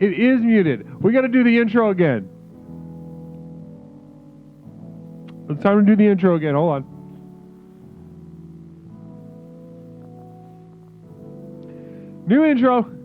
It is muted. We got to do the intro again. It's time to do the intro again. Hold on. New intro.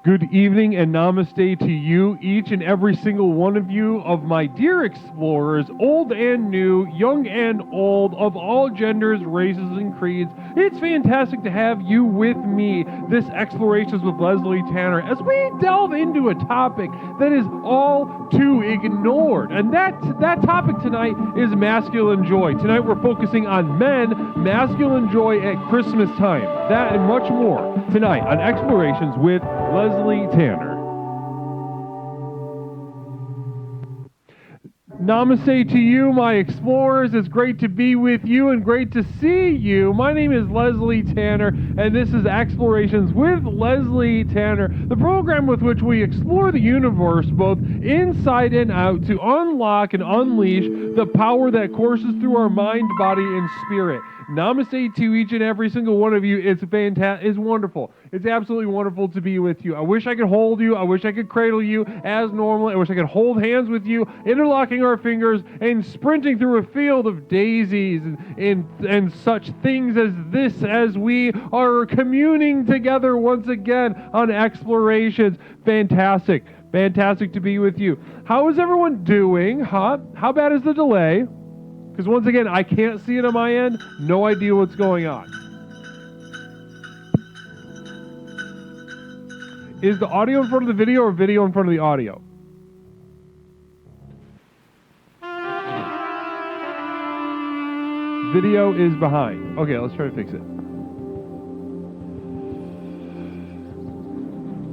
Good evening and namaste to you, each and every single one of you, of my dear explorers, old and new, young and old, of all genders, races, and creeds. It's fantastic to have you with me, this Explorations with Leslie Tanner, as we delve into a topic that is all too ignored. And that topic tonight is masculine joy. Tonight we're focusing on men, masculine joy at Christmas time. That and much more tonight on Explorations with Leslie Tanner. Namaste to you, my explorers. It's great to be with you and great to see you. My name is Leslie Tanner, and this is Explorations with Leslie Tanner, the program with which we explore the universe both inside and out to unlock and unleash the power that courses through our mind, body, and spirit. Namaste to each and every single one of you. It's fantastic. It's wonderful. It's absolutely wonderful to be with you. I wish I could hold you. I wish I could cradle you as normal. I wish I could hold hands with you, interlocking our fingers and sprinting through a field of daisies and such things as this, as we are communing together once again on Explorations. Fantastic. Fantastic to be with you. How is everyone doing? Huh? How bad is the delay? Because once again, I can't see it on my end. No idea what's going on. Is the audio in front of the video or video in front of the audio? Video is behind. Okay, let's try to fix it.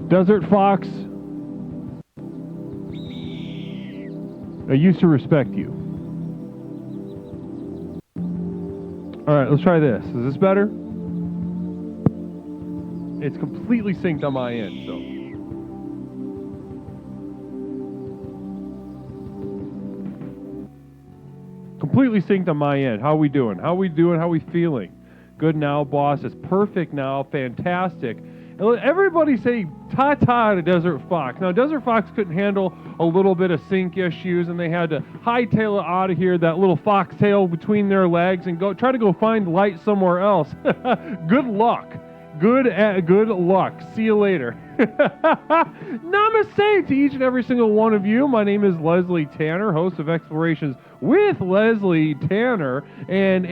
Desert Fox, I used to respect you. All right, let's try this. Is this better? It's completely synced on my end, so. Completely synced on my end. How are we doing? How are we doing? How are we feeling? Good now, boss. It's perfect now. Fantastic. Everybody say ta-ta to Desert Fox. Now, Desert Fox couldn't handle a little bit of sync issues, and they had to hightail it out of here, that little foxtail between their legs, and try to go find light somewhere else. Good luck. Good luck. See you later. Namaste to each and every single one of you. My name is Leslie Tanner, host of Explorations with Leslie Tanner, and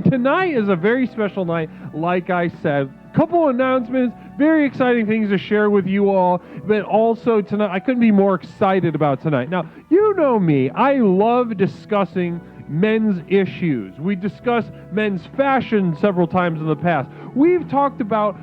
tonight is a very special night. Like I said, couple announcements, very exciting things to share with you all, but also tonight I couldn't be more excited about tonight. Now, you know me, I love discussing men's issues. We discussed men's fashion several times in the past. We've talked about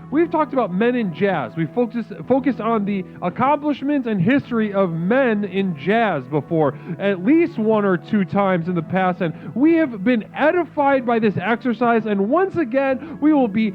men in jazz. We focused on the accomplishments and history of men in jazz before, at least one or two times in the past, and we have been edified by this exercise. And once again, we will be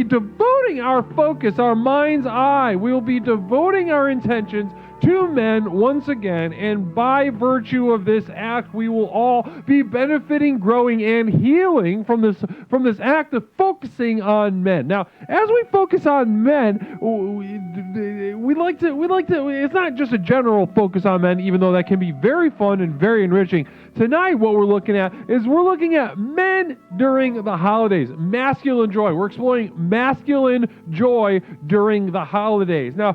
devoting our focus, our mind's eye. We will be devoting our intentions to men once again, and by virtue of this act, we will all be benefiting, growing, and healing from this act of focusing on men. Now, as we focus on men, we like to, it's not just a general focus on men, even though that can be very fun and very enriching. Tonight, what we're looking at men during the holidays, masculine joy. We're exploring masculine joy during the holidays. Now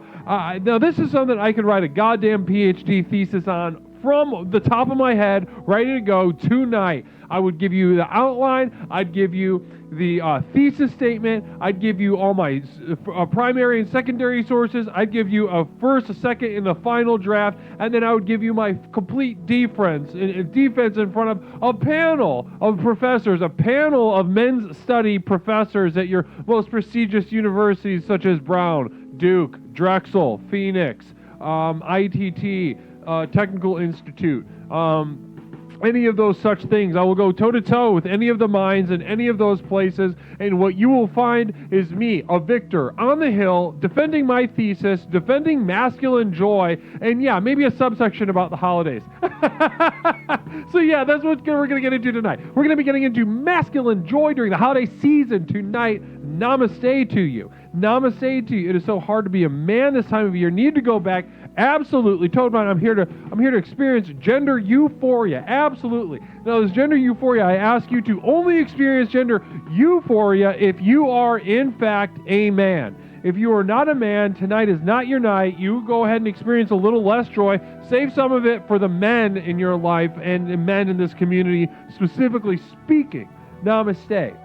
this is something I could write a goddamn PhD thesis on from the top of my head, ready to go tonight. I would give you the outline. I'd give you the thesis statement. I'd give you all my primary and secondary sources. I'd give you a first, a second, and a final draft, and then I would give you my complete defense in front of a panel of professors, a panel of men's study professors at your most prestigious universities such as Brown, Duke, Drexel, Phoenix, ITT, Technical Institute, any of those such things. I will go toe-to-toe with any of the minds in any of those places, and what you will find is me, a victor, on the hill, defending my thesis, defending masculine joy, and yeah, maybe a subsection about the holidays. So yeah, that's what we're going to get into tonight. We're going to be getting into masculine joy during the holiday season tonight. Namaste to you. Namaste to you. It is so hard to be a man this time of year. Need to go back. Absolutely. Toadman, I'm here to experience gender euphoria. Absolutely. Now, this gender euphoria, I ask you to only experience gender euphoria if you are, in fact, a man. If you are not a man, tonight is not your night. You go ahead and experience a little less joy. Save some of it for the men in your life and men in this community, specifically speaking. Namaste.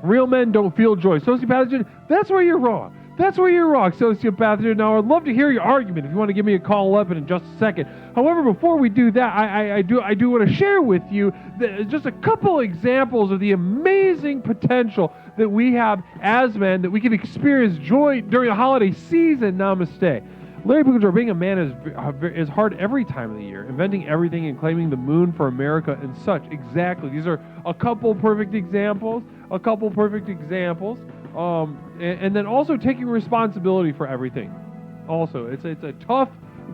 Real men don't feel joy. Sociopathogen, that's where you're wrong. That's where you're wrong, sociopathogen. Now, I'd love to hear your argument if you want to give me a call up in just a second. However, before we do that, I do want to share with you just a couple examples of the amazing potential that we have as men, that we can experience joy during the holiday season. Namaste. Larry Buchenwald, being a man is hard every time of the year. Inventing everything and claiming the moon for America and such. Exactly. These are a couple perfect examples. And then also taking responsibility for everything. Also, it's a tough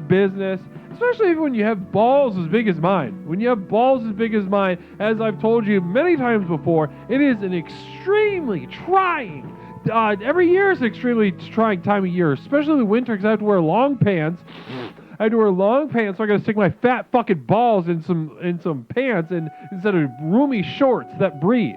business, especially when you have balls as big as mine. When you have balls as big as mine, as I've told you many times before, it is an extremely trying. Every year is an extremely trying time of year, especially the winter, because I have to wear long pants. So I got to stick my fat fucking balls in some pants and instead of roomy shorts that breathe.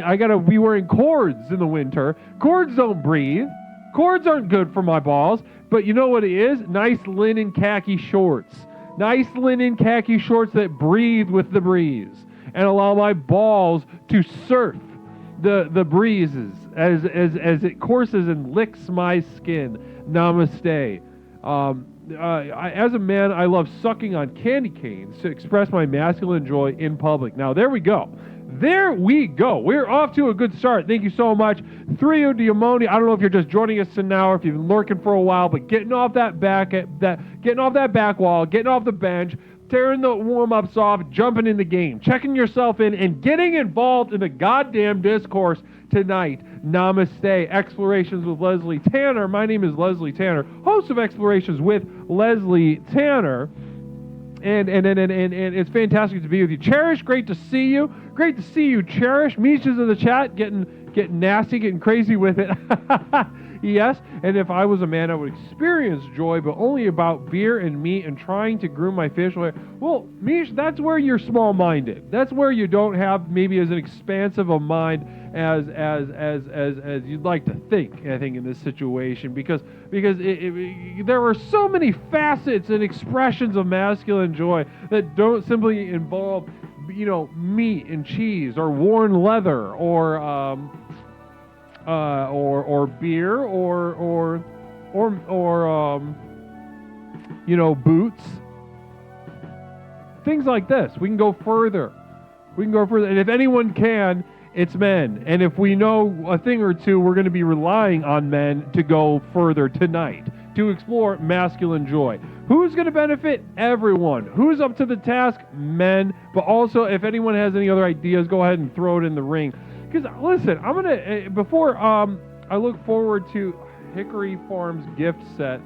I got to be wearing cords in the winter. Cords don't breathe. Cords aren't good for my balls. But you know what it is? Nice linen khaki shorts. Nice linen khaki shorts that breathe with the breeze and allow my balls to surf the breezes as it courses and licks my skin. Namaste. As a man, I love sucking on candy canes to express my masculine joy in public. Now, there we go. We're off to a good start. Thank you so much. Trio Diamoni. I don't know if you're just joining us now or if you've been lurking for a while, but getting off that back wall, getting off the bench, tearing the warm-ups off, jumping in the game, checking yourself in, and getting involved in the goddamn discourse tonight. Namaste. Explorations with Leslie Tanner. My name is Leslie Tanner, host of Explorations with Leslie Tanner. And it's fantastic to be with you. Cherish, great to see you. Great to see you, Cherish. Misha's in the chat, getting nasty, getting crazy with it. Yes, and if I was a man, I would experience joy, but only about beer and meat and trying to groom my facial hair. Well, Mish, that's where you're small-minded. That's where you don't have maybe as an expansive a mind as you'd like to think, I think, in this situation, because there are so many facets and expressions of masculine joy that don't simply involve, meat and cheese or worn leather or beer or boots, things like this. We can go further, and if anyone can, it's men. And if we know a thing or two, we're going to be relying on men to go further tonight to explore masculine joy. Who's going to benefit? Everyone. Who's up to the task? Men. But also, if anyone has any other ideas, go ahead and throw it in the ring. Because, listen, I'm going to, before I look forward to Hickory Farms gift set,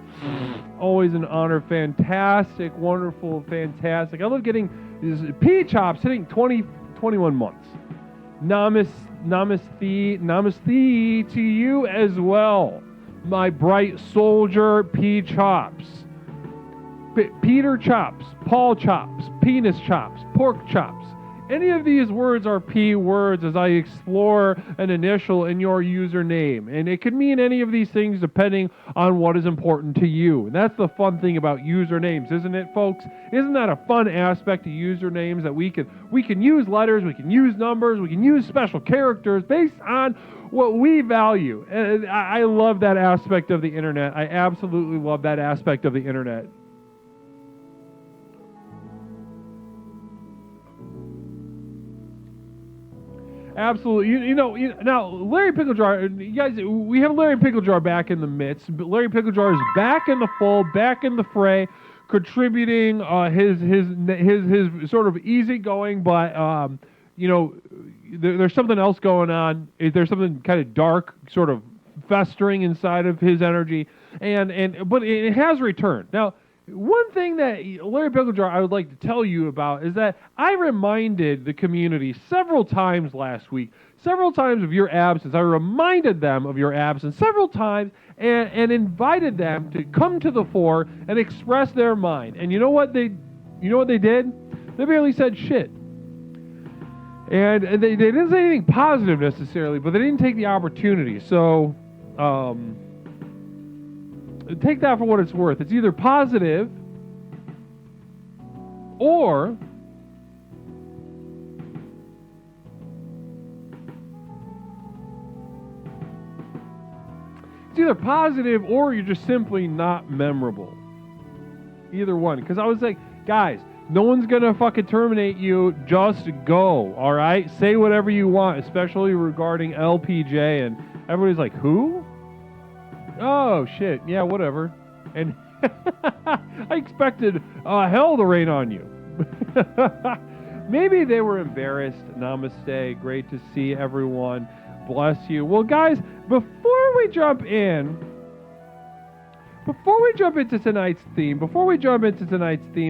always an honor, fantastic, wonderful, fantastic. I love getting these P-Chops hitting 21 months. Namaste to you as well. my bright soldier P. Chops, Peter Chops, Paul Chops, Penis Chops, Pork Chops. Any of these words are P words as I explore an initial in your username. And it could mean any of these things depending on what is important to you. And that's the fun thing about usernames, isn't it, folks? Isn't that a fun aspect of usernames that we can use letters, we can use numbers, we can use special characters based on what we value. And I love that aspect of the internet. I absolutely love that aspect of the internet. Absolutely. Now, Larry Pickle Jar, you guys, we have Larry Pickle Jar back in the midst. But Larry Pickle Jar is back in the fold, back in the fray, contributing his sort of easygoing, but there's something else going on. There's something kind of dark, sort of festering inside of his energy, but it has returned. Now, one thing that Larry Pickle Jar I would like to tell you about is that I reminded the community several times last week, several times of your absence. I reminded them of your absence several times and invited them to come to the fore and express their mind. And you know what they did? They barely said shit. And they didn't say anything positive necessarily, but they didn't take the opportunity. So, take that for what it's worth. It's either positive or you're just simply not memorable. Either one. Because I was like, guys, no one's going to fucking terminate you. Just go. All right? Say whatever you want, especially regarding LPJ. And everybody's like, who? Oh, shit. Yeah, whatever. And I expected hell to rain on you. Maybe they were embarrassed. Namaste. Great to see everyone. Bless you. Well, guys, before we jump into tonight's theme,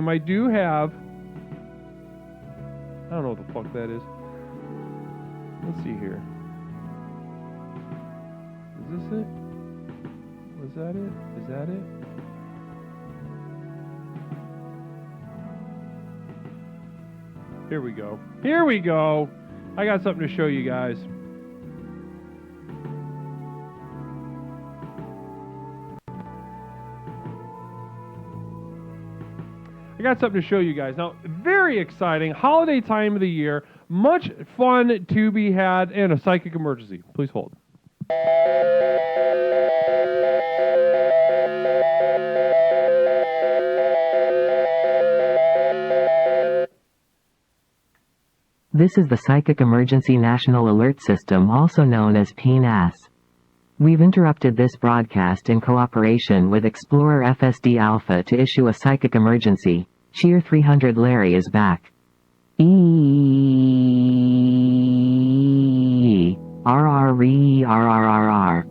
I do have... I don't know what the fuck that is. Let's see here. Is this it? Was that it? Is that it? Here we go. Here we go. I got something to show you guys. Now, very exciting. Holiday time of the year. Much fun to be had and a psychic emergency. Please hold. This is the Psychic Emergency National Alert System, also known as PNAS. We've interrupted this broadcast in cooperation with Explorer FSD Alpha to issue a psychic emergency. Cheer 300 Larry is back. RRRRRRR.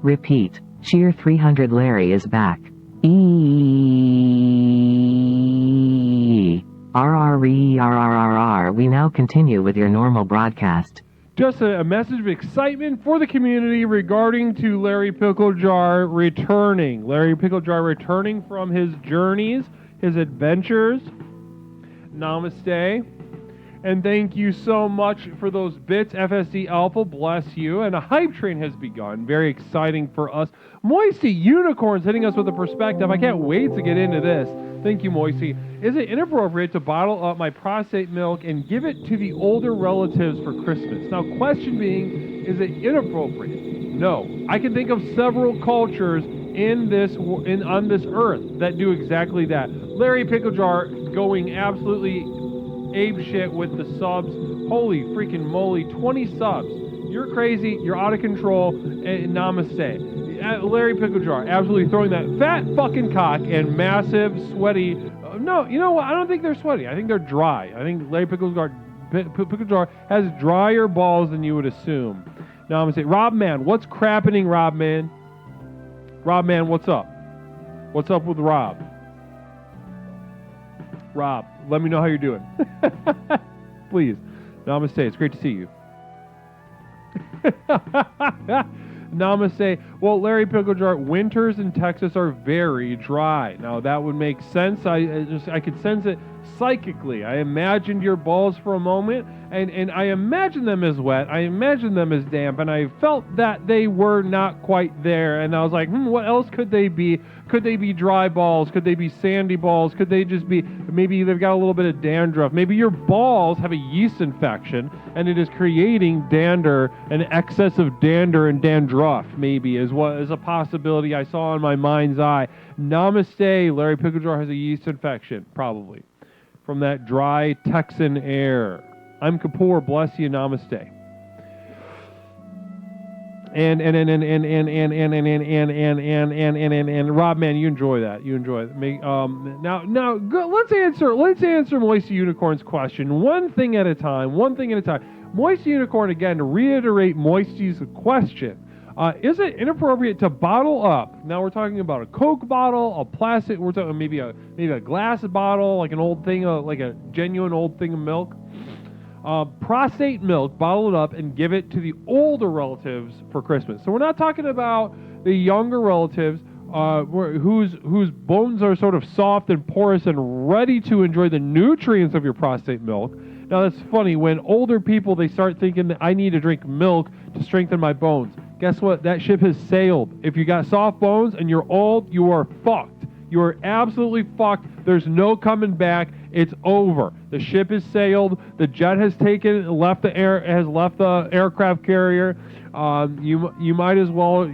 Repeat. Cheer 300 Larry is back. RRRRRR. We now continue with your normal broadcast. Just a message of excitement for the community regarding to Larry Pickle Jar returning. Larry Pickle Jar returning from his journeys, his adventures. Namaste. And thank you so much for those bits, FSD Alpha, bless you. And a hype train has begun. Very exciting for us. Moisty Unicorns hitting us with a perspective. I can't wait to get into this. Thank you, Moisty. Is it inappropriate to bottle up my prostate milk and give it to the older relatives for Christmas? Now, question being, is it inappropriate? No. I can think of several cultures on this earth that do exactly that. Larry Pickle Jar going absolutely ape shit with the subs. Holy freaking moly, 20 subs. You're crazy, you're out of control, and namaste. Larry Pickle Jar absolutely throwing that fat fucking cock and massive sweaty... no, you know what? I don't think they're sweaty. I think they're dry. I think Larry Pickle Jar has drier balls than you would assume. Namaste. Rob Man, what's crappening, Rob Man? Rob Man, what's up? What's up with Rob? Rob, let me know how you're doing. Please. Namaste. It's great to see you. Namaste. Well, Larry Pickle Jar, winters in Texas are very dry. Now that would make sense. I could sense it psychically. I imagined your balls for a moment, and I imagined them as wet. I imagined them as damp, and I felt that they were not quite there. And I was like, what else could they be? Could they be dry balls? Could they be sandy balls? Could they just be, maybe they've got a little bit of dandruff? Maybe your balls have a yeast infection, and it is creating dander, an excess of dander and dandruff, maybe, is a possibility I saw in my mind's eye. Namaste, Larry Pickle Jar has a yeast infection, probably, from that dry Texan air. I'm Kapoor, bless you, namaste. And Rob, man, you enjoy that. You enjoy it. Now, let's answer Moisty Unicorn's question one thing at a time. Moisty Unicorn, again, to reiterate Moisty's question. Is it inappropriate to bottle up? Now we're talking about a Coke bottle, a plastic. We're talking maybe a glass bottle, like an old thing, like a genuine old thing of milk. Prostate milk, bottle it up and give it to the older relatives for Christmas. So we're not talking about the younger relatives whose bones are sort of soft and porous and ready to enjoy the nutrients of your prostate milk. Now that's funny. When older people, they start thinking that I need to drink milk to strengthen my bones. Guess what? That ship has sailed. If you got soft bones and you're old, you are fucked. You are absolutely fucked. There's no coming back. It's over. The ship has sailed. The jet has left the aircraft carrier. You might as well.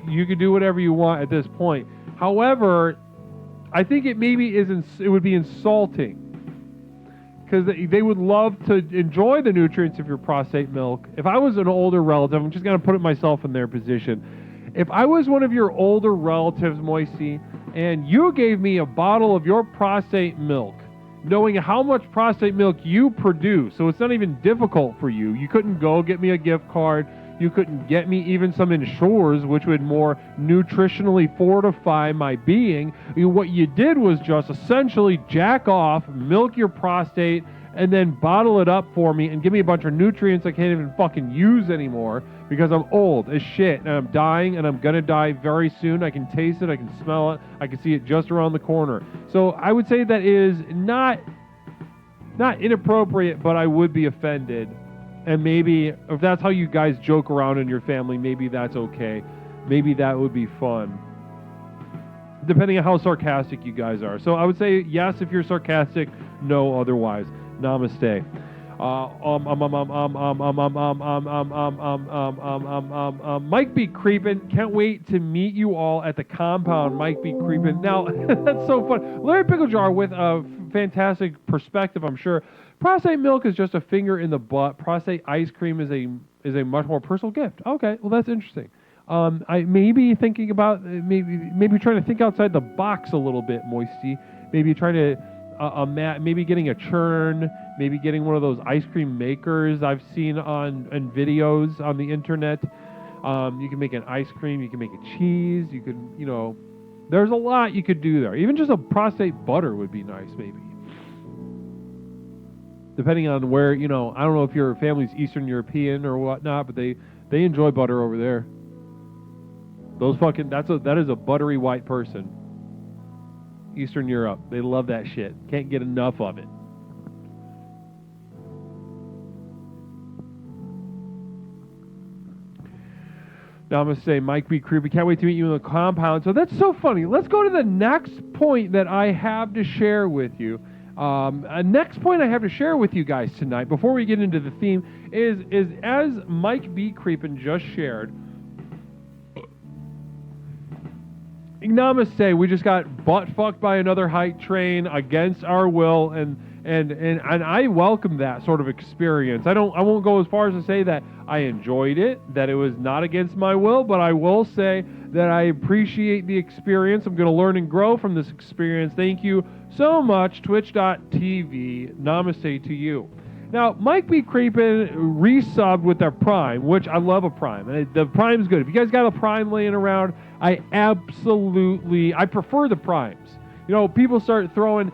You can do whatever you want at this point. However, I think it would be insulting, because they would love to enjoy the nutrients of your prostate milk. If I was an older relative, I'm just going to put myself in their position. If I was one of your older relatives, Moisty, and you gave me a bottle of your prostate milk, knowing how much prostate milk you produce, so it's not even difficult for you. You couldn't go get me a gift card. You couldn't get me even some Ensures, which would more nutritionally fortify my being. What you did was just essentially jack off, milk your prostate, and then bottle it up for me and give me a bunch of nutrients I can't even fucking use anymore because I'm old as shit and I'm dying and I'm gonna die very soon. I can taste it, I can smell it, I can see it just around the corner. So I would say that is not inappropriate, but I would be offended. And maybe if that's how you guys joke around in your family, maybe that's okay. Maybe that would be fun, depending on how sarcastic you guys are. So I would say yes if you're sarcastic, no otherwise. Namaste. Mike be creeping. Can't wait to meet you all at the compound. Mike be creeping. Now that's so fun. Larry Pickle Jar with a fantastic perspective, I'm sure. Prostate milk is just a finger in the butt. Prostate ice cream is a much more personal gift. Okay, well that's interesting. I may be thinking about maybe trying to think outside the box a little bit, Moisty. Maybe trying to maybe getting a churn, maybe getting one of those ice cream makers I've seen on videos on the internet. You can make an ice cream, you can make a cheese, you could, there's a lot you could do there. Even just a prostate butter would be nice, maybe. Depending on where, I don't know if your family's Eastern European or whatnot, but they enjoy butter over there. That is a buttery white person. Eastern Europe. They love that shit. Can't get enough of it. Now I'm going to say, Mike be creepy. Can't wait to meet you in the compound. So that's so funny. Let's go to the next point that I have to share with you. Next point I have to share with you guys tonight, before we get into the theme, is as Mike B. Creepin just shared, Namaste, we just got butt fucked by another hype train against our will, and I welcome that sort of experience. I won't go as far as to say that I enjoyed it, that it was not against my will, but I will say that I appreciate the experience. I'm going to learn and grow from this experience. Thank you so much, twitch.tv. Namaste to you. Now, Mike B. Creepin resubbed with their Prime, which I love a Prime. The Prime's good. If you guys got a Prime laying around, I prefer the Primes. People start throwing,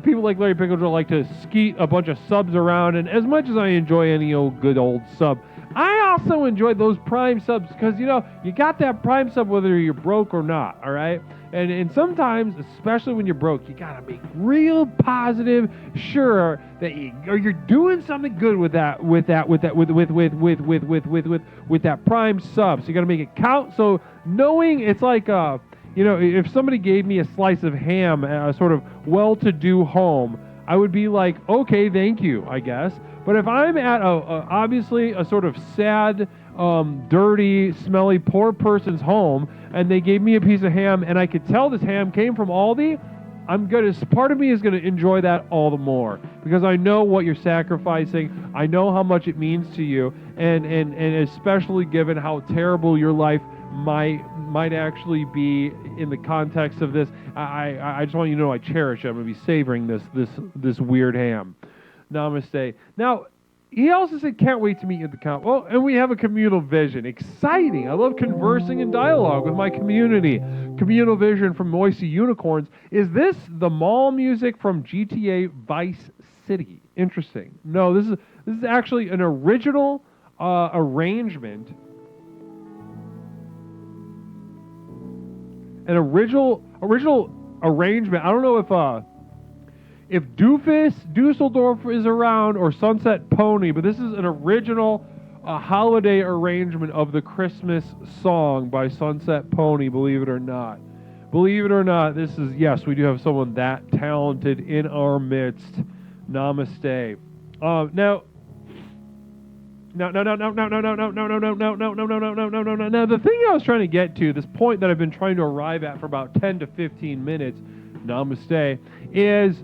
people like Larry Pickle like to skeet a bunch of subs around, and as much as I enjoy any good old sub, I also enjoyed those Prime subs because, you know, you got that Prime sub whether you're broke or not, all right? And sometimes, especially when you're broke, you gotta make real positive sure that you're doing something good with that Prime sub. So you gotta make it count. So knowing it's like you know, if somebody gave me a slice of ham at a sort of well-to-do home, I would be like, okay, thank you, I guess. But if I'm at obviously a sort of sad, dirty, smelly, poor person's home, and they gave me a piece of ham, and I could tell this ham came from Aldi, part of me is gonna enjoy that all the more because I know what you're sacrificing. I know how much it means to you, and especially given how terrible your life might actually be in the context of this. I just want you to know I cherish it. I'm gonna be savoring this weird ham. Namaste. Now, he also said, can't wait to meet you at the camp. Well, and we have a communal vision. Exciting. I love conversing and dialogue with my community. Communal vision from Moisty Unicorns. Is this the mall music from GTA Vice City? Interesting. No, this is actually an original arrangement. An original arrangement. I don't know if Dusseldorf is around or Sunset Pony, but this is an original holiday arrangement of the Christmas song by Sunset Pony, believe it or not. Believe it or not, this is, yes, we do have someone that talented in our midst. Namaste. Now, the thing I was trying to get to, this point that I've been trying to arrive at for about 10 to 15 minutes, namaste, is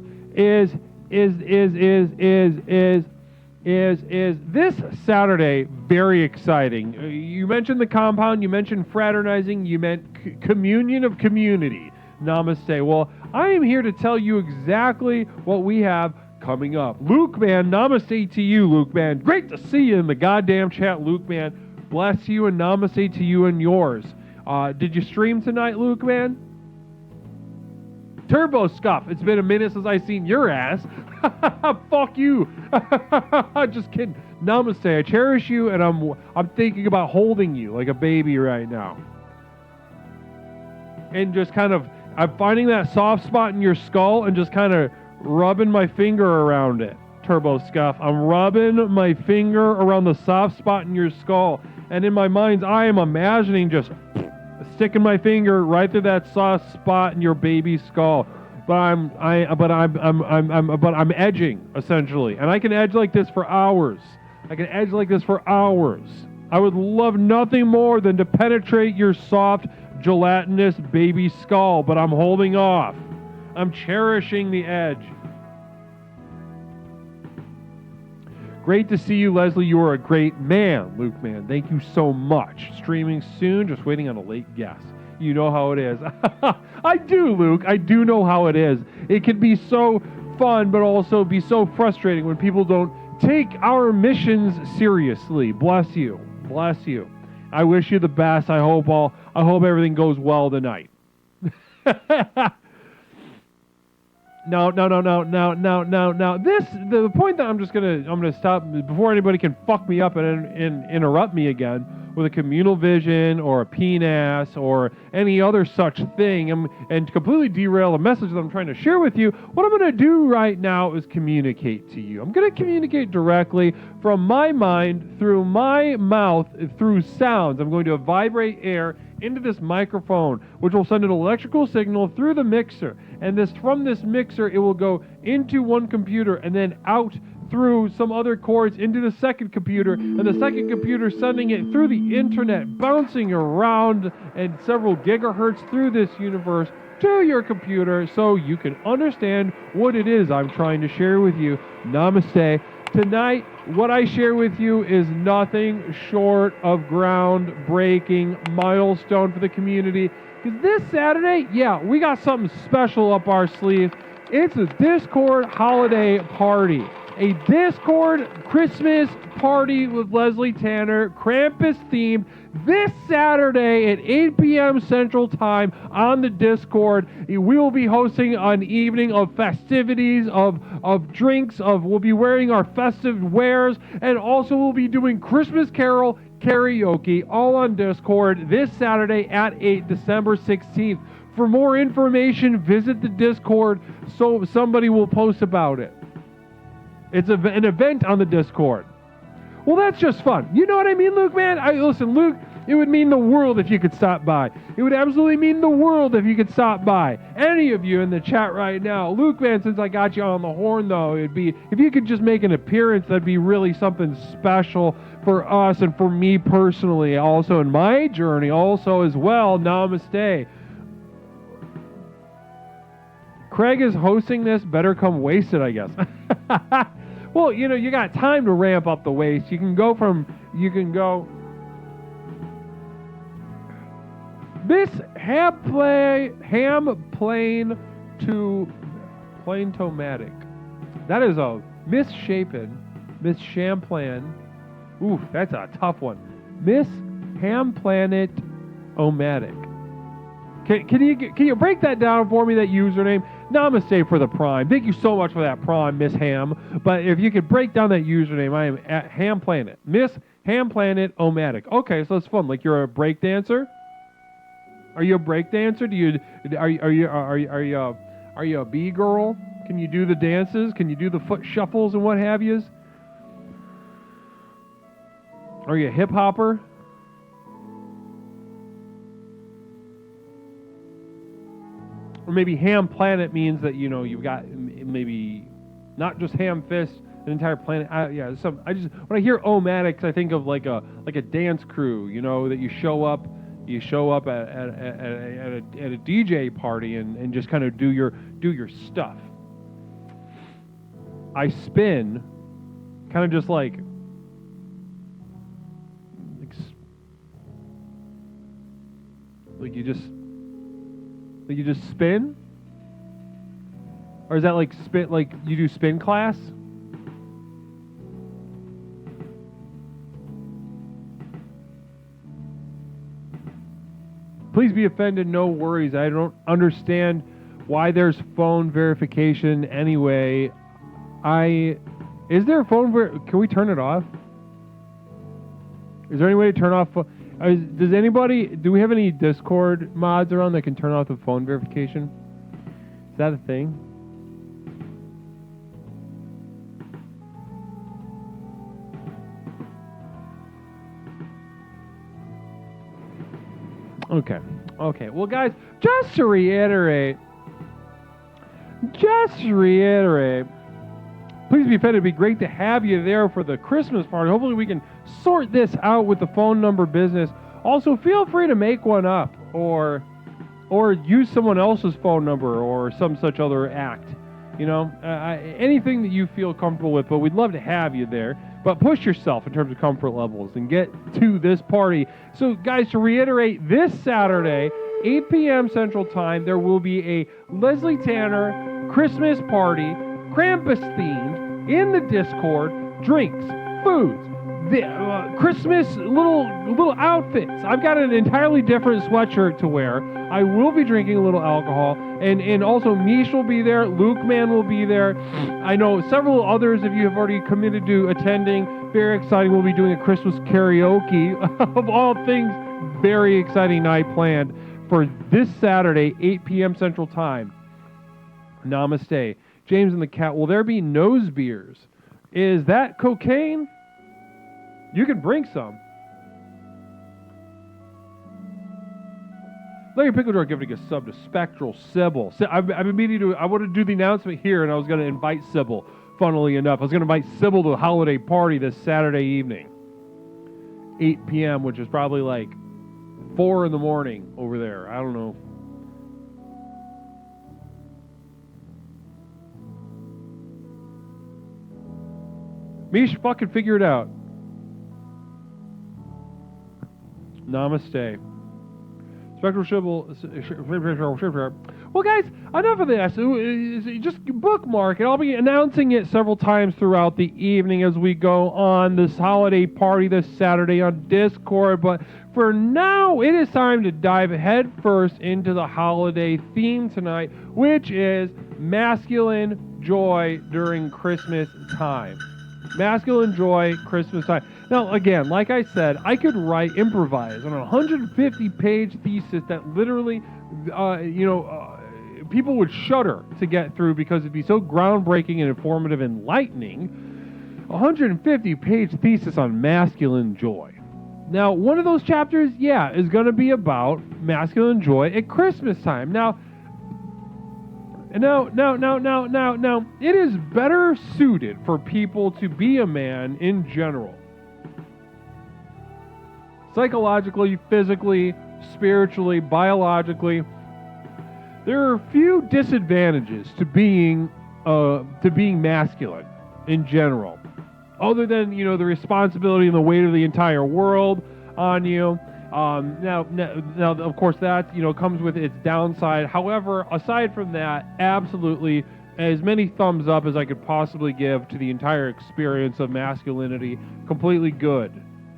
this Saturday very exciting. You mentioned the compound, you mentioned fraternizing, you meant communion of community. Namaste. Well, I am here to tell you exactly what we have coming up. Luke Man, namaste to you, Luke Man. Great to see you in the goddamn chat, Luke Man. Bless you and namaste to you and yours. Did you stream tonight, Luke Man? Turbo Scuff, it's been a minute since I seen your ass. Fuck you. Just kidding. Namaste. I cherish you, and I'm thinking about holding you like a baby right now. And just kind of, I'm finding that soft spot in your skull and just kind of rubbing my finger around it. Turbo Scuff. I'm rubbing my finger around the soft spot in your skull, and in my mind's eye, I'm imagining just sticking my finger right through that soft spot in your baby skull. But I'm edging essentially, and I can edge like this for hours. I would love nothing more than to penetrate your soft, gelatinous baby skull, but I'm holding off. I'm cherishing the edge. Great to see you, Leslie. You are a great man, Luke Man. Thank you so much. Streaming soon, just waiting on a late guest. You know how it is. I do, Luke. I do know how it is. It can be so fun, but also be so frustrating when people don't take our missions seriously. Bless you. Bless you. I wish you the best. I hope everything goes well tonight. No. The point that I'm gonna stop before anybody can fuck me up and interrupt me again with a communal vision or a PNAS or any other such thing and completely derail the message that I'm trying to share with you. What I'm gonna do right now is communicate to you. I'm gonna communicate directly from my mind through my mouth through sounds. I'm going to vibrate air into this microphone, which will send an electrical signal through the mixer. And from this mixer, it will go into one computer and then out through some other cords into the second computer, and the second computer sending it through the internet, bouncing around and several gigahertz through this universe to your computer so you can understand what it is I'm trying to share with you. Namaste. Tonight, what I share with you is nothing short of groundbreaking milestone for the community. Because this Saturday, yeah, we got something special up our sleeve. It's a Discord holiday party. A Discord Christmas party with Leslie Tanner, Krampus themed, this Saturday at 8 p.m. Central Time on the Discord. We will be hosting an evening of festivities, of drinks, we'll be wearing our festive wares, and also we'll be doing Christmas Carol Karaoke, all on Discord, this Saturday at 8, December 16th. For more information, visit the Discord so somebody will post about it. It's an event on the Discord. Well, that's just fun. You know what I mean, Luke, man? Listen, Luke, it would mean the world if you could stop by. It would absolutely mean the world if you could stop by. Any of you in the chat right now. Luke, man, since I got you on the horn, though, it'd be, if you could just make an appearance, that'd be really something special for us and for me personally, also in my journey, also as well. Namaste. Craig is hosting this. Better come wasted, I guess. Well, you know, you got time to ramp up the waist. You can go Miss ham plane to plain-tomatic. That is a misshapen, Miss Champlan. Ooh, that's a tough one. Miss Ham Planet Omatic. Can you break that down for me, that username? Namaste for the Prime. Thank you so much for that Prime, Miss Ham. But if you could break down that username, I am at Ham Planet. Miss Ham Planet Omatic. Okay, so it's fun. Like you're a break dancer? Are you a break dancer? Are you a bee girl? Can you do the dances? Can you do the foot shuffles and what have yous? Are you a hip hopper? Or maybe Ham Planet means that, you know, you've got maybe not just ham fist, an entire planet. When I hear Omatics, I think of like a dance crew, you know, that you show up at a DJ party and just kind of do your stuff. I spin, kind of just like you just spin? Or is that like spin, like you do spin class? Please be offended, no worries. I don't understand why there's phone verification anyway. Is there a phone can we turn it off? Is there any way to turn off do we have any Discord mods around that can turn off the phone verification? Is that a thing? Okay. Well, guys, just to reiterate, please be offended. It'd be great to have you there for the Christmas party. Hopefully we can sort this out with the phone number business. Also, feel free to make one up or use someone else's phone number or some such other act. You know, anything that you feel comfortable with, but we'd love to have you there. But push yourself in terms of comfort levels and get to this party. So, guys, to reiterate, this Saturday, 8 p.m. Central Time, there will be a Leslie Tanner Christmas party, Krampus themed, in the Discord. Drinks, foods, Christmas little outfits. I've got an entirely different sweatshirt to wear. I will be drinking a little alcohol, and also Mish will be there. Luke Man will be there. I know several others of you have already committed to attending. Very exciting. We'll be doing a Christmas karaoke of all things. Very exciting night planned for this Saturday, 8 p.m. Central Time. Namaste. James and the Cat. Will there be nose beers? Is that cocaine? You can bring some. Larry Pickledor giving a sub to Spectral Sybil. I've been meaning to. I wanted to do the announcement here, and I was going to invite Sybil. Funnily enough, I was going to invite Sybil to a holiday party this Saturday evening, 8 p.m., which is probably like 4 in the morning over there. I don't know. Mish, fucking figure it out. Namaste. Spectral Sybil. Well, guys, enough of this. Just bookmark it. I'll be announcing it several times throughout the evening as we go on this holiday party this Saturday on Discord. But for now, it is time to dive head first into the holiday theme tonight, which is masculine joy during Christmas time. Masculine joy, Christmas time. Now, again, like I said, I could improvise on a 150-page thesis that literally, people would shudder to get through because it'd be so groundbreaking and informative and enlightening. 150-page thesis on masculine joy. Now, one of those chapters, is going to be about masculine joy at Christmas time. Now, it is better suited for people to be a man in general. Psychologically, physically, spiritually, biologically, there are few disadvantages to being masculine in general, other than the responsibility and the weight of the entire world on you. Now, of course, that comes with its downside. However, aside from that, absolutely as many thumbs up as I could possibly give to the entire experience of masculinity. Completely good,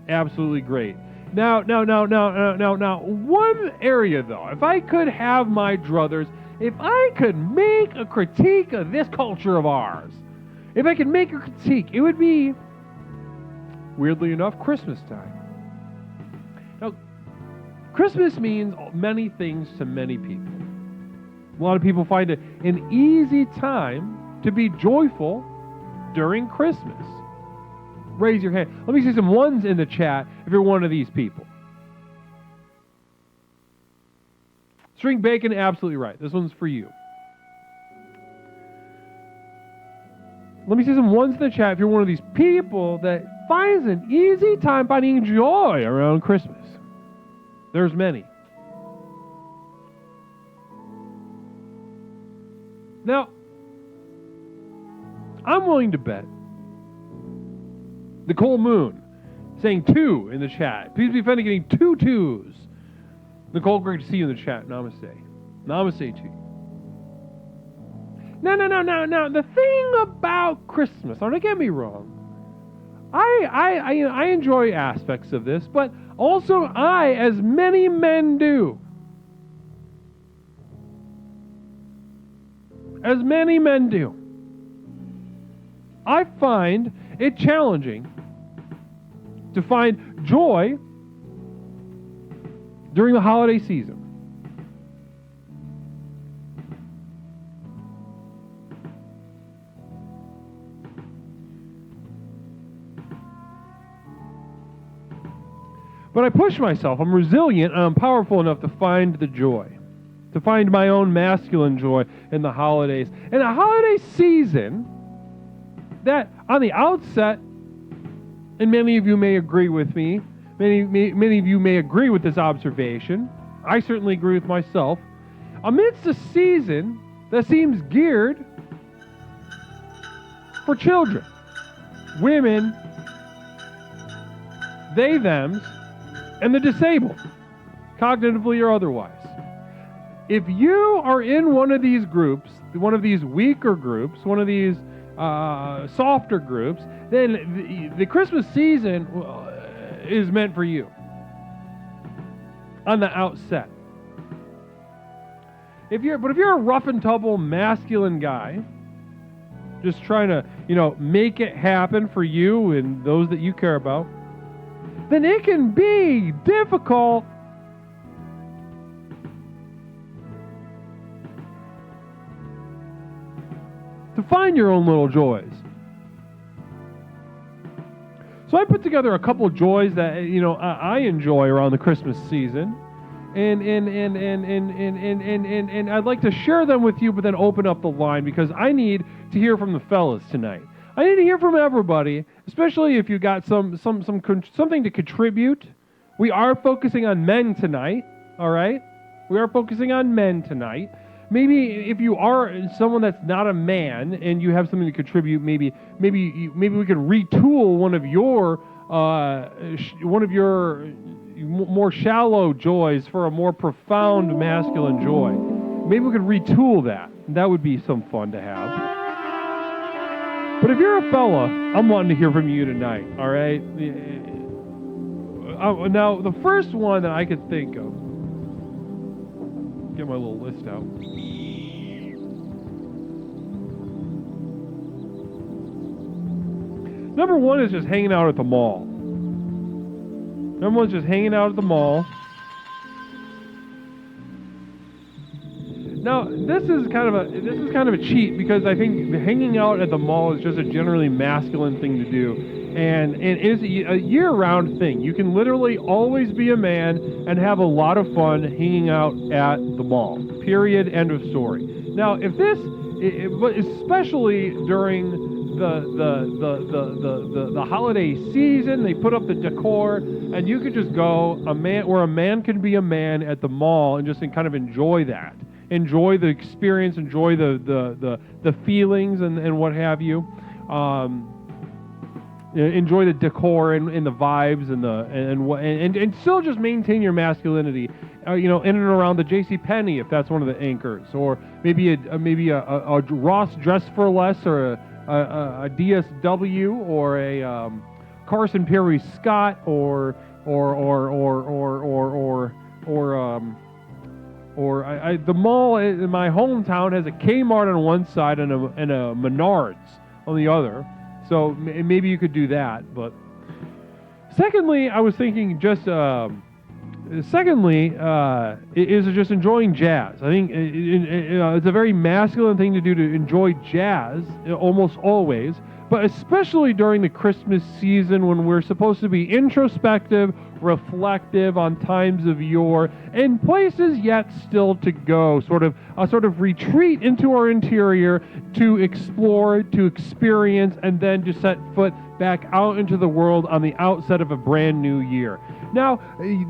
absolutely great. Now, one area though, if I could have my druthers, if I could make a critique of this culture of ours, if I could make a critique, it would be, weirdly enough, Christmas time. Now, Christmas means many things to many people. A lot of people find it an easy time to be joyful during Christmas. Raise your hand. Let me see some ones in the chat if you're one of these people. String Bacon, absolutely right. This one's for you. Let me see some ones in the chat if you're one of these people that finds an easy time finding joy around Christmas. There's many. Now, I'm willing to bet Nicole Moon saying 2 in the chat. Please be offended getting 2 2s. Nicole, great to see you in the chat. Namaste. Namaste to you. No. The thing about Christmas, don't get me wrong. I enjoy aspects of this, but also as many men do, I find it challenging to find joy during the holiday season. But I push myself. I'm resilient and I'm powerful enough to find the joy, to find my own masculine joy in the holidays. And a holiday season that on the outset, and many of you may agree with me, many of you may agree with this observation. I certainly agree with myself. Amidst a season that seems geared for children, women, they, thems, and the disabled, cognitively or otherwise. If you are in one of these groups, one of these weaker groups, one of these softer groups, then the Christmas season is meant for you on the outset. But if you're a rough and tumble masculine guy, just trying to, make it happen for you and those that you care about, then it can be difficult to find your own little joys. So I put together a couple of joys that I enjoy around the Christmas season, and I'd like to share them with you, but then open up the line because I need to hear from the fellas tonight. I need to hear from everybody, especially if you got something to contribute. We are focusing on men tonight. All right, we are focusing on men tonight. Maybe if you are someone that's not a man and you have something to contribute, maybe we could retool one of your more shallow joys for a more profound masculine joy. Maybe we could retool that. That would be some fun to have. But if you're a fella, I'm wanting to hear from you tonight. All right. Now, the first one that I could think of. Get my little list out. Number one is just hanging out at the mall. Everyone's just hanging out at the mall. Now, this is kind of a cheat because I think hanging out at the mall is just a generally masculine thing to do, and it is a year-round thing. You can literally always be a man and have a lot of fun hanging out at the mall. Period. End of story. Now, if this, but especially during the holiday season, they put up the decor, and you could just go a man can be a man at the mall and just kind of enjoy that. Enjoy the experience, enjoy the feelings and what have you. Enjoy the decor and the vibes and still just maintain your masculinity. In and around the JCPenney, if that's one of the anchors, or maybe a Ross Dress for Less, or a DSW, or a Carson Perry Scott, or the mall in my hometown has a Kmart on one side and a Menards on the other. So maybe you could do that. But secondly, I was thinking is just enjoying jazz. I think it's a very masculine thing to do, to enjoy jazz almost always, but especially during the Christmas season when we're supposed to be introspective, reflective on times of yore, and places yet still to go. Sort of retreat into our interior to explore, to experience, and then to set foot back out into the world on the outset of a brand new year. Now,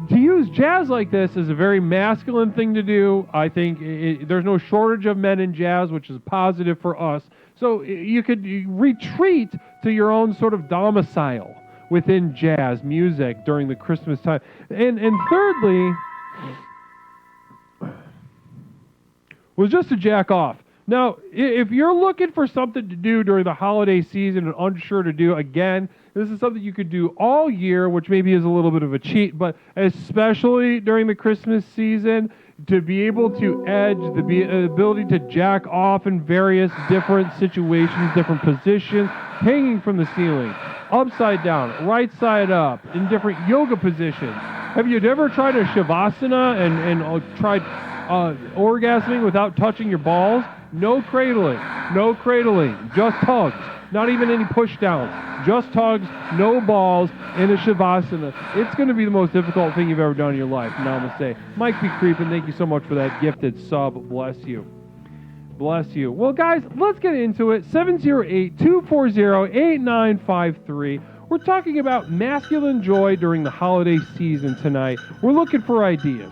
to use jazz like this is a very masculine thing to do. I think there's no shortage of men in jazz, which is positive for us. So you could retreat to your own sort of domicile within jazz music during the Christmas time. And thirdly was just to jack off. Now, if you're looking for something to do during the holiday season and unsure to do, again, this is something you could do all year, which maybe is a little bit of a cheat, but especially during the Christmas season, to be able to edge, the ability to jack off in various different situations, different positions, hanging from the ceiling, upside down, right side up, in different yoga positions. Have you ever tried a Shavasana and tried orgasming without touching your balls? No cradling, just tugs. Not even any push downs, just tugs, no balls, in a Shavasana. It's going to be the most difficult thing you've ever done in your life. Namaste. Mike B. Creepin, thank you so much for that gifted sub. Bless you. Bless you. Well, guys, let's get into it. 708-240-8953. We're talking about masculine joy during the holiday season tonight. We're looking for ideas.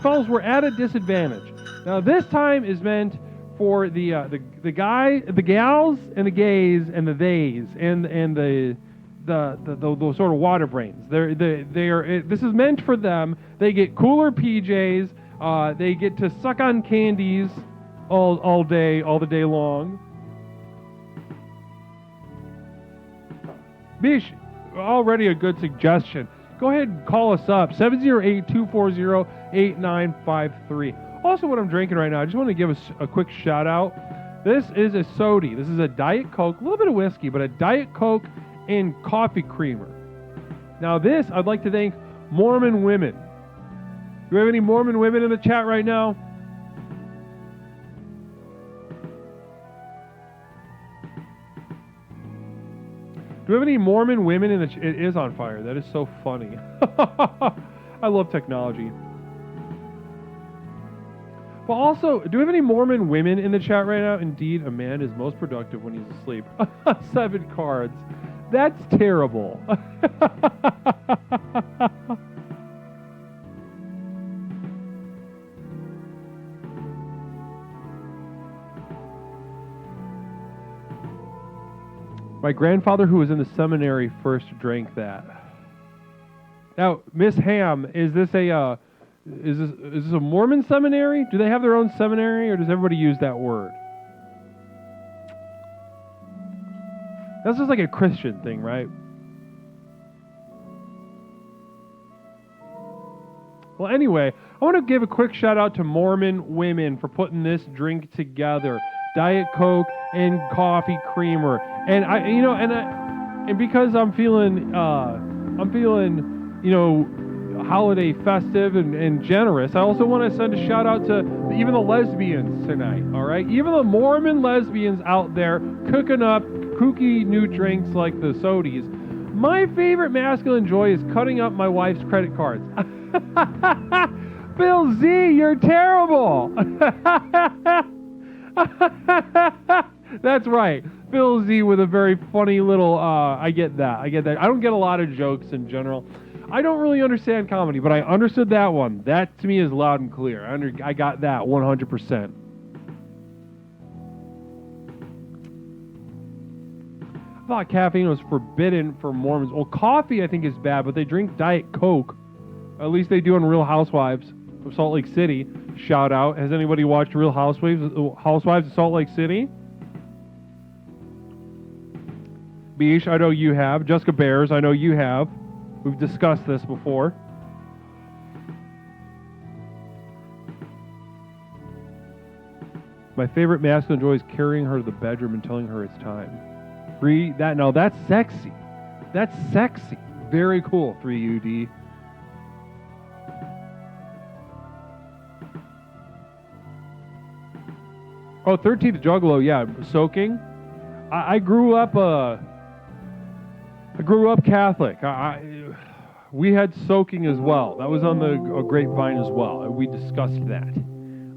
Fellas, we're at a disadvantage. Now, this time is meant for the gals, and the gays, and the theys, and the sort of water brains. This is meant for them. They get cooler PJs. They get to suck on candies all the day long. Bish, already a good suggestion. Go ahead and call us up, 708-240-8953. Also, what I'm drinking right now, I just want to give us a quick shout out. This is a Sodi. This is a Diet Coke, a little bit of whiskey, but a Diet Coke and coffee creamer. Now this, I'd like to thank Mormon women. Do we have any Mormon women in the chat right now? Do we have any Mormon women in the chat? It is on fire. That is so funny. I love technology. But also, do we have any Mormon women in the chat right now? Indeed, a man is most productive when he's asleep. 7 cards. That's terrible. My grandfather, who was in the seminary, first drank that. Now, Miss Ham, is this a Mormon seminary? Do they have their own seminary, or does everybody use that word? That's just like a Christian thing, right? Well, anyway, I want to give a quick shout out to Mormon women for putting this drink together. Diet Coke and coffee creamer. And because I'm feeling holiday festive and generous, I also want to send a shout out to even the lesbians tonight, all right? Even the Mormon lesbians out there cooking up kooky new drinks like the sodies. My favorite masculine joy is cutting up my wife's credit cards. Bill Z, you're terrible. That's right. Bill Z with a very funny little, I get that. I don't get a lot of jokes in general. I don't really understand comedy, but I understood that one. That to me is loud and clear. I got that 100%. I thought caffeine was forbidden for Mormons. Well, coffee I think is bad, but they drink Diet Coke. At least they do on Real Housewives of Salt Lake City. Shout out. Has anybody watched Real Housewives of Salt Lake City? Beesh, I know you have. Jessica Bears, I know you have. We've discussed this before. My favorite masculine joy is carrying her to the bedroom and telling her it's time. That's sexy. That's sexy. Very cool, 3UD. Oh, 13th Juggalo, yeah, soaking. I grew up Catholic. We had soaking as well. That was on the grapevine as well. We discussed that.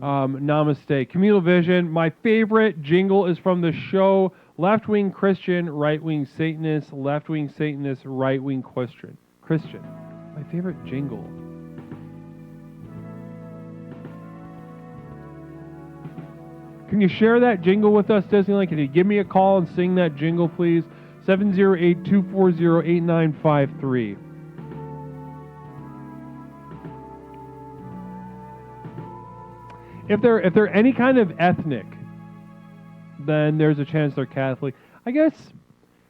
Namaste. Communal Vision. My favorite jingle is from the show Left-Wing Christian, Right-Wing Satanist, Left-Wing Satanist, Right-Wing Christian. My favorite jingle. Can you share that jingle with us, Disneyland? Can you give me a call and sing that jingle, please? 708-240-8953. If they're any kind of ethnic, then there's a chance they're Catholic. I guess,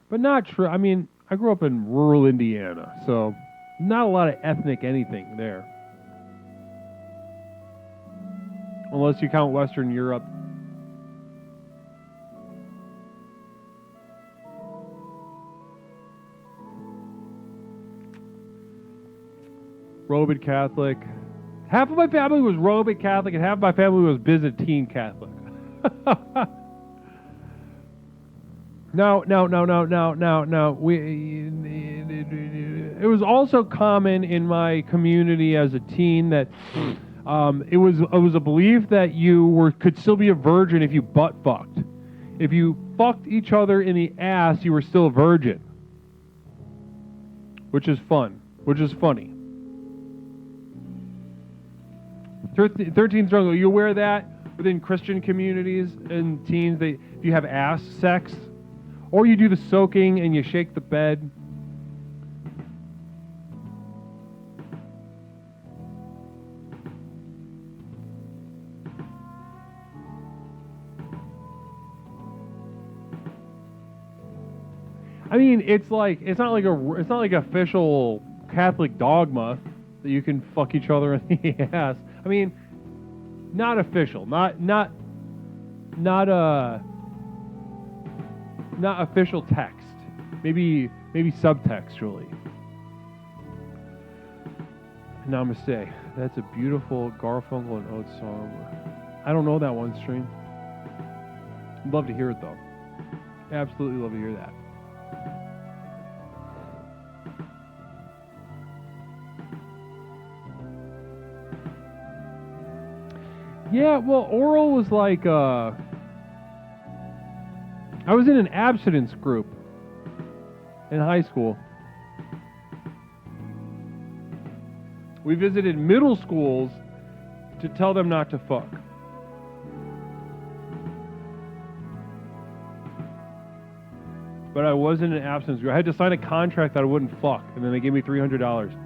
but not true. I mean, I grew up in rural Indiana, so not a lot of ethnic anything there. Unless you count Western Europe. Roman Catholic. Half of my family was Roman Catholic, and half of my family was Byzantine Catholic. No. It was also common in my community as a teen that it was a belief that you could still be a virgin if you butt fucked. If you fucked each other in the ass, you were still a virgin. Which is fun. Which is funny. 13th Jungle, you aware that within Christian communities and teens, you have ass sex? Or you do the soaking and you shake the bed? I mean, it's not like official Catholic dogma that you can fuck each other in the ass. I mean, not official, not official text. Maybe subtextually. Namaste. That's a beautiful Garfunkel and Oates song. I don't know that one, Stream. I'd love to hear it though. Absolutely love to hear that. Yeah, well, oral was like, I was in an abstinence group in high school. We visited middle schools to tell them not to fuck. But I was in an abstinence group. I had to sign a contract that I wouldn't fuck, and then they gave me $300.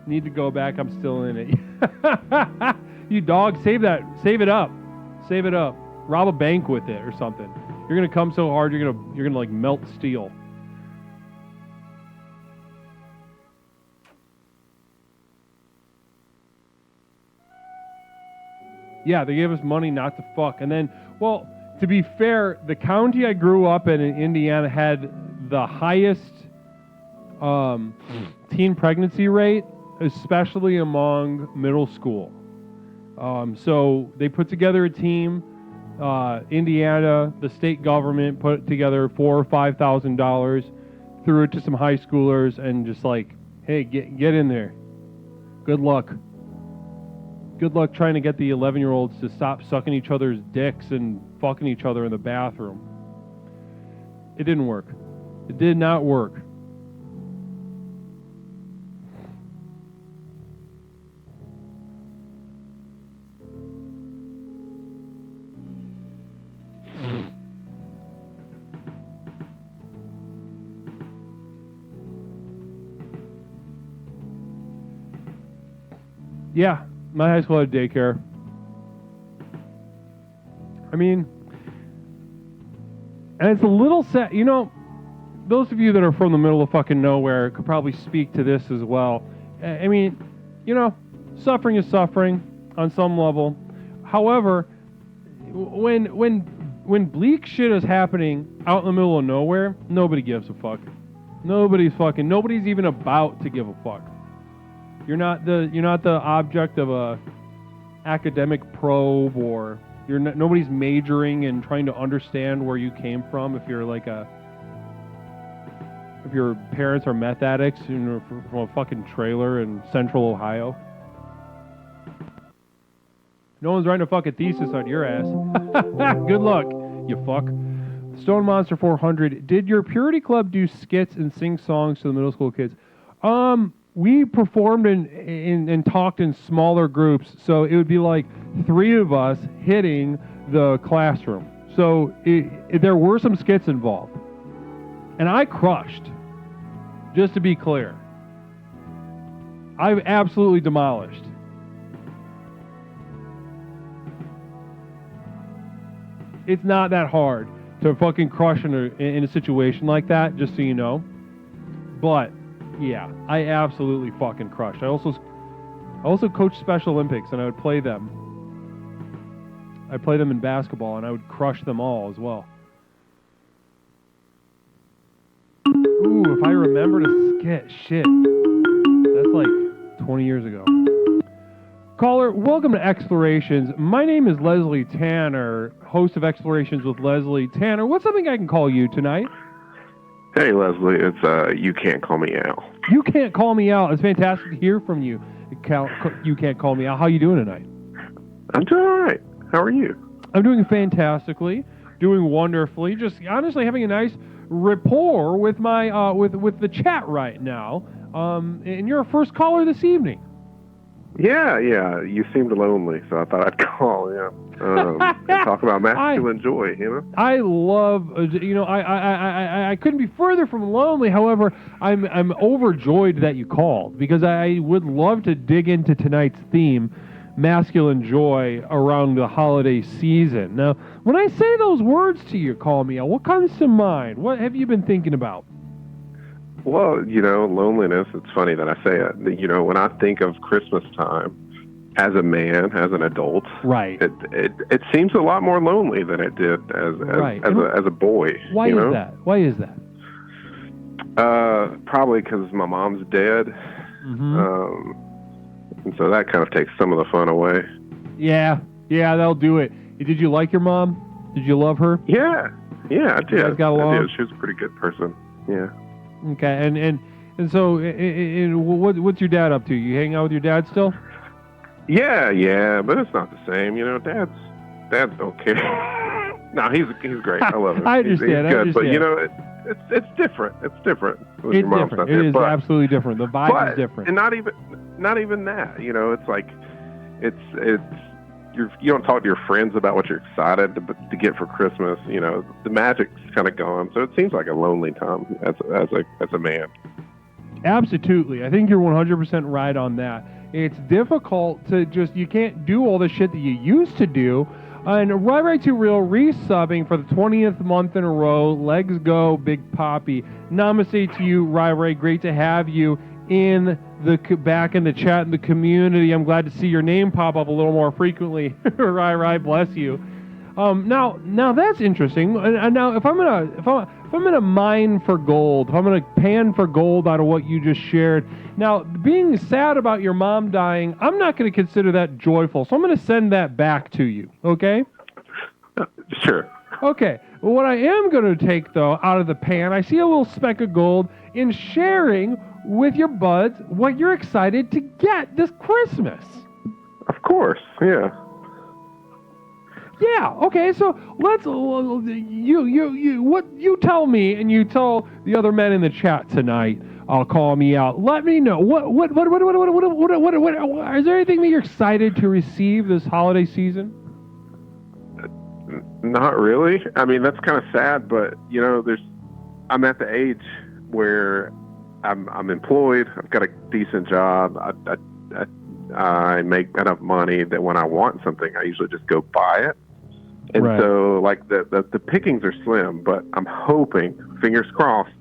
Need to go back. I'm still in it. You dog, save it up. Save it up. Rob a bank with it or something. You're gonna come so hard you're gonna like melt steel. Yeah, they gave us money not to fuck, and then, well, to be fair, the county I grew up in Indiana had the highest teen pregnancy rate, especially among middle school. So they put together a team. Indiana, the state government put together $4,000 or $5,000, threw it to some high schoolers, and just like, hey, get in there. Good luck. Good luck trying to get the 11-year-olds to stop sucking each other's dicks and fucking each other in the bathroom. It didn't work. It did not work. Yeah, my high school had daycare. I mean, and it's a little sad. You know, those of you that are from the middle of fucking nowhere could probably speak to this as well. I mean, you know, suffering is suffering on some level. However, when bleak shit is happening out in the middle of nowhere, nobody gives a fuck. Nobody's even about to give a fuck. You're not the object of a academic probe, or nobody's majoring in trying to understand where you came from. If your parents are meth addicts, you know, from a fucking trailer in Central Ohio, no one's writing a fucking thesis on your ass. Good luck, you fuck. Stone Monster 400. Did your Purity Club do skits and sing songs to the middle school kids? We performed and talked in smaller groups, so it would be like 3 of us hitting the classroom. So there were some skits involved. And I crushed, just to be clear. I've absolutely demolished. It's not that hard to fucking crush in a situation like that, just so you know. But yeah, I absolutely fucking crushed. I also coached Special Olympics, and I would play them. I play them in basketball, and I would crush them all as well. Ooh, if I remember to skit, shit. That's like 20 years ago. Caller, welcome to Explorations. My name is Leslie Tanner, host of Explorations with Leslie Tanner. What's something I can call you tonight? Hey, Leslie, it's You Can't Call Me Al. You Can't Call Me Out. It's fantastic to hear from you. You Can't Call Me Out. How you doing tonight? I'm doing all right. How are you? I'm doing fantastically, doing wonderfully. Just honestly having a nice rapport with my with the chat right now. And you're our first caller this evening. Yeah. You seemed lonely, so I thought I'd call. Yeah. And talk about masculine joy. You know. I love. I couldn't be further from lonely. However, I'm overjoyed that you called, because I would love to dig into tonight's theme, masculine joy, around the holiday season. Now, when I say those words to you, call me out, what comes to mind? What have you been thinking about? Well, you know, loneliness. It's funny that I say it. You know, when I think of Christmas time, as a man, as an adult, right, it seems a lot more lonely than it did as a boy. Why is that? Why is that? Probably because my mom's dead, Mm-hmm. And so that kind of takes some of the fun away. Yeah, that'll do it. Did you like your mom? Did you love her? Yeah, I did. You guys got along? I did. She was a pretty good person. Yeah. Okay, and so, what's your dad up to? You hang out with your dad still? Yeah, but it's not the same. You know, dads don't care. No, he's great. I love him. I understand. He's good, but you know, it's different. It's different. With your mom's different. It is absolutely different. The vibe is different. And not even that. You know, it's like it's you don't talk to your friends about what you're excited to get for Christmas. You know, the magic's kind of gone. So it seems like a lonely time as a man. Absolutely. I think you're 100% right on that. It's difficult to you can't do all the shit that you used to do. And Right to Real resubbing for the 20th month in a row. Legs go, Big Poppy. Namaste to you, Rai. Great to have you back in the chat in the community. I'm glad to see your name pop up a little more frequently. Rai, bless you. Now that's interesting. And now if I'm gonna mine for gold, if I'm gonna pan for gold out of what you just shared, now being sad about your mom dying, I'm not gonna consider that joyful. So I'm gonna send that back to you. Okay? Sure. Okay. Well, what I am gonna take though out of the pan, I see a little speck of gold in sharing with your buds what you're excited to get this Christmas. Of course. Yeah. Yeah. Okay. So let's you tell me, and you tell the other men in the chat tonight. I'll call me out. Let me know what is there anything that you're excited to receive this holiday season? Not really. I mean, that's kind of sad, but I'm at the age where I'm employed. I've got a decent job. I make enough money that when I want something, I usually just go buy it. And Right. so, like, the pickings are slim, but I'm hoping, fingers crossed,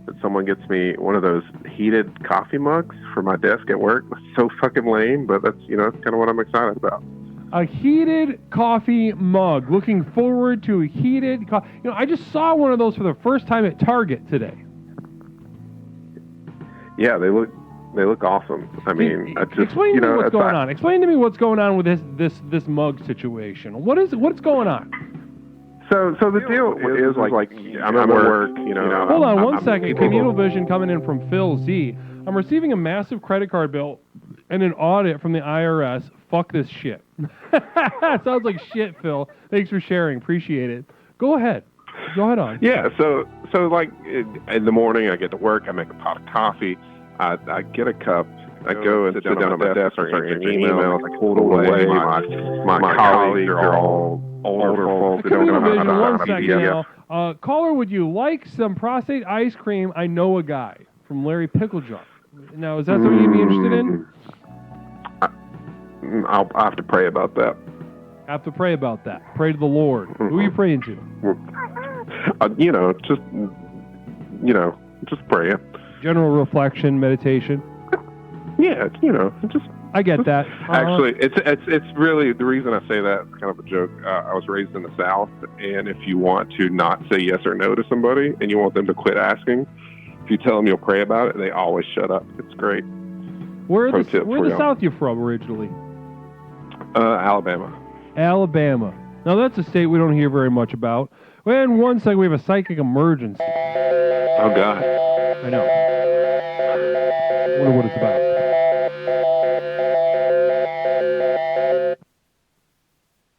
that someone gets me one of those heated coffee mugs for my desk at work. It's so fucking lame, but that's kind of what I'm excited about. A heated coffee mug. Looking forward to a heated I just saw one of those for the first time at Target today. Yeah, they look awesome. I mean, I just explain to me what's going on. Explain to me what's going on with this mug situation. What's going on? So the deal is like I'm at work. Hold on one I'm second. Communal Vision coming in from Phil Z. I'm receiving a massive credit card bill and an audit from the IRS. Fuck this shit. Sounds like shit, Phil. Thanks for sharing. Appreciate it. Go ahead on. Yeah. So like in the morning, I get to work. I make a pot of coffee. I get a cup. I go and sit down at my desk, start answering emails. I pull it away. My colleagues are all older folks. They don't know how to One second now. Caller, would you like some prostate ice cream? I know a guy from Larry Picklejar. Now, is that something you'd be interested in? I'll have to pray about that. Have to pray about that. Pray to the Lord. Who are you praying to? Just praying. General reflection, meditation. Yeah, just. I get that. Actually, it's really the reason I say that. It's kind of a joke. I was raised in the South, and if you want to not say yes or no to somebody, and you want them to quit asking, if you tell them you'll pray about it, they always shut up. It's great. Where the South you from originally? Alabama. Alabama. Now that's a state we don't hear very much about. Well, in one second we have a psychic emergency. Oh God. I know. I wonder what it's about.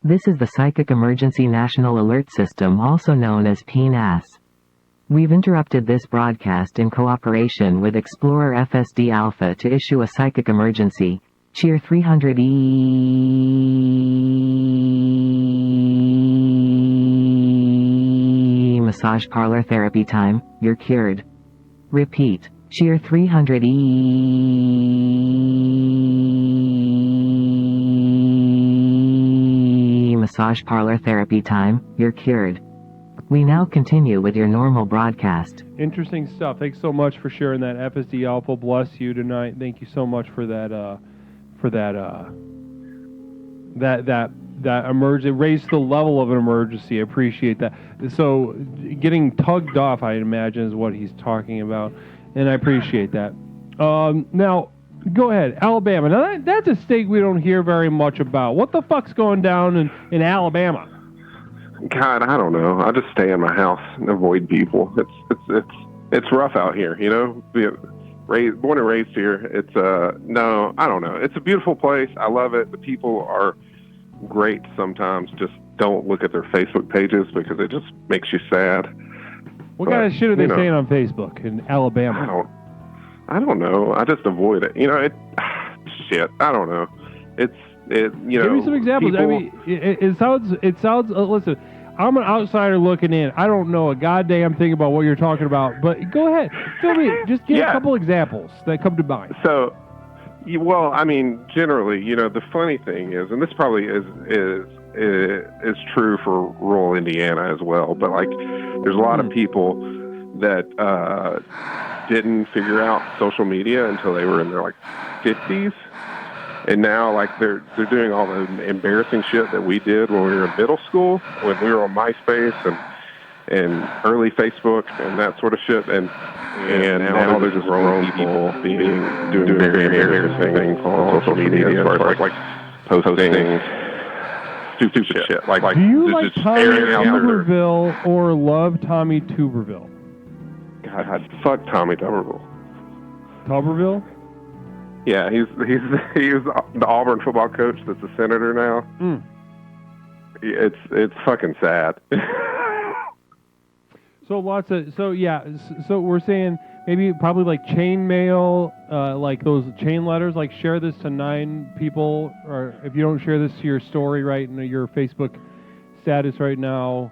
This is the Psychic Emergency National Alert System, also known as PNAS. We've interrupted this broadcast in cooperation with Explorer FSD Alpha to issue a psychic emergency. Cheer 300 massage parlor therapy time. You're cured. Repeat. Cheer 300 massage parlor therapy time. You're cured. We now continue with your normal broadcast. Interesting stuff. Thanks so much for sharing that. FSD Alpha, bless you tonight. Thank you so much for that emergency. Raised the level of an emergency. I appreciate that. So getting tugged off, I imagine, is what he's talking about, and I appreciate that. Now, go ahead, Alabama. Now that's a state we don't hear very much about. What the fuck's going down in Alabama? God, I don't know. I just stay in my house and avoid people. It's rough out here, born and raised here. It's no, I don't know. It's a beautiful place. I love it. The people are great sometimes. Just don't look at their Facebook pages because it just makes you sad. What kind of shit are they saying on Facebook in Alabama? I don't know. I just avoid it. Shit. I don't know. Give me some examples. People, I mean, it sounds. Listen, I'm an outsider looking in. I don't know a goddamn thing about what you're talking about. But go ahead, fill me. Just give a couple examples that come to mind. So, well, I mean, generally, the funny thing is, and this probably is true for rural Indiana as well. But like, there's a lot of people that didn't figure out social media until they were in their 50s. And now, like, they're doing all the embarrassing shit that we did when we were in middle school, when we were on MySpace and early Facebook and that sort of shit. And now they're just grown people doing very embarrassing things on social media, as far as like posting stupid shit. Like, do you like just Tommy airing out their- Tuberville or love Tommy Tuberville? God, fuck Tommy Tuberville. Tuberville? Yeah, he's the Auburn football coach that's a senator now. Mm. It's fucking sad. So we're saying maybe probably like chain mail, like those chain letters, like share this to 9 people, or if you don't share this to your story right in your Facebook status right now.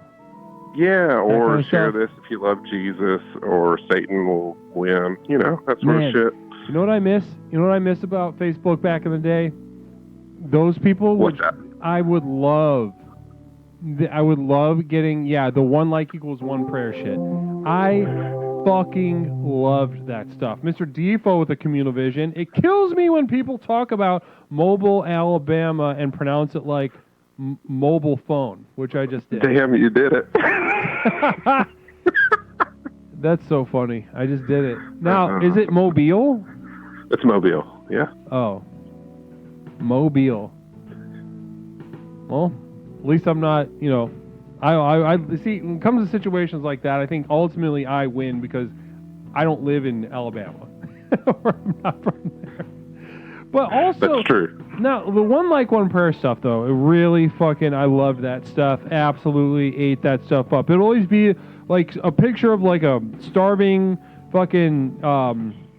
Yeah, or kind of share stuff. this if you love Jesus, or Satan will win. You know, that sort of shit. You know what I miss? You know what I miss about Facebook back in the day? Those people, What's that? I would love getting, the 1 like equals 1 prayer shit. I fucking loved that stuff. Mr. Defoe with the Communal Vision. It kills me when people talk about Mobile, Alabama and pronounce it like mobile phone, which I just did. Damn, you did it. That's so funny. I just did it. Now, is it Mobile? It's Mobile, yeah. Oh. Mobile. Well, at least I'm not, I see, when it comes to situations like that, I think ultimately I win because I don't live in Alabama. Or I'm not from there. But also, That's true. now, the 1 like 1 prayer stuff, though, it really fucking, I love that stuff. Absolutely ate that stuff up. It'll always be like a picture of like a starving fucking,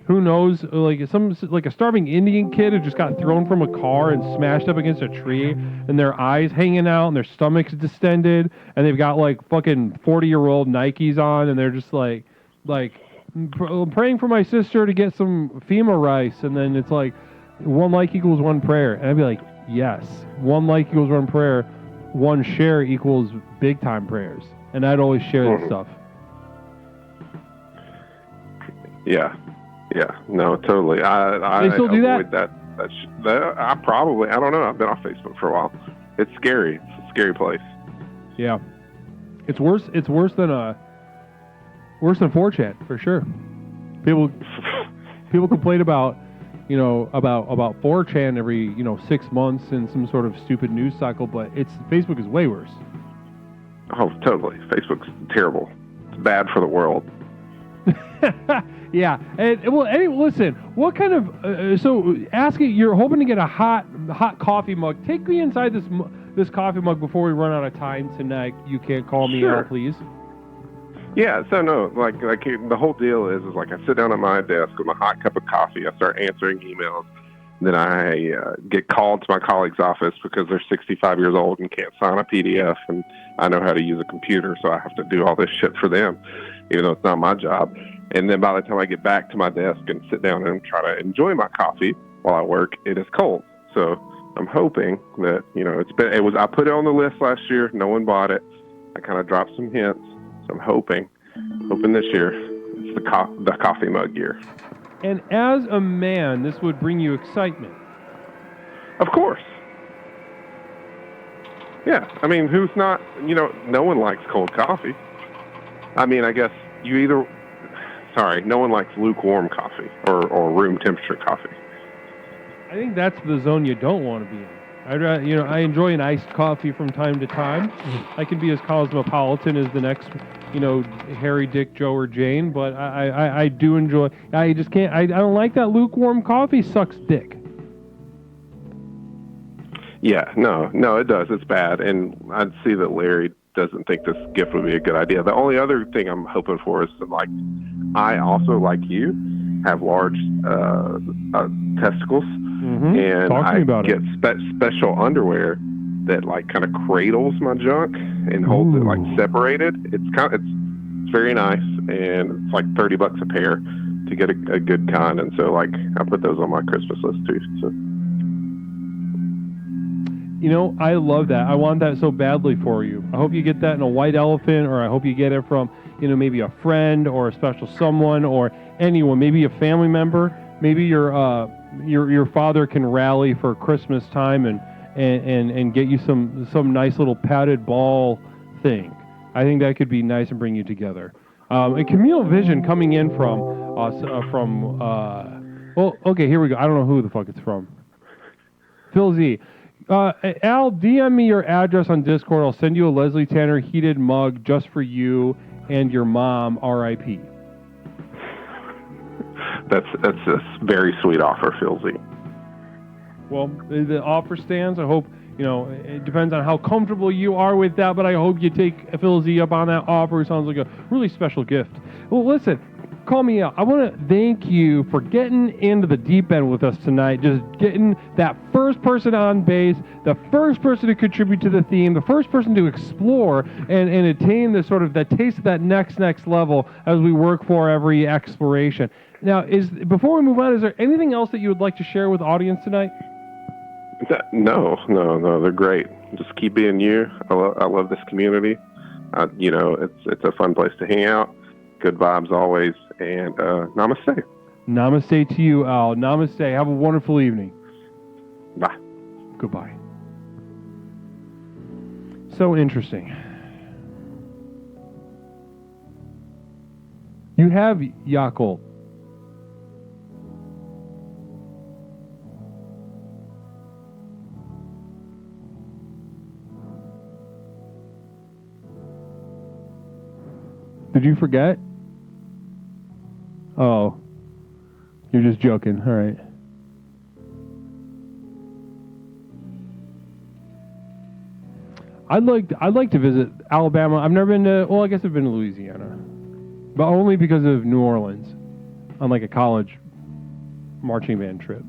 who knows, like a starving Indian kid who just got thrown from a car and smashed up against a tree, and their eyes hanging out and their stomachs distended, and they've got like fucking 40-year-old Nikes on, and they're just like praying for my sister to get some FEMA rice, and then it's like 1 like equals 1 prayer, and I'd be like, yes, 1 like equals 1 prayer, 1 share equals big time prayers, and I'd always share that stuff. Yeah, no, totally. I They still do avoid that. I don't know. I've been off Facebook for a while. It's scary. It's a scary place. Yeah, it's worse. It's worse than 4chan for sure. People complain about about 4chan every 6 months in some sort of stupid news cycle, but Facebook is way worse. Oh, totally. Facebook's terrible. It's bad for the world. Yeah, and well, listen. What kind of so asking? You're hoping to get a hot coffee mug. Take me inside this coffee mug before we run out of time tonight. You can't call me out, please. Yeah, so no, like the whole deal is like I sit down at my desk with my hot cup of coffee. I start answering emails. Then I get called to my colleague's office because they're 65 years old and can't sign a PDF, and I know how to use a computer, so I have to do all this shit for them, even though it's not my job. And then by the time I get back to my desk and sit down and try to enjoy my coffee while I work, it is cold. So I'm hoping that I put it on the list last year. No one bought it. I kind of dropped some hints. So I'm hoping this year it's the coffee mug year. And as a man, this would bring you excitement. Of course. Yeah, I mean, who's not? No one likes cold coffee. I mean, I guess no one likes lukewarm coffee or room temperature coffee. I think that's the zone you don't want to be in. I enjoy an iced coffee from time to time. I can be as cosmopolitan as the next, Harry, Dick, Joe, or Jane, but I do enjoy. I just can't. I don't like that lukewarm coffee. Sucks dick. Yeah, no, it does. It's bad, and I'd see that Larry doesn't think this gift would be a good idea. The only other thing I'm hoping for is that, I also, like you, have large testicles. Mm-hmm. And Talk to me about get special underwear that kind of cradles my junk and holds it separated. It's very nice, and it's $30 a pair to get a good kind. And so I put those on my Christmas list too. So. I love that. I want that so badly for you. I hope you get that in a white elephant, or I hope you get it from maybe a friend or a special someone or anyone, maybe a family member, maybe your your father can rally for Christmas time and get you some nice little padded ball thing. I think that could be nice and bring you together. And communal vision coming in from us well, okay, here we go. I don't know who the fuck it's from. Phil Z. Al, DM me your address on Discord. I'll send you a Leslie Tanner heated mug just for you and your mom, R.I.P. That's a very sweet offer, Phil Z. Well, the offer stands. I hope, it depends on how comfortable you are with that, but I hope you take Phil Z up on that offer. It sounds like a really special gift. Well, listen, call me out. I want to thank you for getting into the deep end with us tonight, just getting that first person on base, the first person to contribute to the theme, the first person to explore and attain the sort of that taste of that next level as we work for every exploration. Now, before we move on, is there anything else that you would like to share with the audience tonight? No, they're great. Just keep being you. I love this community. It's a fun place to hang out. Good vibes always, and namaste. Namaste to you, Al. Namaste. Have a wonderful evening. Bye. Goodbye. So interesting. You have Yakult. Did you forget? Oh. You're just joking. All right. I'd like to visit Alabama. I've never been to, well, I guess I've been to Louisiana. But only because of New Orleans on like a college marching band trip.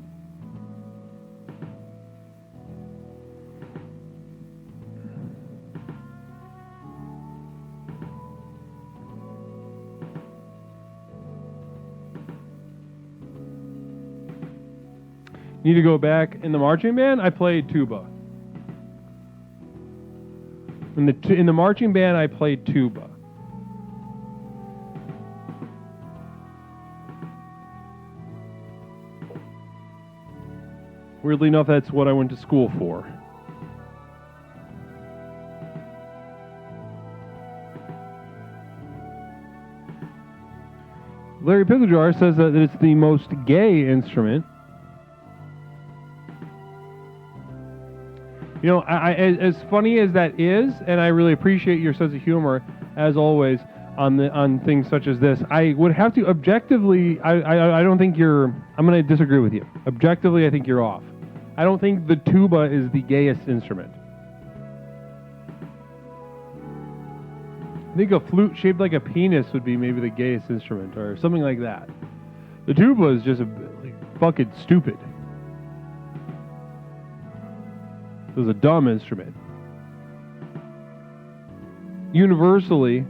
Need to go back. In the marching band, I played tuba. In the marching band, I played tuba. Weirdly enough, that's what I went to school for. Larry Picklejar says that it's the most gay instrument. As funny as that is, and I really appreciate your sense of humor, as always, on things such as this, I would have to objectively, I don't think I'm going to disagree with you. Objectively, I think you're off. I don't think the tuba is the gayest instrument. I think a flute shaped like a penis would be maybe the gayest instrument, or something like that. The tuba is just fucking stupid. It was a dumb instrument. Universally,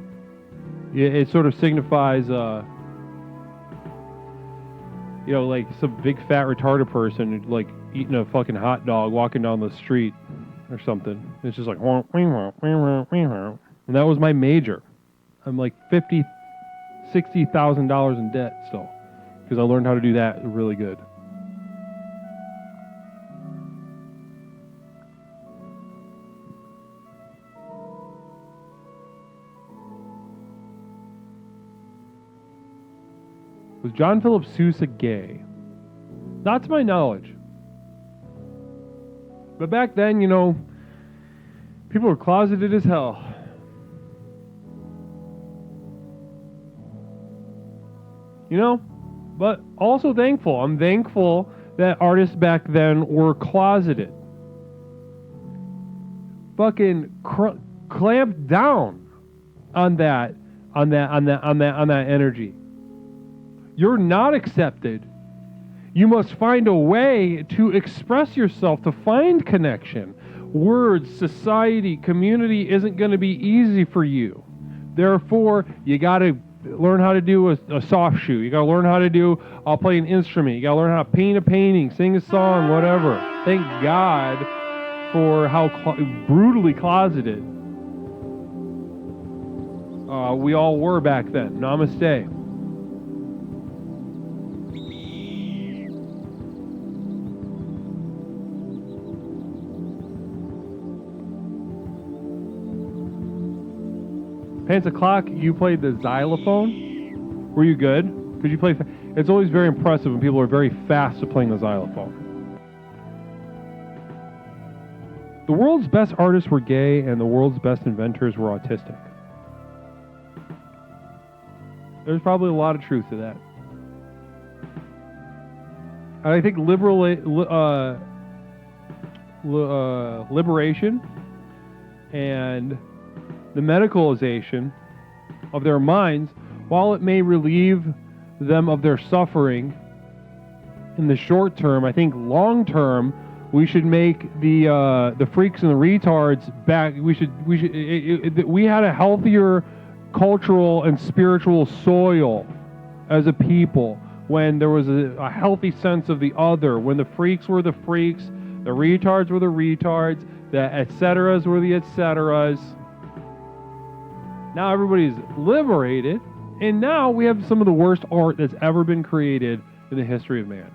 it sort of signifies, like some big fat retarded person like eating a fucking hot dog walking down the street or something. It's just like, and that was my major. I'm like $60,000 in debt still because I learned how to do that really good. Was John Philip Sousa gay? Not to my knowledge. But back then, people were closeted as hell. But also thankful. I'm thankful that artists back then were closeted. Fucking clamped down on that energy. You're not accepted. You must find a way to express yourself, to find connection. Words, society, community isn't going to be easy for you. Therefore, you got to learn how to do a soft shoe. You got to learn how to play an instrument. You got to learn how to paint a painting, sing a song, whatever. Thank God for how brutally closeted we all were back then. Namaste. O'Clock, you played the xylophone. Were you good? Could you play? It's always very impressive when people are very fast at playing the xylophone. The world's best artists were gay, and the world's best inventors were autistic. There's probably a lot of truth to that. I think liberation and the medicalization of their minds, while it may relieve them of their suffering in the short term, I think long term we should make the freaks and the retards back. We had a healthier cultural and spiritual soil as a people when there was a healthy sense of the other, when the freaks were the freaks, the retards were the retards, the et ceteras were the et ceteras. Now everybody's liberated, and now we have some of the worst art that's ever been created in the history of man.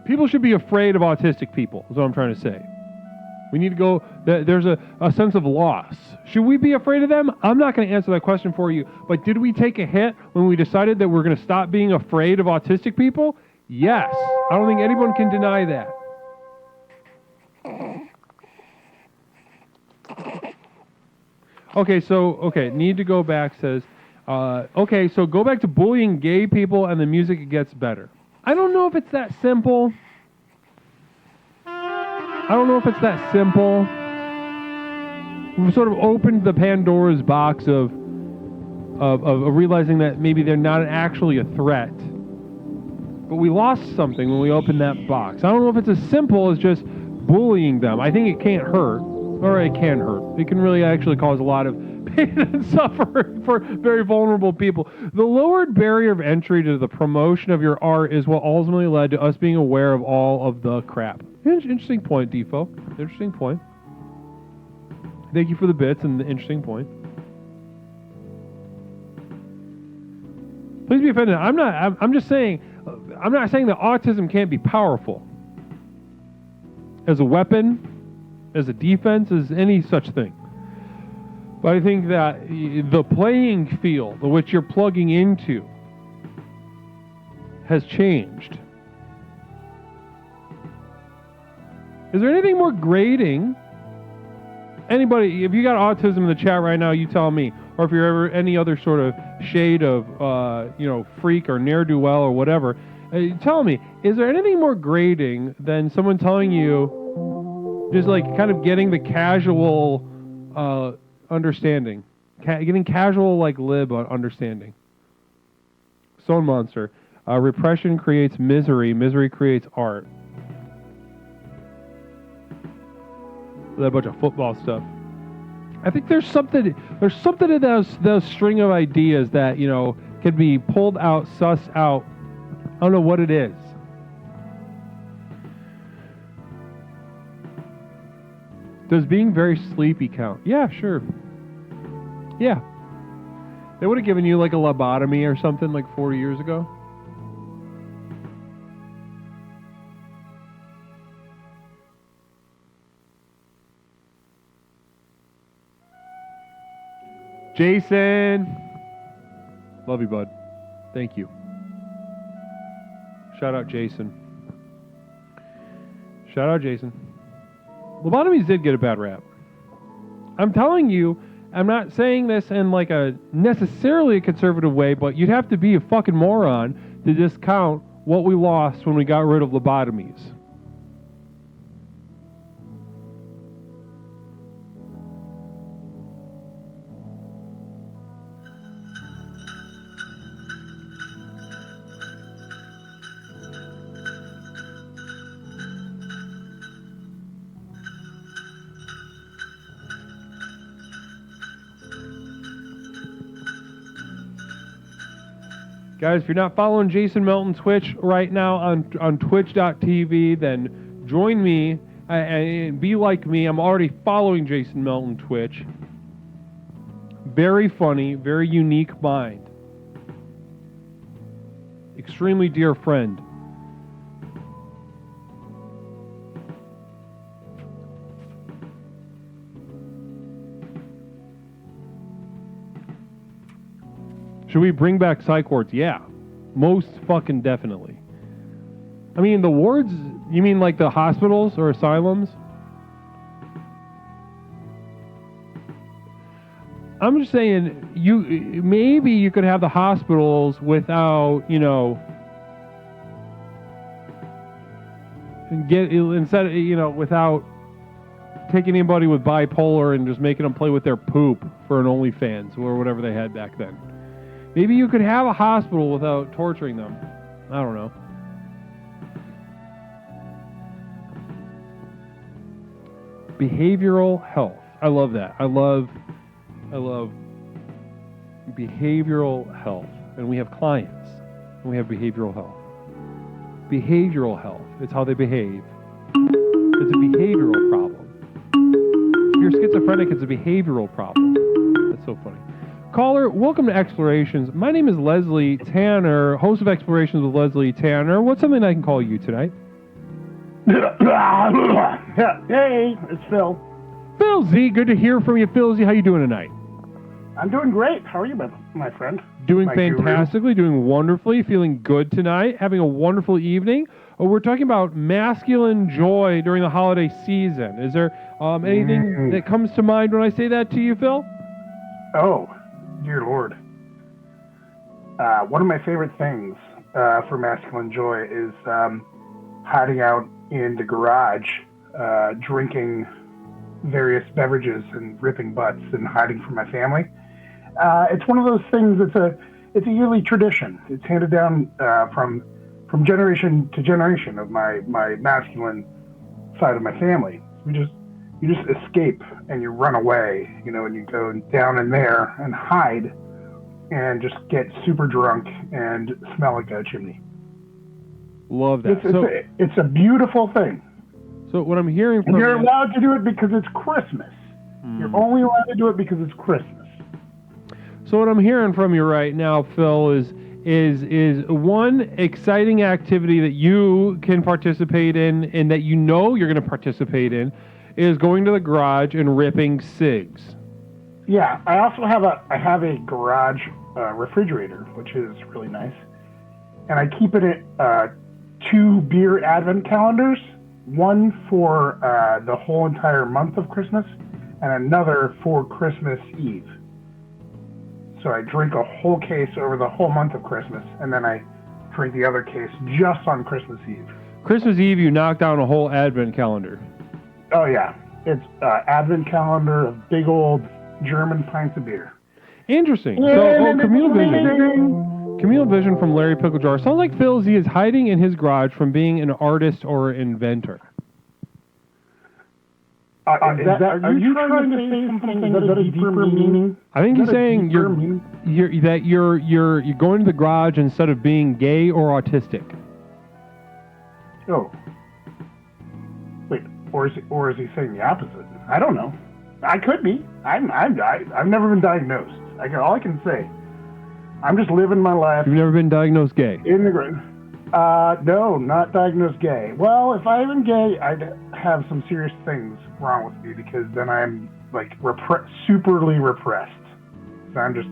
People should be afraid of autistic people, is what I'm trying to say. We need to go, there's a sense of loss. Should we be afraid of them? I'm not going to answer that question for you, but did we take a hit when we decided that we're going to stop being afraid of autistic people? Yes. I don't think anyone can deny that. Okay, need to go back says, so go back to bullying gay people and the music gets better. I don't know if it's that simple. We've sort of opened the Pandora's box of realizing that maybe they're not actually a threat. But we lost something when we opened that box. I don't know if it's as simple as just bullying them. I think it can't hurt, or it can hurt. It can really actually cause a lot of pain and suffering for very vulnerable people. The lowered barrier of entry to the promotion of your art is what ultimately led to us being aware of all of the crap. Interesting point, Defo. Interesting point. Thank you for the bits and the interesting point. Please be offended. I'm just saying, I'm not saying that autism can't be powerful as a weapon, as a defense, as any such thing. But I think that the playing field which you're plugging into has changed. Is there anything more grating? Anybody, if you got autism in the chat right now, you tell me. Or if you're ever any other sort of shade of, freak or ne'er-do-well or whatever, tell me, is there anything more grating than someone telling you, just like kind of getting the casual understanding, getting casual like lib understanding? Stone Monster, repression creates misery, misery creates art. That bunch of football stuff. I think there's something in those string of ideas that, can be pulled out, sussed out. I don't know what it is. Does being very sleepy count? Yeah, sure. Yeah. They would have given you like a lobotomy or something like 40 years ago. Jason. Love you, bud. Thank you. Shout out Jason. Lobotomies did get a bad rap. I'm telling you, I'm not saying this in like a necessarily a conservative way, but you'd have to be a fucking moron to discount what we lost when we got rid of lobotomies. Guys, if you're not following Jason Melton Twitch right now on twitch.tv, then join me and be like me. I'm already following Jason Melton Twitch. Very funny, very unique mind. Extremely dear friend. Should we bring back psych wards? Yeah. Most fucking definitely. I mean, the wards, you mean like the hospitals or asylums? I'm just saying, maybe you could have the hospitals without, without taking anybody with bipolar and just making them play with their poop for an OnlyFans or whatever they had back then. Maybe you could have a hospital without torturing them. I don't know. Behavioral health. I love that. I love behavioral health. And we have clients. And we have behavioral health. Behavioral health. It's how they behave. It's a behavioral problem. If you're schizophrenic, it's a behavioral problem. That's so funny. Caller, welcome to Explorations. My name is Leslie Tanner, host of Explorations with Leslie Tanner. What's something I can call you tonight? Hey, it's Phil. Phil Z, good to hear from you. Phil Z, how you doing tonight? I'm doing great. How are you, my friend? Doing fantastically, doing wonderfully, feeling good tonight, having a wonderful evening. We're talking about masculine joy during the holiday season. Is there anything that comes to mind when I say that to you, Phil? Oh, dear Lord. One of my favorite things for masculine joy is hiding out in the garage, drinking various beverages and ripping butts and hiding from my family. It's one of those things it's a yearly tradition. It's handed down from generation to generation of my masculine side of my family. You just escape and you run away, and you go down in there and hide and just get super drunk and smell like a chimney. Love that. It's a beautiful thing. So what I'm hearing from you're allowed to do it because it's Christmas. You're only allowed to do it because it's Christmas. So what I'm hearing from you right now, Phil, is one exciting activity that you can participate in and that you're going to participate in is going to the garage and ripping cigs. Yeah, I also have a garage refrigerator, which is really nice. And I keep it at 2 beer advent calendars, one for the whole entire month of Christmas and another for Christmas Eve. So I drink a whole case over the whole month of Christmas, and then I drink the other case just on Christmas Eve. Christmas Eve, you knock down a whole advent calendar. Oh, yeah. It's advent calendar of big old German pints of beer. Interesting. So, communal vision. Communal vision from Larry Picklejar. Sounds like Phil Z is hiding in his garage from being an artist or inventor. Are you trying to say something that has a deeper meaning? I think he's saying you're going to the garage instead of being gay or autistic. Oh. Wait, or is he saying the opposite? I don't know. I could be. I've never been diagnosed. All I can say, I'm just living my life. You've never been diagnosed gay? In the grave. No, not diagnosed gay. Well, if I am gay, I'd have some serious things wrong with me because then I'm like superly repressed. So I'm just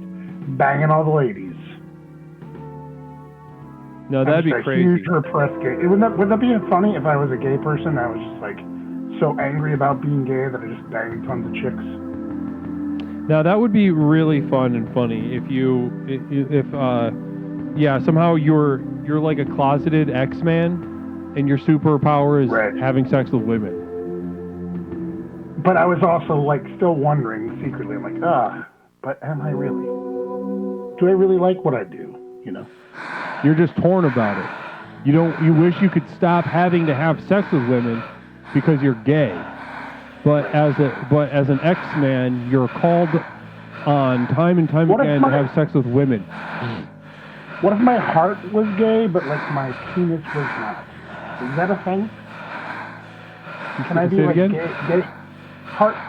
banging all the ladies. No, that'd be crazy. Huge repressed gay. Would that be funny if I was a gay person? I was just like so angry about being gay that I just banged tons of chicks. Now that would be really fun and funny if somehow you're like a closeted X-Man and your superpower is having sex with women. But I was also like still wondering secretly, I'm like, but am I really? Do I really like what I do? You're just torn about it. You wish you could stop having to have sex with women because you're gay. But as an X-Man, you're called on time and time again to have sex with women. What if my heart was gay, but like my penis was not? Is that a thing? Can I be like gay?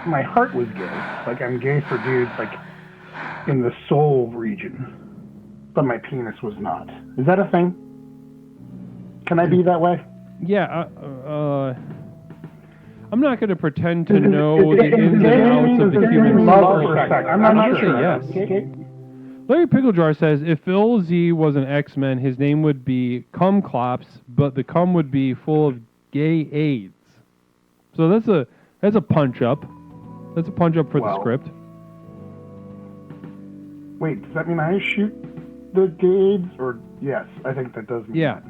My heart was gay. Like I'm gay for dudes like in the soul region, but my penis was not. Is that a thing? Can I be that way? Yeah. I'm not going to pretend to know the ins and outs of the human soul. I'm not sure. Yes. Larry Picklejar says, if Phil Z was an X-Men, his name would be Cumclops, but the cum would be full of gay AIDS. So that's a punch-up. That's a punch-up for the script. Wait, does that mean I shoot the gay AIDS? Or, yes, I think that does mean Yeah.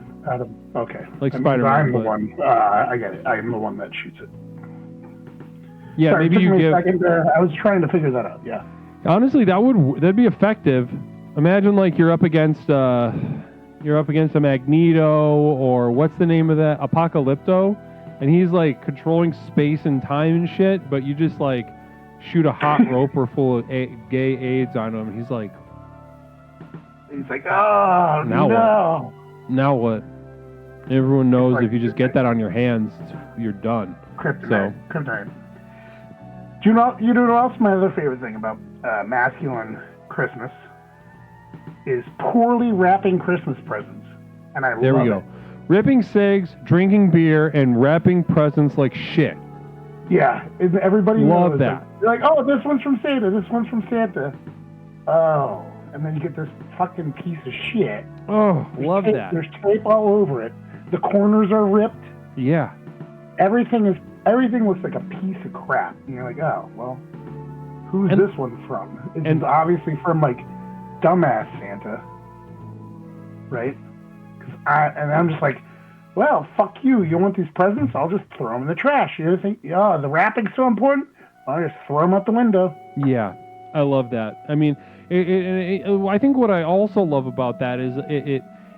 Okay. Like That means Spider-Man, I'm the but- one. I get it. I'm the one that shoots it. Yeah, Sorry, maybe it took you me give... a second there. I was trying to figure that out, yeah. Honestly, that'd be effective. Imagine like you're up against a Magneto, or what's the name of that? Apocalypto, and he's like controlling space and time and shit, but you just like shoot a hot roper full of gay AIDS on him. He's like, oh, now no. now what? Everyone knows like- if you just get that on your hands, you're done. Kryptonite. Kryptonite. Do you know what else my other favorite thing about masculine Christmas is poorly wrapping Christmas presents. And I There love we go. it. Ripping cigs, drinking beer, and wrapping presents like shit. Yeah, everybody Love knows. that. Like, you're like, oh, this one's from Santa, this one's from Santa. Oh, and then you get this fucking piece of shit. Oh, love tape, that. There's tape all over it. The corners are ripped. Yeah. Everything looks like a piece of crap. And you're like, oh, well, who's this one from? It's obviously from, like, dumbass Santa. Right? I'm just like, well, fuck you. You want these presents? I'll just throw them in the trash. You think, oh, the wrapping's so important? I'll just throw them out the window. Yeah, I love that. I mean, I think what I also love about that is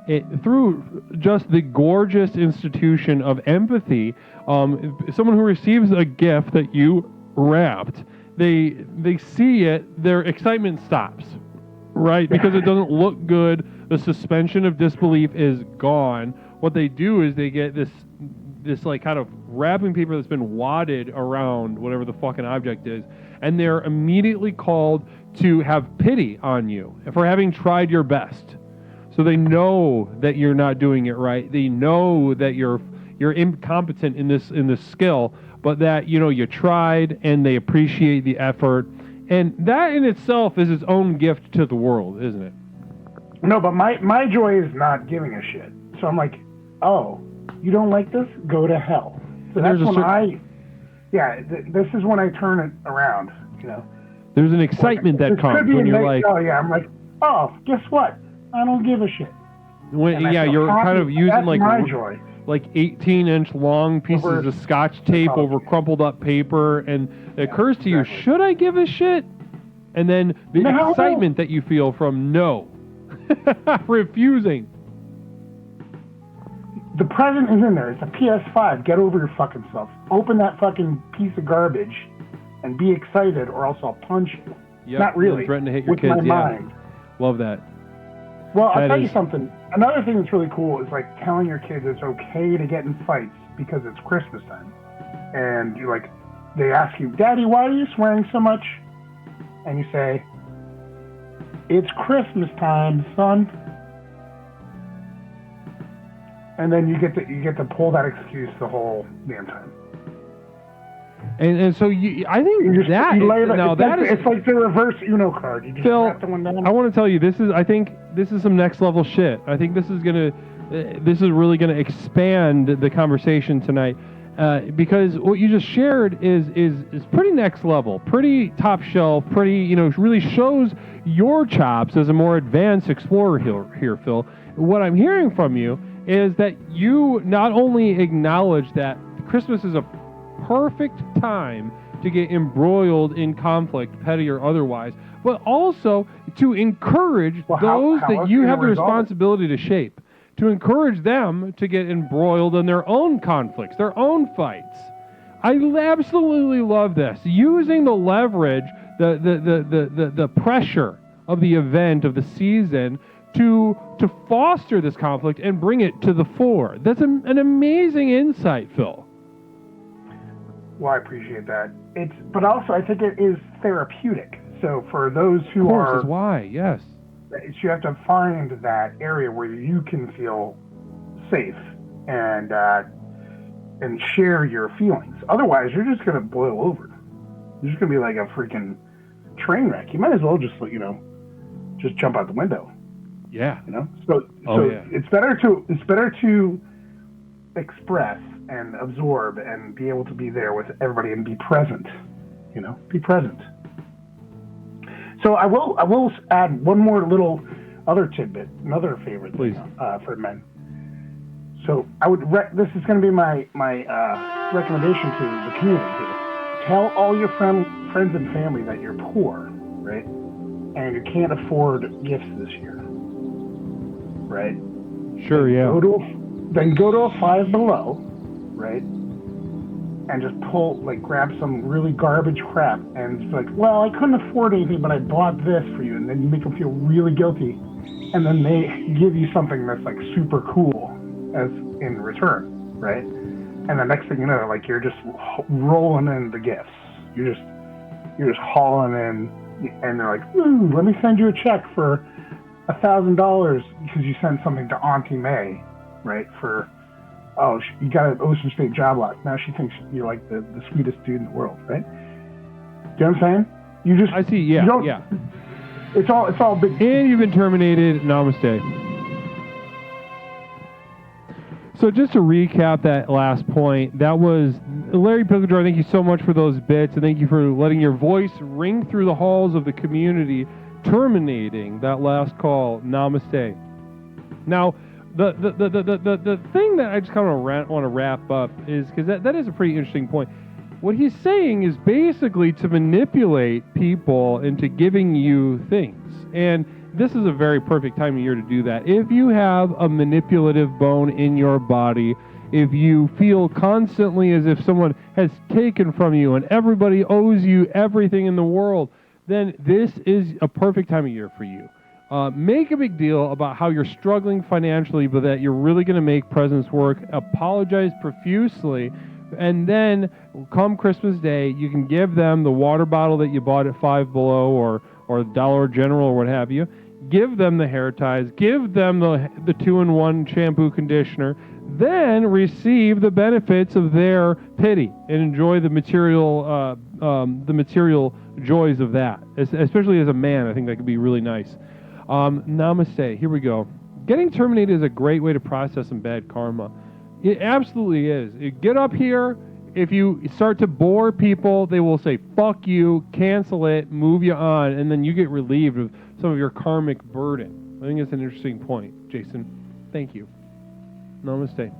it through just the gorgeous institution of empathy, someone who receives a gift that you wrapped, they see it, their excitement stops, right? Because it doesn't look good. The suspension of disbelief is gone. What they do is they get this like kind of wrapping paper that's been wadded around whatever the fucking object is, and they're immediately called to have pity on you for having tried your best. So they know that you're not doing it right. They know that you're incompetent in this skill, but that you tried, and they appreciate the effort, and that in itself is its own gift to the world, isn't it? No, but my joy is not giving a shit. So I'm like, oh, you don't like this? Go to hell. So that's when this is when I turn it around. There's an excitement that comes when you're like, oh yeah, I'm like, oh, guess what? I don't give a shit. You're kind of using that's my joy. like 18-inch long pieces of Scotch tape over crumpled up paper, and it occurs to you, should I give a shit? And then the excitement that you feel from refusing. The present is in there. It's a PS5. Get over your fucking self. Open that fucking piece of garbage and be excited, or else I'll punch you. Yep, not really. Threaten to hit your with kids. my mind. Love that. Well, I'll tell you something. Another thing that's really cool is like telling your kids it's okay to get in fights because it's Christmas time. And you're like, they ask you, Daddy, why are you swearing so much? And you say, it's Christmas time, son. And then you get to pull that excuse the whole damn time. And so I think it's like the reverse Uno card. You just Phil, the one down. I want to tell you, I think this is some next level shit. I think this is really gonna expand the conversation tonight, because what you just shared is pretty next level, pretty top shelf, pretty really shows your chops as a more advanced explorer here, Phil. What I'm hearing from you is that you not only acknowledge that Christmas is a perfect time to get embroiled in conflict, petty or otherwise, but also to encourage those that you have the responsibility to shape, to encourage them to get embroiled in their own conflicts, their own fights. I absolutely love this. Using the leverage, the pressure of the event, of the season, to foster this conflict and bring it to the fore. That's an amazing insight, Phil. Well, I appreciate that. But also I think it is therapeutic. So for those who are, is why, yes. You have to find that area where you can feel safe and share your feelings. Otherwise, you're just gonna boil over. You're just gonna be like a freaking train wreck. You might as well just just jump out the window. Yeah. You know, so yeah. it's better to express and absorb and be able to be there with everybody and be present. You know, be present. So I will add one more little other tidbit, another favorite Please. thing for men. So I would this is going to be my recommendation to the community here. Tell all your friends and family that you're poor, right? And you can't afford gifts this year, right? Sure, yeah. Then go to a Five Below, right? And just grab some really garbage crap and it's like, well, I couldn't afford anything, but I bought this for you. And then you make them feel really guilty. And then they give you something that's like super cool as in return, right? And the next thing you know, like you're just rolling in the gifts. You're just hauling in, and they're like, ooh, let me send you a check for $1,000 because you sent something to Auntie May, right? For you got an Ocean State job lot. Now she thinks you're like the sweetest dude in the world, right? Do you know what I'm saying? I see, yeah. It's all big. And you've been terminated. Namaste. So just to recap that last point, that was Larry Picador. Thank you so much for those bits, and thank you for letting your voice ring through the halls of the community, terminating that last call. Namaste. Now, the thing that I just kind of want to wrap up is, because that is a pretty interesting point. What he's saying is basically to manipulate people into giving you things. And this is a very perfect time of year to do that. If you have a manipulative bone in your body, if you feel constantly as if someone has taken from you and everybody owes you everything in the world, then this is a perfect time of year for you. Make a big deal about how you're struggling financially, but that you're really going to make presents work. Apologize profusely. And then come Christmas Day, you can give them the water bottle that you bought at Five Below or Dollar General or what have you. Give them the hair ties. Give them the 2-in-1 shampoo conditioner. Then receive the benefits of their pity and enjoy the material joys of that. Especially as a man, I think that could be really nice. Namaste. Here we go. Getting terminated is a great way to process some bad karma. It absolutely is. You get up here. If you start to bore people, they will say, fuck you, cancel it, move you on, and then you get relieved of some of your karmic burden. I think it's an interesting point, Jason. Thank you. Namaste.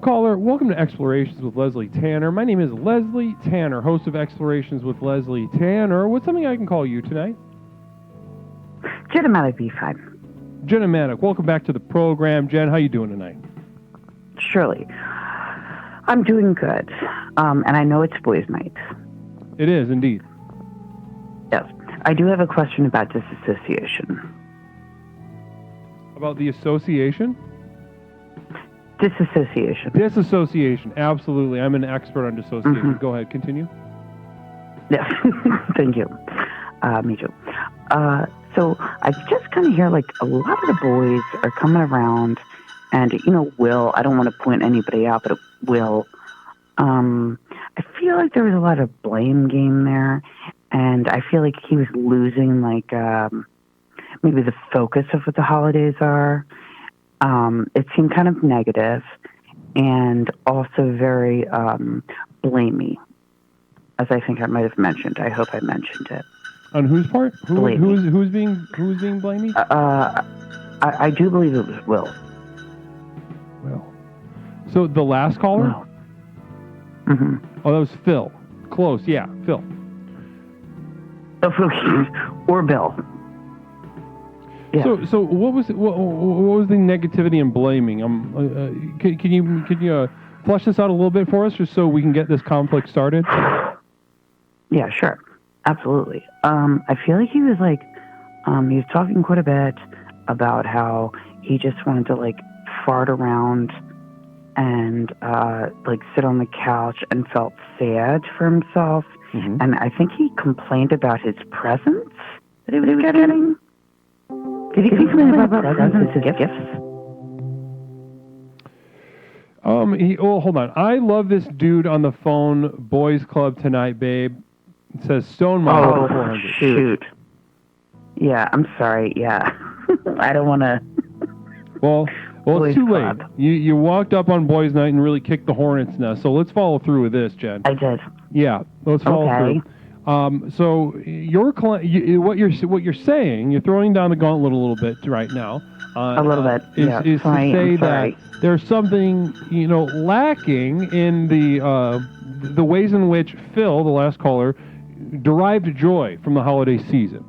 Caller, welcome to Explorations with Leslie Tanner. My name is Leslie Tanner, host of Explorations with Leslie Tanner. What's something I can call you tonight? Genomatic B5. Genomatic, welcome back to the program. Jen, how you doing tonight? Shirley, I'm doing good. And I know it's boys' night. It is, indeed. Yes. I do have a question about disassociation. About the association? Disassociation. Disassociation, absolutely. I'm an expert on dissociation. Mm-hmm. Go ahead, continue. Yes, thank you. Me too. So I just kind of hear like a lot of the boys are coming around, and Will. I don't want to point anybody out, but Will. I feel like there was a lot of blame game there, and I feel like he was losing like maybe the focus of what the holidays are. It seemed kind of negative and also very blamey, as I think I might have mentioned. I hope I mentioned it. On whose part? Who's being blamey? I do believe it was Will. Will. So the last caller? Will. Mm-hmm. Oh, that was Phil. Close, yeah, Phil. Or Bill. Yeah. So what was the negativity and blaming? Can you flesh this out a little bit for us, just so we can get this conflict started? Yeah, sure, absolutely. I feel like he was he was talking quite a bit about how he just wanted to fart around and sit on the couch and felt sad for himself. Mm-hmm. And I think he complained about his presents that he was getting. Did he complain about presents and gifts? Hold on. I love this dude on the phone, Boys Club tonight, babe. It says Stone Mile 400. Shoot. Yeah, I'm sorry. Yeah. I don't want to. Well, Boys it's too Club. late. You walked up on Boys Night and really kicked the hornet's nest. So let's follow through with this, Jen. I did. Yeah, let's follow Okay. through. So what you're saying, you're throwing down the gauntlet a little bit right now. A little bit. Is, Yeah. is Sorry, to say I'm that sorry. there's something lacking in the ways in which Phil, the last caller, derived joy from the holiday season.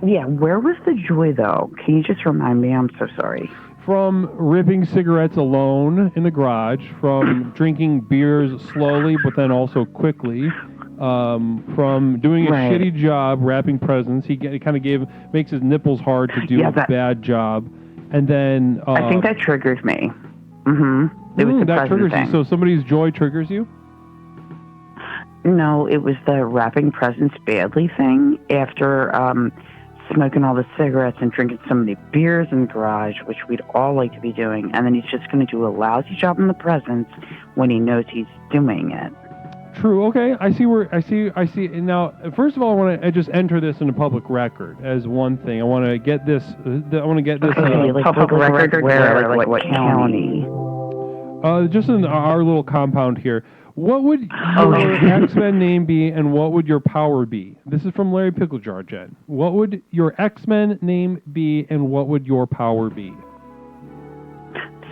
Yeah, where was the joy, though? Can you just remind me? I'm so sorry. From ripping cigarettes alone in the garage, from drinking beers slowly but then also quickly, from doing a Right. shitty job wrapping presents. He kind of makes his nipples hard to do a bad job, and then I think that triggers me. Mm-hmm. It was the that present triggers thing. you. So somebody's joy triggers you. No, it was the wrapping presents badly thing after smoking all the cigarettes and drinking so many beers in the garage, which we'd all like to be doing. And then he's just going to do a lousy job on the presents when he knows he's doing it. True. Okay. I see. And now, first of all, I want to just enter this in a public record as one thing. I want to get this. Okay, like public record where? Like what county? Just in our little compound here. What would your X-Men name be, and what would your power be? This is from Larry Picklejar, Jen. What would your X-Men name be, and what would your power be?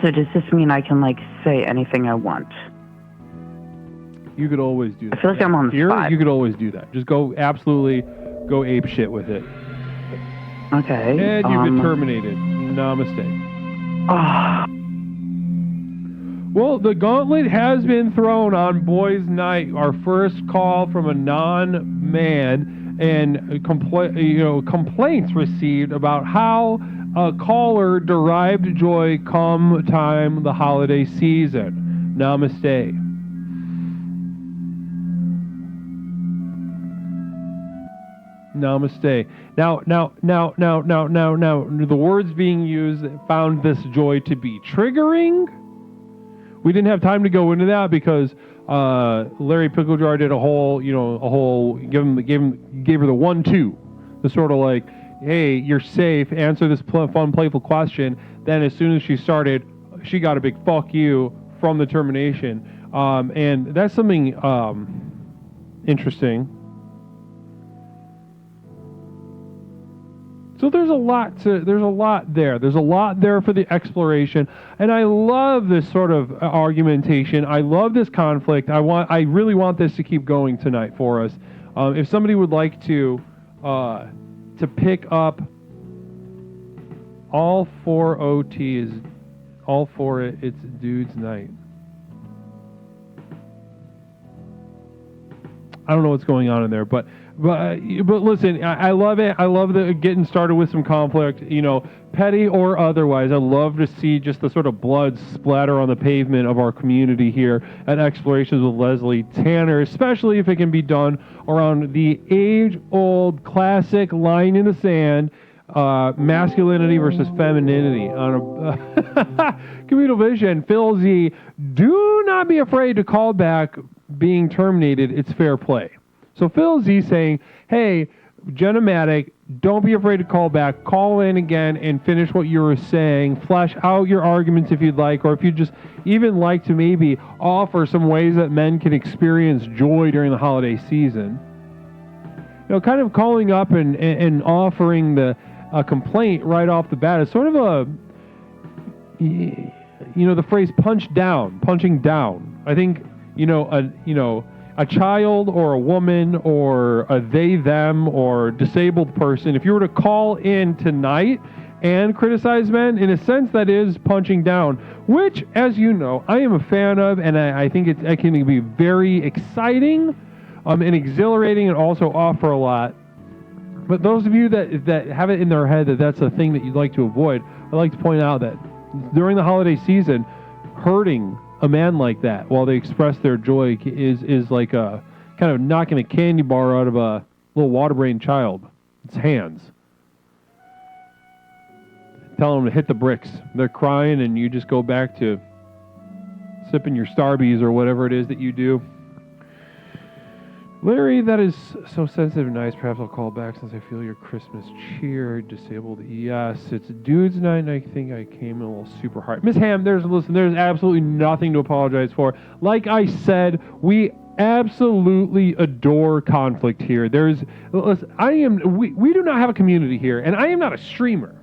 So does this mean I can, say anything I want? You could always do that. I feel like I'm on the Here, spot. you could always do that. Just go ape shit with it. Okay. And you've been terminated. Namaste. Oh, Well, the gauntlet has been thrown on Boys Night. Our first call from a non-man, and complaints received about how a caller derived joy come time the holiday season. Namaste. Namaste. Now, the words being used found this joy to be triggering. We didn't have time to go into that because Larry Picklejar did a whole gave her the 1-2, the sort of like, hey, you're safe, answer this fun, playful question. Then as soon as she started, she got a big fuck you from the termination, and that's something interesting. So there's a lot there. There's a lot there for the exploration, and I love this sort of argumentation. I love this conflict. I really want this to keep going tonight for us. If somebody would like to pick up all four OT is all for it. It's dude's night. I don't know what's going on in there, but listen, I love it. I love getting started with some conflict, petty or otherwise. I love to see just the sort of blood splatter on the pavement of our community here at Explorations with Leslie Tanner, especially if it can be done around the age-old classic line in the sand, masculinity versus femininity on a communal vision. Phil Z, do not be afraid to call back being terminated. It's fair play. So Phil Z saying, hey, Jenna Maddock, don't be afraid to call back. Call in again and finish what you were saying. Flesh out your arguments if you'd like, or if you'd just even like to maybe offer some ways that men can experience joy during the holiday season. Kind of calling up and offering a complaint right off the bat is sort of the phrase punching down. I think, a child or a woman or a they, them, or disabled person, if you were to call in tonight and criticize men, in a sense that is punching down, which, as you know, I am a fan of, and I think it can be very exciting and exhilarating and also offer a lot. But those of you that have it in their head that that's a thing that you'd like to avoid, I'd like to point out that during the holiday season, hurting a man like that while they express their joy is like a kind of knocking a candy bar out of a little water-brained child. It's hands. Tell them to hit the bricks. They're crying, and you just go back to sipping your Starbies or whatever it is that you do. Larry, that is so sensitive and nice. Perhaps I'll call back since I feel your Christmas cheer. Disabled, yes. It's dude's night, and I think I came in a little super hard. Miss Ham, there's absolutely nothing to apologize for. Like I said, we absolutely adore conflict here. We do not have a community here, and I am not a streamer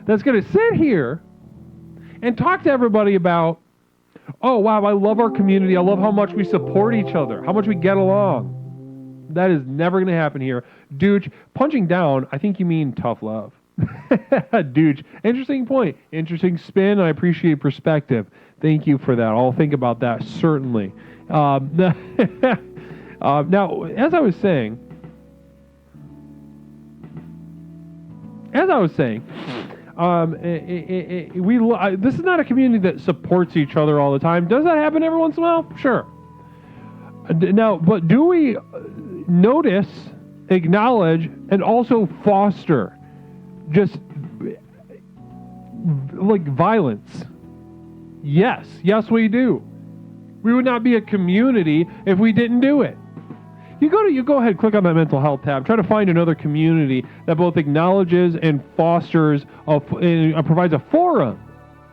that's going to sit here and talk to everybody about, oh, wow, I love our community. I love how much we support each other, how much we get along. That is never going to happen here. Dude, punching down, I think you mean tough love. Dude, interesting point. Interesting spin. I appreciate perspective. Thank you for that. I'll think about that, certainly. Now, as I was saying, this is not a community that supports each other all the time. Does that happen every once in a while? Sure. Now, but do we notice, acknowledge, and also foster just like violence? Yes, we do. We would not be a community if we didn't do it. You go ahead, click on that mental health tab. Try to find another community that both acknowledges and fosters, provides a forum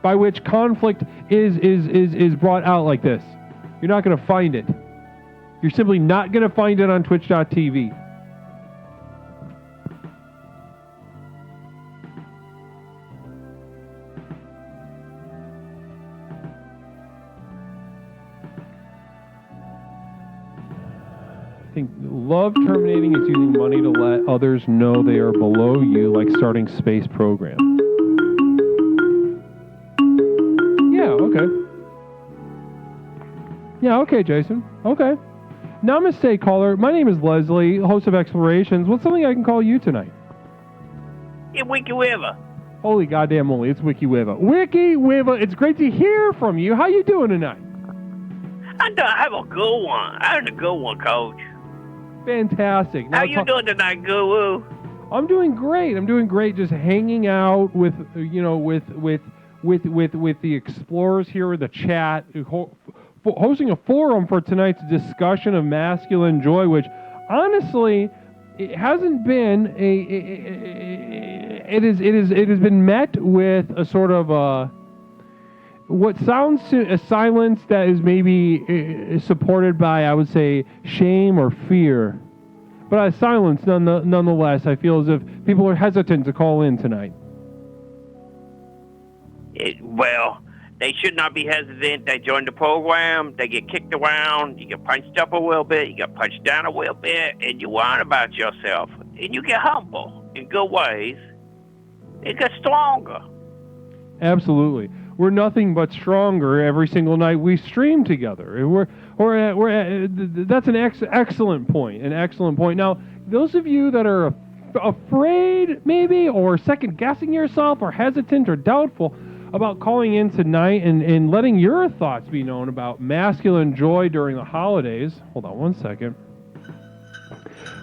by which conflict is brought out like this. You're not going to find it. You're simply not going to find it on Twitch.tv. I think love terminating is using money to let others know they are below you, like starting space program. Yeah, okay, Jason. Okay. Namaste, caller. My name is Leslie, host of Explorations. What's something I can call you tonight? It's Wiki Wiva. Holy goddamn moly, it's Wiki Wiva. Wiki Wiva, it's great to hear from you. How you doing tonight? I have a good one. I had a good one, Coach. Fantastic. Now, how you doing tonight, Guru? I'm doing great. Just hanging out with the explorers here in the chat, hosting a forum for tonight's discussion of masculine joy, which honestly, it hasn't been it has been met with a sort of what sounds to a silence that is maybe supported by, I would say, shame or fear. But a silence nonetheless. I feel as if people are hesitant to call in tonight. Well, they should not be hesitant. They join the program, they get kicked around, you get punched up a little bit, you get punched down a little bit, and you whine about yourself. And you get humble in good ways. It gets stronger. Absolutely. We're nothing but stronger every single night we stream together. That's an excellent point. An excellent point. Now, those of you that are afraid, maybe, or second guessing yourself, or hesitant or doubtful about calling in tonight and letting your thoughts be known about masculine joy during the holidays. Hold on one second.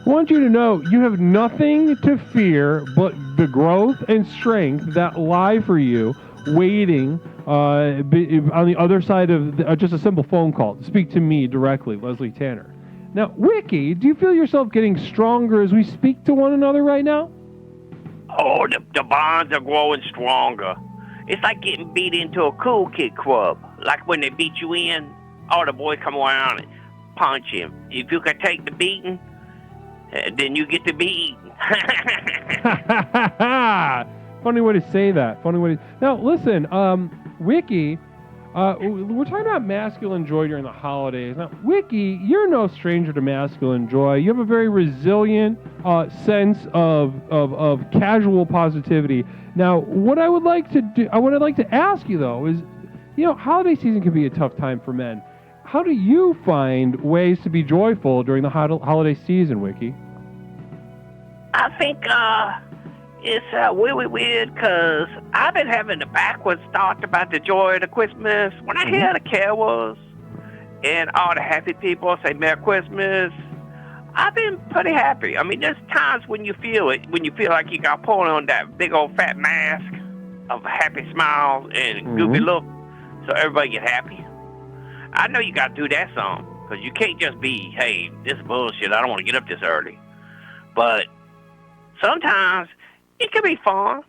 I want you to know you have nothing to fear but the growth and strength that lie for you, waiting on the other side of just a simple phone call. Speak to me directly, Leslie Tanner. Now, Wiki, do you feel yourself getting stronger as we speak to one another right now? Oh, the bonds are growing stronger. It's like getting beat into a cool kid club. Like when they beat you in, all the boys come around and punch him. If you can take the beating, then you get to be eaten. Funny way to say that. Now, listen, Wiki, we're talking about masculine joy during the holidays. Now, Wiki, you're no stranger to masculine joy. You have a very resilient sense of casual positivity. Now, what I would like to ask you though is, holiday season can be a tough time for men. How do you find ways to be joyful during the holiday season, Wiki? I think it's really weird because I've been having the backwards thought about the joy of the Christmas. When I hear the carols and all the happy people say Merry Christmas, I've been pretty happy. I mean, there's times when you feel it, when you feel like you got pulled on that big old fat mask of happy smiles and goofy look. so everybody get happy. I know you got to do that some, because you can't just be, hey, this is bullshit, I don't want to get up this early. But sometimes it can be fun.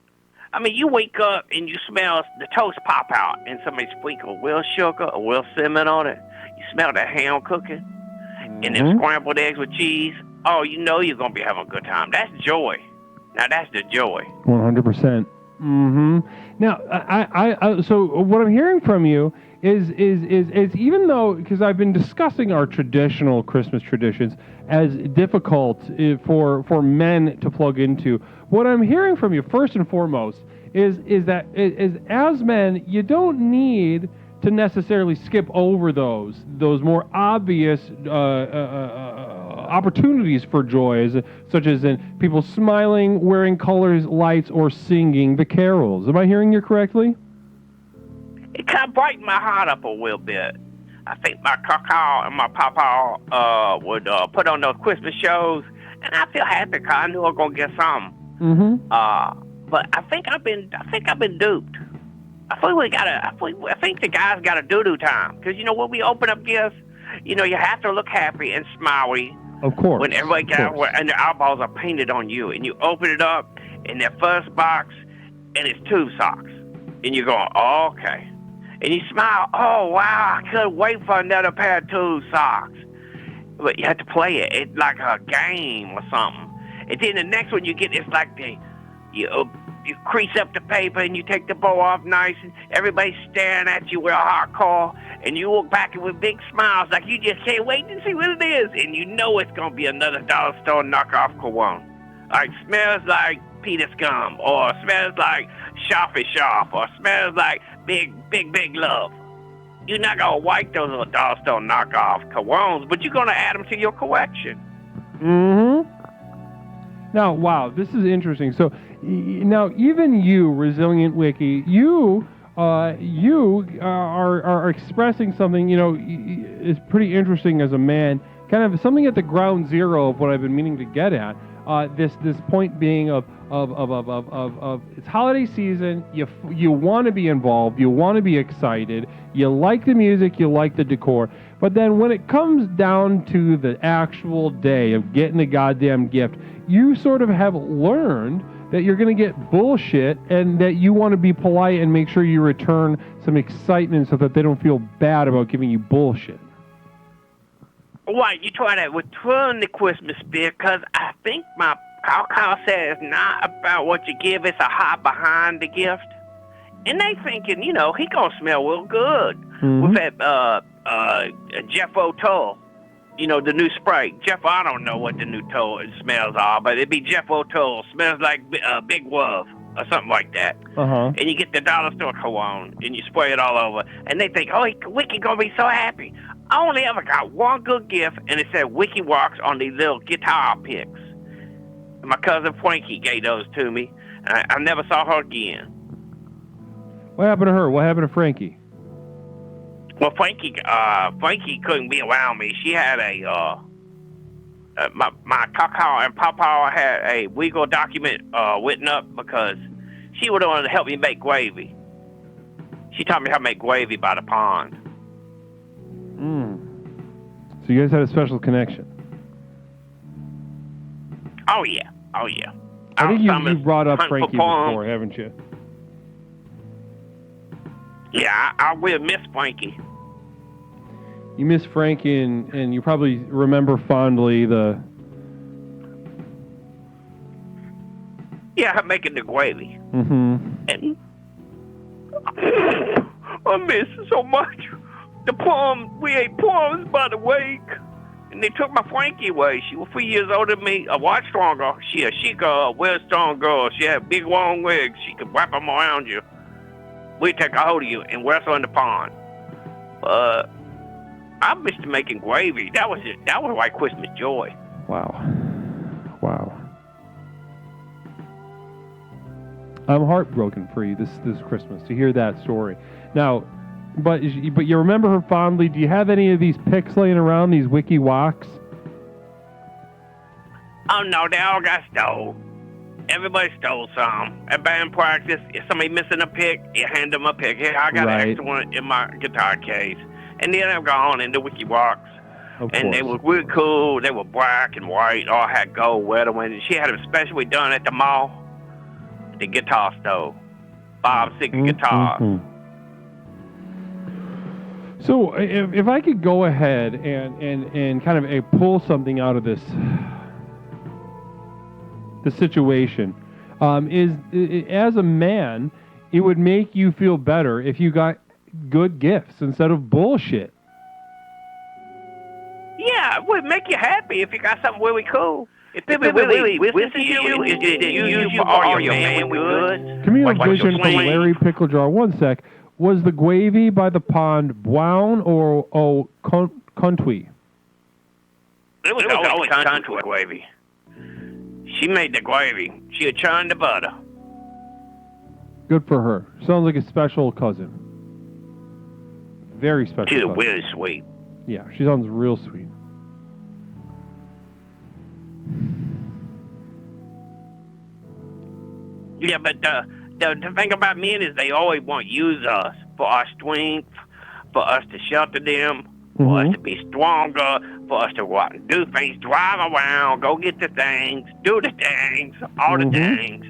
I mean, you wake up and you smell the toast pop out, and somebody sprinkle a little sugar, a little cinnamon on it. You smell that ham cooking, and then scrambled eggs with cheese. Oh, you know you're going to be having a good time. That's joy. Now, that's the joy. 100%. Now, so what I'm hearing from you is even though, because I've been discussing our traditional Christmas traditions as difficult for men to plug into, what I'm hearing from you first and foremost is that as men, you don't need to necessarily skip over those more obvious opportunities for joy, such as in people smiling, wearing colors, lights, or singing the carols. Am I hearing you correctly? It kind of brightened my heart up a little bit. I think my caca and my papa would put on those Christmas shows, and I feel happy because I knew I was gonna get some. But I think I've been duped. I think the guys got a doo-doo time, because you know when we open up gifts, you know you have to look happy and smiley. Of course. When everybody got and their eyeballs are painted on you, and you open it up in their first box, and it's tube socks, and you're going, oh, okay, and you smile, oh wow, I couldn't wait for another pair of tube socks. But you have to play it like a game or something. And then the next one you get is like you crease up the paper and you take the bow off nice, and everybody's staring at you with a hardcore, and you look back with big smiles like you just can't wait to see what it is, and you know it's going to be another dollar store knockoff cologne. Like smells like Peter Scum, or smells like Shoppy Shop, or smells like big love. You're not going to wipe those little dollar store knockoff colognes, but you're going to add them to your collection. Now, wow, this is interesting. So, now even you, Resilient Wiki, you are expressing something, you know, is pretty interesting as a man. Kind of something at the ground zero of what I've been meaning to get at. This point being of it's holiday season. You want to be involved. You want to be excited. You like the music. You like the decor. But then when it comes down to the actual day of getting the goddamn gift, you sort of have learned that you're going to get bullshit, and that you want to be polite and make sure you return some excitement so that they don't feel bad about giving you bullshit. Why, you try to return the Christmas spirit, because I think my Kyle said it's not about what you give, it's a heart behind the gift. And they thinking, you know, he gonna smell real good with that Jeff O'Toole. You know, the new spray. Jeff, I don't know what the new toe smells are, but it'd be Jeff O'Toole. Smells like Big Wolf or something like that. And you get the dollar store cologne, and you spray it all over. And they think, oh, Wiki going to be so happy. I only ever got one good gift, and it said Wiki Walks on these little guitar picks. And my cousin Frankie gave those to me, and I never saw her again. What happened to her? What happened to Frankie? Well, Frankie couldn't be around me. She had my Kaka and Papa had a legal document written up because she would want to help me make gravy. She taught me how to make gravy by the pond. So you guys had a special connection. Oh yeah. I think you brought up Frankie before, haven't you? Yeah, I will miss Frankie. You miss Frankie, and you probably remember fondly the... Yeah, I'm making the gravy. And I miss it so much. The plums, we ate plums by the wake. And they took my Frankie away. She was 3 years older than me, a lot stronger. She a real strong girl. She had big, long legs. She could wrap them around you. We'd take a hold of you and wrestle in the pond. I missed making gravy. That was it. That was like Christmas joy. Wow. I'm heartbroken for you this Christmas to hear that story. Now, but you remember her fondly. Do you have any of these pics laying around, these Wiki Walks? Oh no, they all got stole. Everybody stole some. At band practice, if somebody missing a pick, you hand them a pick. Here, I got Right. an extra one in my guitar case. And then I've gone into Wiki Walks. Of And they course. were really cool. They were black and white. All had gold weathering. She had them specially done at the mall. The guitar store. Bob Seger guitar. Mhm. So if I could go ahead and kind of pull something out of this the situation, as a man, it would make you feel better if you got good gifts instead of bullshit. Yeah, it would make you happy if you got something really cool. If people really listen to you, and you use you for all your manly goods. Give me a Like your vision from swing. Larry Picklejar. One sec. Was the gravy by the pond brown or country? It was always country gravy. She made the gravy. She had churned the butter. Good for her. Sounds like a special cousin. Very special She's cousin. really sweet. Yeah, she sounds real sweet. Yeah, but the thing about men is they always want to use us for our strength, for us to shelter them, for us to be stronger, for us to go out and do things, drive around, go get the things, do the things, all the things.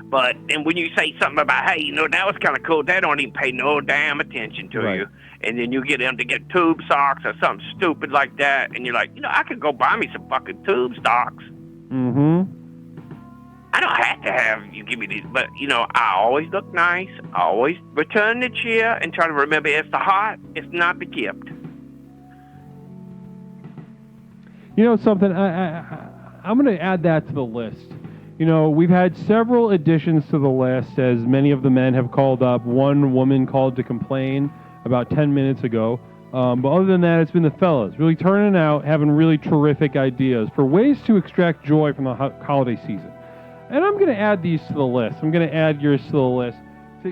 But and when you say something about, hey, that was kind of cool, they don't even pay no damn attention to Right. you. And then you get them to get tube socks or something stupid like that, and you're like, I could go buy me some fucking tube socks. Mm-hmm. I don't have to have you give me these, but I always look nice. I always return the chair and try to remember it's the heart, it's not the gift. You know something? I'm going to add that to the list. We've had several additions to the list, as many of the men have called up. One woman called to complain about 10 minutes ago. But other than that, it's been the fellas really turning out, having really terrific ideas for ways to extract joy from the holiday season. And I'm going to add these to the list. I'm going to add yours to the list. So,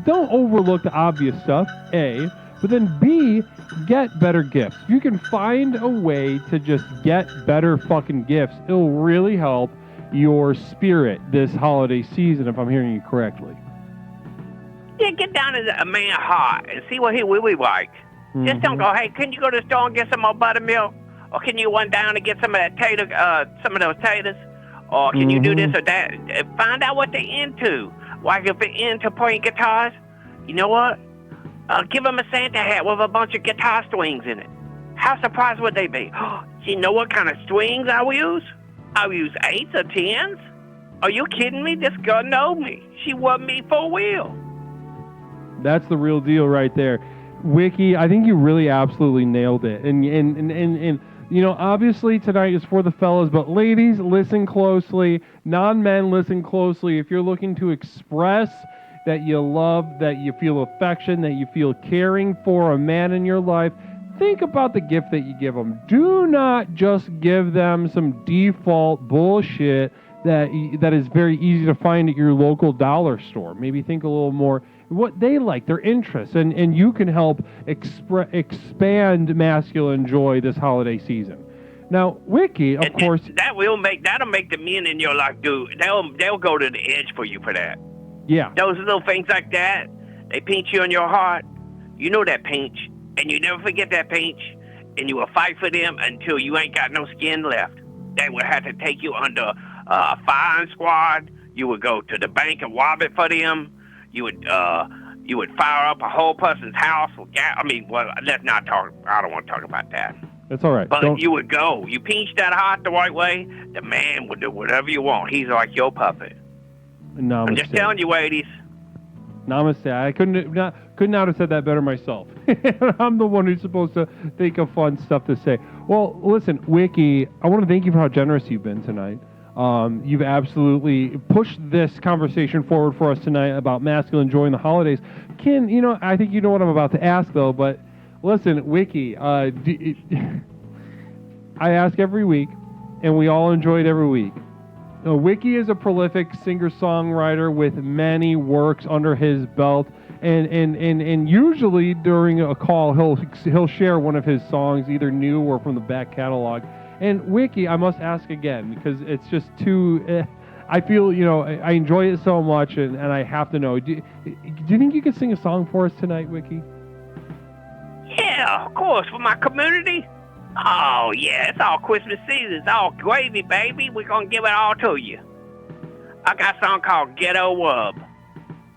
don't overlook the obvious stuff, A, but then B, get better gifts. If you can find a way to just get better fucking gifts, it'll really help your spirit this holiday season, if I'm hearing you correctly. Yeah, get down to a man's heart and see what he really like. Just don't go, hey, can you go to the store and get some more buttermilk? Or can you run down and get some of that some of those taters? Or can you do this or that? Find out what they're into. Like if they're into playing guitars, you know what? Give them a Santa hat with a bunch of guitar strings in it. How surprised would they be? You know what kind of strings I will use? I will use 8s or 10s? Are you kidding me? This girl knows me. She won me for real. That's the real deal right there. Wiki, I think you really absolutely nailed it. And obviously tonight is for the fellas, but ladies, listen closely. Non-men, listen closely. If you're looking to express that you love, that you feel affection, that you feel caring for a man in your life, think about the gift that you give them. Do not just give them some default bullshit that is very easy to find at your local dollar store. Maybe think a little more what they like, their interests, and you can help expand masculine joy this holiday season. Now, Wiki, of course, that'll make the men in your life do. They'll go to the edge for you for that. Yeah, Those little things like that, they pinch you in your heart. You know that pinch, and you never forget that pinch, and you will fight for them until you ain't got no skin left. They will have to take you under a firing squad. You would go to the bank and rob it for them. You would fire up a whole person's house. Let's not talk. I don't want to talk about that. that's all right. But you would go. You pinch that heart the right way, the man would do whatever you want. He's like your puppet. Namaste. I'm just telling you, ladies. Namaste. I could not have said that better myself. I'm the one who's supposed to think of fun stuff to say. Well, listen, Wiki, I want to thank you for how generous you've been tonight. You've absolutely pushed this conversation forward for us tonight about masculine joy in the holidays. I think you know what I'm about to ask, though, but listen, Wiki, I ask every week, and we all enjoy it every week. Wiki is a prolific singer-songwriter with many works under his belt, and usually during a call, he'll share one of his songs, either new or from the back catalog. And Wiki, I must ask again, because it's just too... I feel, I enjoy it so much, and I have to know. Do you think you could sing a song for us tonight, Wiki? Yeah, of course, for my community. Oh, yeah, it's all Christmas season. It's all gravy, baby. We're going to give it all to you. I got a song called Ghetto Wub.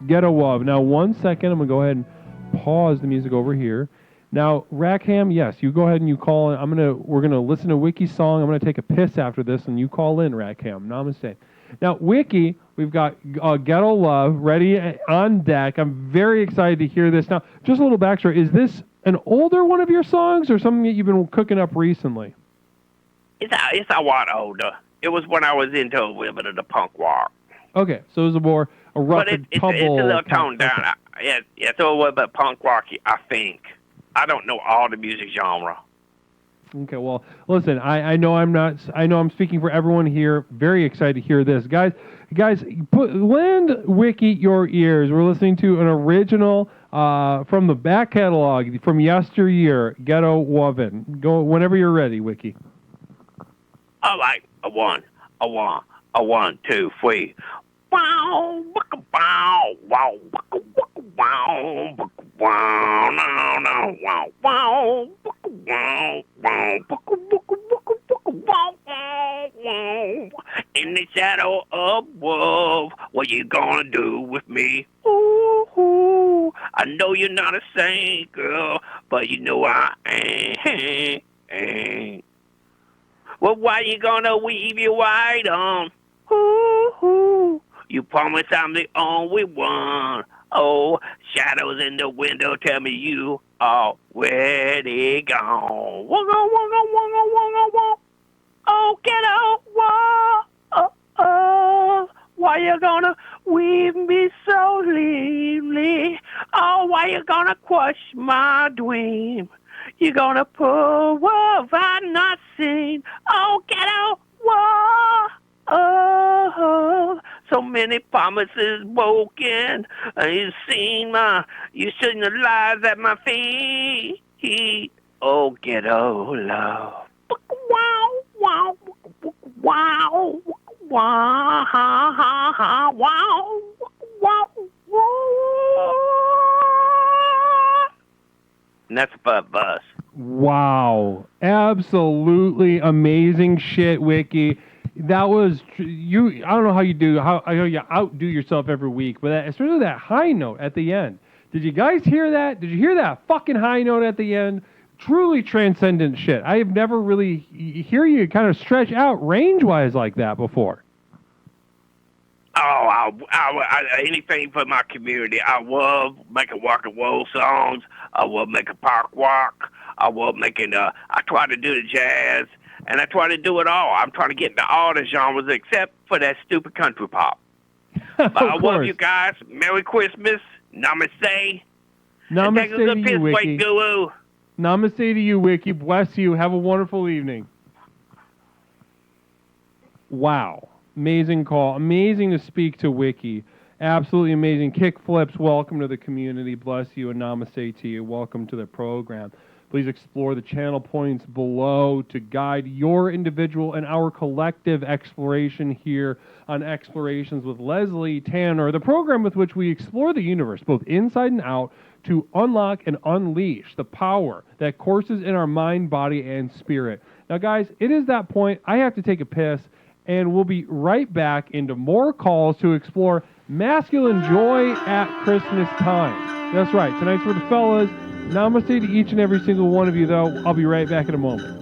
Ghetto Wub. Now, 1 second. I'm going to go ahead and pause the music over here. Now, Rackham, yes, you go ahead and you call in. We're going to listen to Wiki's song. I'm going to take a piss after this, and you call in, Rackham. Namaste. Now, Wiki, we've got Ghetto Love ready on deck. I'm very excited to hear this. Now, just a little backstory. Is this an older one of your songs or something that you've been cooking up recently? It's a lot older. It was when I was into a little bit of the punk rock. Okay, so it was a rough and tumble. It's a little toned down. Okay. It's a little bit punk rocky, I think. I don't know all the music genre. Okay, well, listen, I know I'm speaking for everyone here. Very excited to hear this. Guys, lend Wiki your ears. We're listening to an original from the back catalog from yesteryear, Ghetto Woven. Go whenever you're ready, Wiki. All right, a one, 2, 3. Wow, wow, wow, wow, wow, no, no, wow, wow, wow, wow, wow. In the shadow of wolf, what you gonna do with me? Ooh, ooh. I know you're not a saint, girl, but you know I ain't. Well, why you gonna weave your white on? Ooh, ooh. You promise I'm the only one. Oh, shadows in the window tell me you already gone. Wugga, wugga, wugga, wugga, wugga. Oh, get out, why you gonna weave me so leavely? Oh, why you gonna crush my dream? You gonna pull what I've not seen. Oh, get out, so many promises broken. You seen you seen the lies at my feet. Oh, ghetto love. Wow, wow, wow, wow, wow, wow, wow. And that's Bud Bus. Wow. Absolutely amazing shit, Wiki. That was you. I don't know how you outdo yourself every week, but especially that high note at the end. Did you guys hear that? Did you hear that fucking high note at the end? Truly transcendent shit. I have never really hear you kind of stretch out range-wise like that before. Oh, anything for my community. I love making rock and roll songs. I love making pop rock. I love making, I try to do the jazz, and I try to do it all. I'm trying to get into all the genres except for that stupid country pop. But I love you guys. Merry Christmas. Namaste. Namaste take a good to you, piss, Wiki. Guru. Namaste to you, Wiki. Bless you. Have a wonderful evening. Wow. Amazing call. Amazing to speak to Wiki. Absolutely amazing. Kick flips. Welcome to the community. Bless you and namaste to you. Welcome to the program. Please explore the channel points below to guide your individual and our collective exploration here on Explorations with Leslie Tanner, the program with which we explore the universe, both inside and out, to unlock and unleash the power that courses in our mind, body, and spirit. Now, guys, it is that point. I have to take a piss, and we'll be right back into more calls to explore masculine joy at Christmas time. That's right. Tonight's for the fellas. Namaste to each and every single one of you, though. I'll be right back in a moment.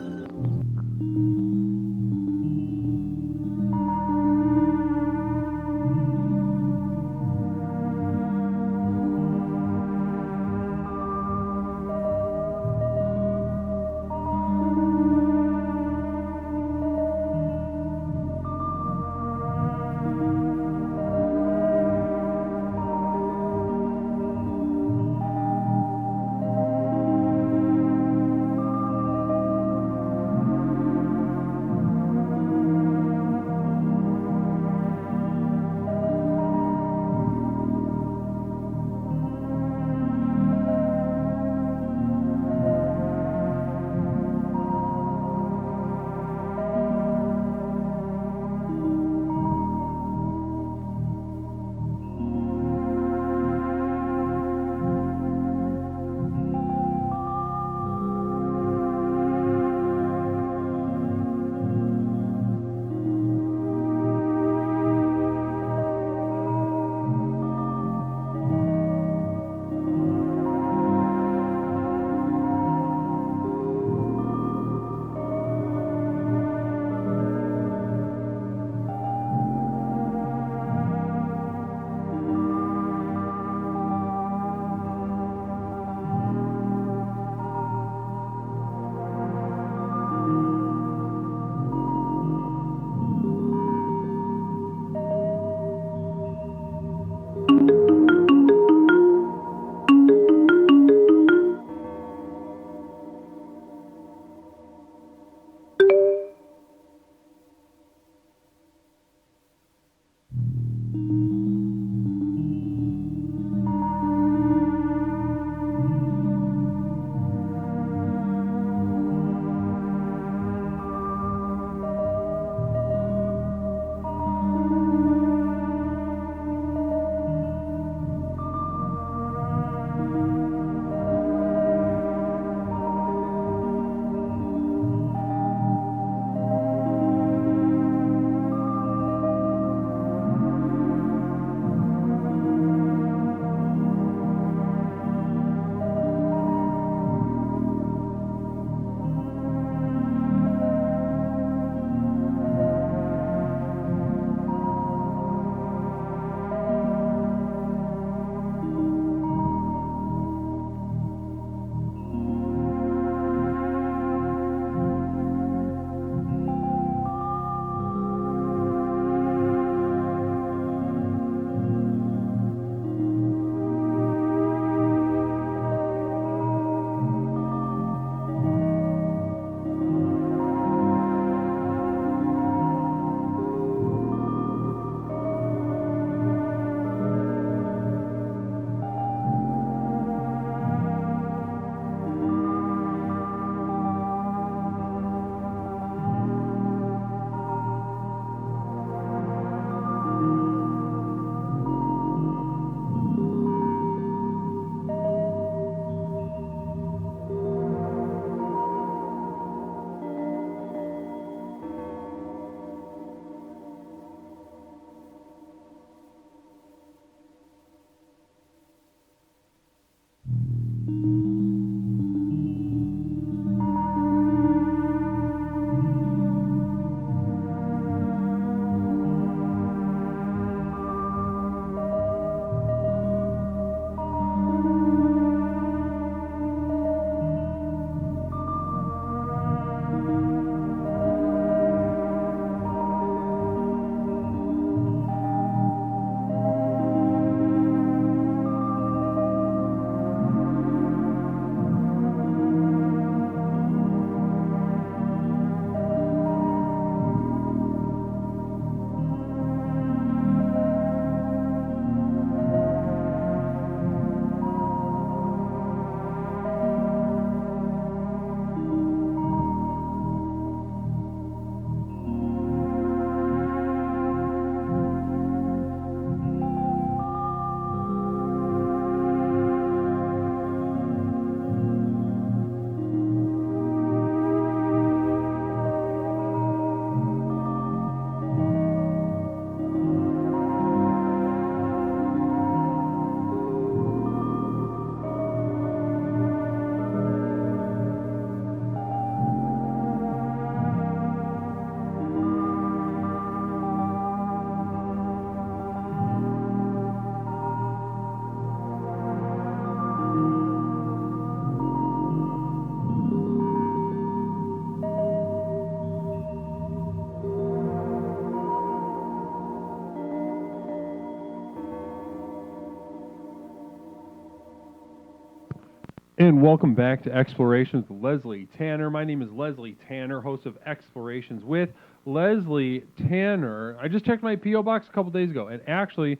And welcome back to Explorations with Leslie Tanner. My name is Leslie Tanner, host of Explorations with Leslie Tanner. I just checked my P.O. box a couple days ago, and actually,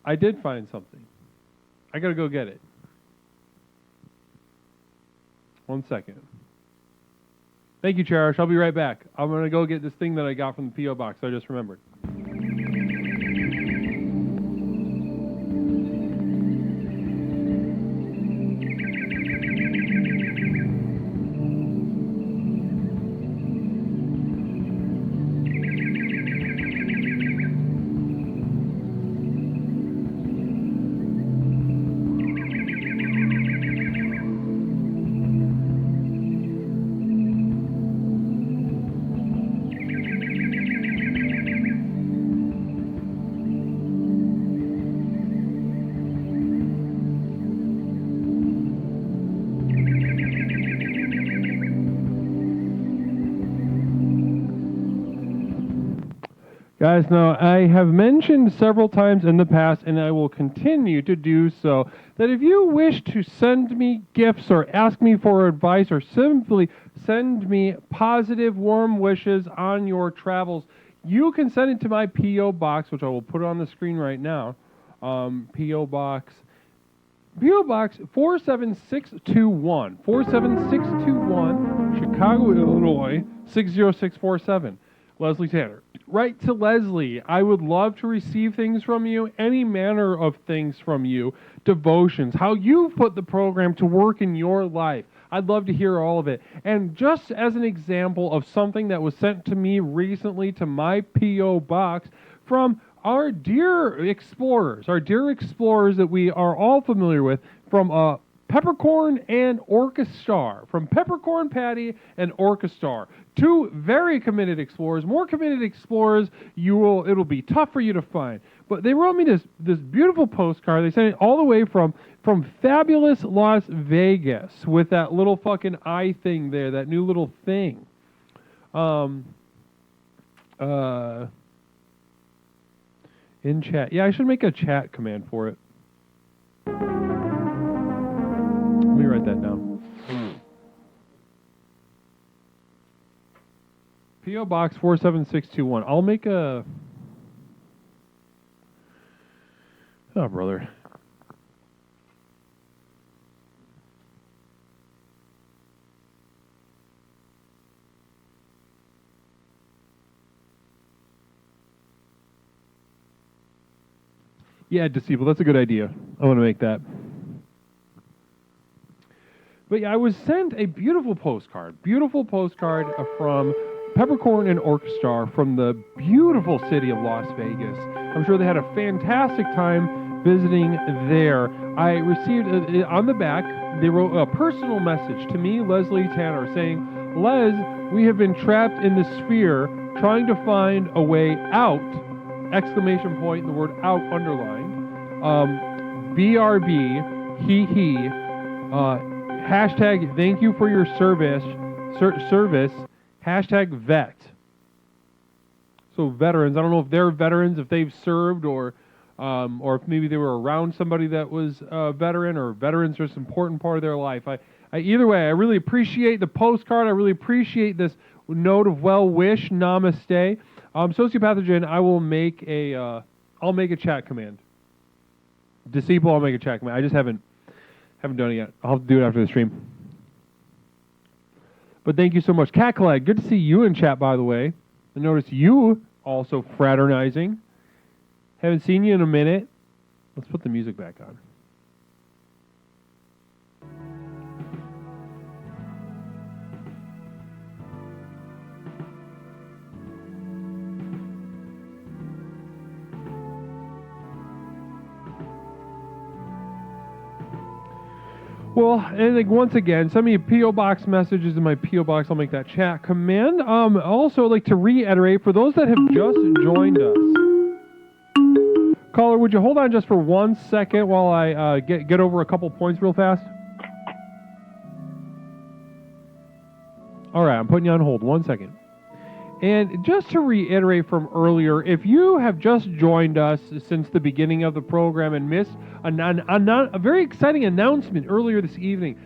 I did find something. I gotta go get it. 1 second. Thank you, Cherish. I'll be right back. I'm gonna go get this thing that I got from the P.O. box I just remembered. Guys, now I have mentioned several times in the past, and I will continue to do so, that if you wish to send me gifts or ask me for advice or simply send me positive, warm wishes on your travels, you can send it to my P.O. Box, which I will put on the screen right now. P.O. Box 47621, 47621, Chicago, Illinois, 60647. Leslie Tanner. Write to Leslie. I would love to receive things from you, any manner of things from you, devotions, how you put the program to work in your life. I'd love to hear all of it. And just as an example of something that was sent to me recently to my P.O. box from our dear explorers that we are all familiar with, from Peppercorn and Orchestar, from Peppercorn Patty and Orchestar. Two very committed explorers, more committed explorers. It'll be tough for you to find. But they wrote me this beautiful postcard. They sent it all the way from fabulous Las Vegas with that little fucking eye thing there, that new little thing. In chat. Yeah, I should make a chat command for it. Let me write that down. P.O. Box 47621. I'll make a... Oh, brother. Yeah, Disciple, that's a good idea. I want to make that. But yeah, I was sent a beautiful postcard from Peppercorn and Orchestar from the beautiful city of Las Vegas. I'm sure they had a fantastic time visiting there. I received, on the back, they wrote a personal message to me, Leslie Tanner, saying, Les, we have been trapped in the sphere trying to find a way out, exclamation point, the word out underlined, BRB, he, hashtag thank you for your service, hashtag vet. So veterans, I don't know if they're veterans, if they've served, or if maybe they were around somebody that was a veteran, or veterans are an important part of their life. Either way, I really appreciate the postcard. I really appreciate this note of well wish. Namaste. Sociopathogen, I will make I'll make a chat command. Disciple, I'll make a chat command. I just haven't done it yet. I'll have to do it after the stream. But thank you so much. Cat Colleg, good to see you in chat, by the way. I noticed you also fraternizing. Haven't seen you in a minute. Let's put the music back on. Well, and like once again, send me a P.O. Box messages in my P.O. Box. I'll make that chat command. Also, I'd like to reiterate, for those that have just joined us, caller, would you hold on just for 1 second while I get over a couple points real fast? All right, I'm putting you on hold. 1 second. And just to reiterate from earlier, if you have just joined us since the beginning of the program and missed a very exciting announcement earlier this evening,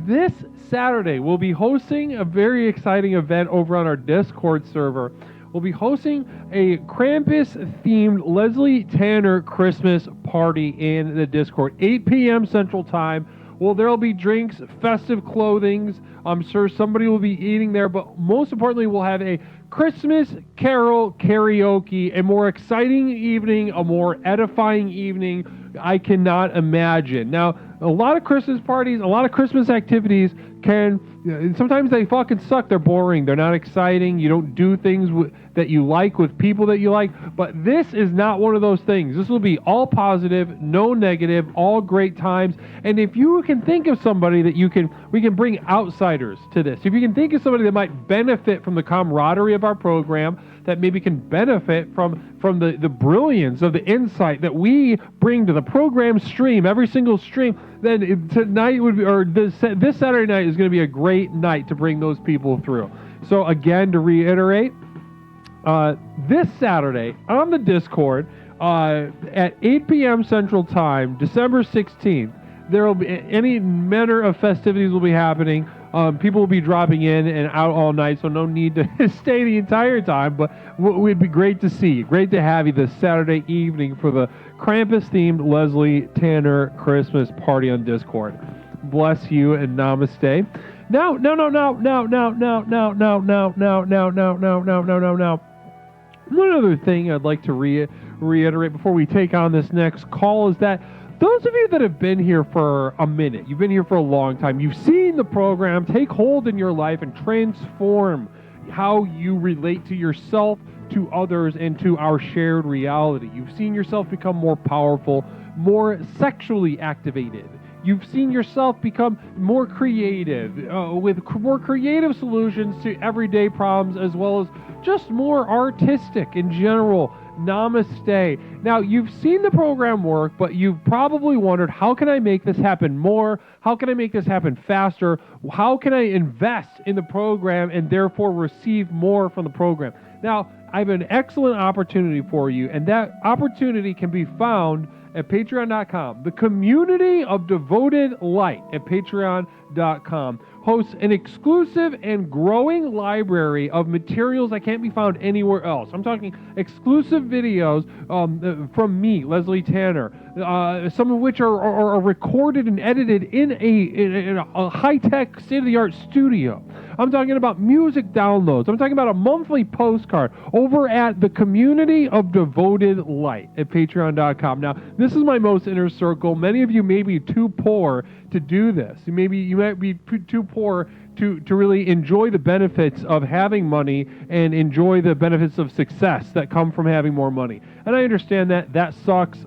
This Saturday, we'll be hosting a very exciting event over on our Discord server. We'll be hosting a Krampus-themed Leslie Tanner Christmas party in the Discord, 8 p.m. Central Time. Well, there'll be drinks, festive clothings. I'm sure somebody will be eating there, but most importantly, we'll have a Christmas carol karaoke, a more exciting evening, a more edifying evening I cannot imagine. Now, a lot of Christmas parties, a lot of Christmas activities sometimes they fucking suck. They're boring. They're not exciting. You don't do things that you like with people that you like. But this is not one of those things. This will be all positive, no negative, all great times. And if you can think of somebody that we can bring outsiders to this. If you can think of somebody that might benefit from the camaraderie of our program, that maybe can benefit from the brilliance of the insight that we bring to the program stream, every single stream, then tonight would be, or this Saturday night is going to be a great night to bring those people through. So again, to reiterate, this Saturday on the Discord at 8 p.m. Central Time, December 16th, there will be any manner of festivities will be happening. People will be dropping in and out all night, so no need to stay the entire time, but it would be great to see you. Great to have you this Saturday evening for the Krampus-themed Leslie Tanner Christmas party on Discord. Bless you and namaste. Now. One other thing I'd like to reiterate before we take on this next call is that those of you that have been here for a minute, you've been here for a long time, you've seen the program take hold in your life and transform how you relate to yourself, to others, and to our shared reality. You've seen yourself become more powerful, more sexually activated. You've seen yourself become more creative, with more creative solutions to everyday problems, as well as just more artistic in general. Namaste. Now, you've seen the program work, but you've probably wondered, how can I make this happen more? How can I make this happen faster? How can I invest in the program and therefore receive more from the program? Now, I have an excellent opportunity for you, and that opportunity can be found at patreon.com. The Community of Devoted Light at patreon.com hosts an exclusive and growing library of materials that can't be found anywhere else. I'm talking exclusive videos from me, Leslie Tanner, some of which are recorded and edited in a high-tech, state-of-the-art studio. I'm talking about music downloads. I'm talking about a monthly postcard over at the Community of Devoted Light at patreon.com. Now, this is my most inner circle. Many of you may be too poor to do this. You might be too poor to really enjoy the benefits of having money and enjoy the benefits of success that come from having more money. And I understand that sucks.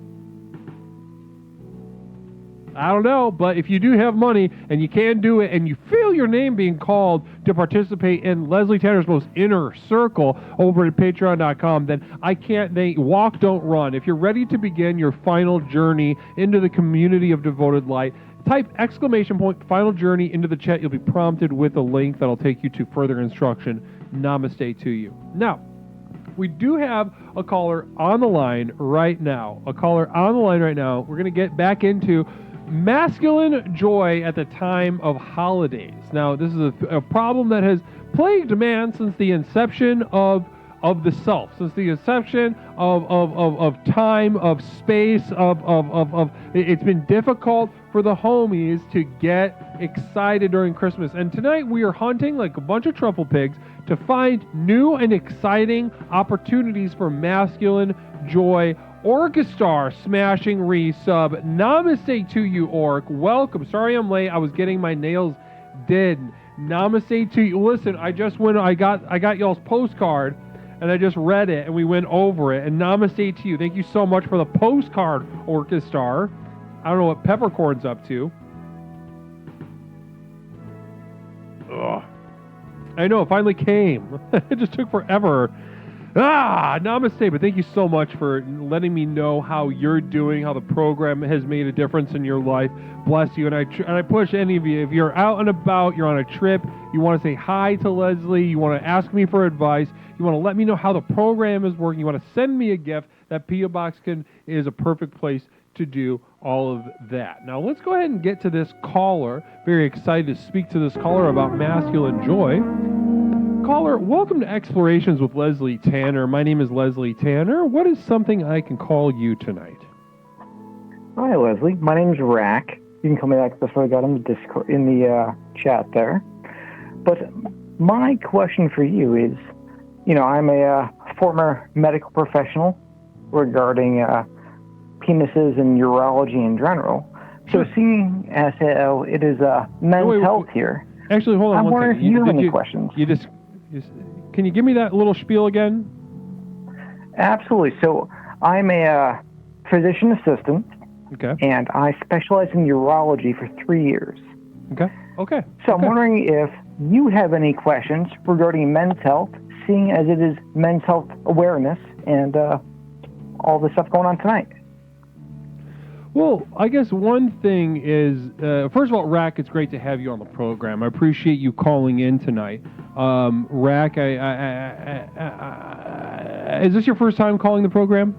I don't know, but if you do have money and you can do it and you feel your name being called to participate in Leslie Tanner's most inner circle over at patreon.com, then I can't thank you. Walk, don't run. If you're ready to begin your final journey into the Community of Devoted Light, type !final journey into the chat. You'll be prompted with a link that'll take you to further instruction. Namaste to you. Now, we do have a caller on the line right now. We're going to get back into masculine joy at the time of holidays. Now, this is a problem that has plagued man since the inception of the self, since the inception of time, of space, it's been difficult for the homies to get excited during Christmas. And tonight we are hunting like a bunch of truffle pigs to find new and exciting opportunities for masculine joy. Orchestar smashing resub. Namaste to you, Orc. Welcome. Sorry I'm late. I was getting my nails did. Namaste to you. Listen, I got y'all's postcard and I just read it and we went over it. And namaste to you. Thank you so much for the postcard, Orchestar. I don't know what Peppercorn's up to. Ugh. I know, it finally came. It just took forever. Namaste, but thank you so much for letting me know how you're doing, how the program has made a difference in your life. Bless you, and I push any of you, if you're out and about, you're on a trip, you want to say hi to Leslie, you want to ask me for advice, you want to let me know how the program is working, you want to send me a gift, that P.O. Box is a perfect place to do all of that. Now, let's go ahead and get to this caller. Very excited to speak to this caller about masculine joy. Caller, welcome to Explorations with Leslie Tanner. My name is Leslie Tanner. What is something I can call you tonight? Hi, Leslie. My name's Rack. You can call me that before I got in the Discord, in the chat there. But my question for you is, I'm a former medical professional regarding penises and urology in general. So seeing as how it is men's health here, actually, hold on. I'm one wondering second. if you have any questions. Can you give me that little spiel again? Absolutely. So I'm a physician assistant. Okay. And I specialize in urology for 3 years. Okay. So I'm wondering if you have any questions regarding men's health, seeing as it is Men's Health Awareness and all the stuff going on tonight. Well, I guess one thing is, first of all, Rack, it's great to have you on the program. I appreciate you calling in tonight. Rack, is this your first time calling the program?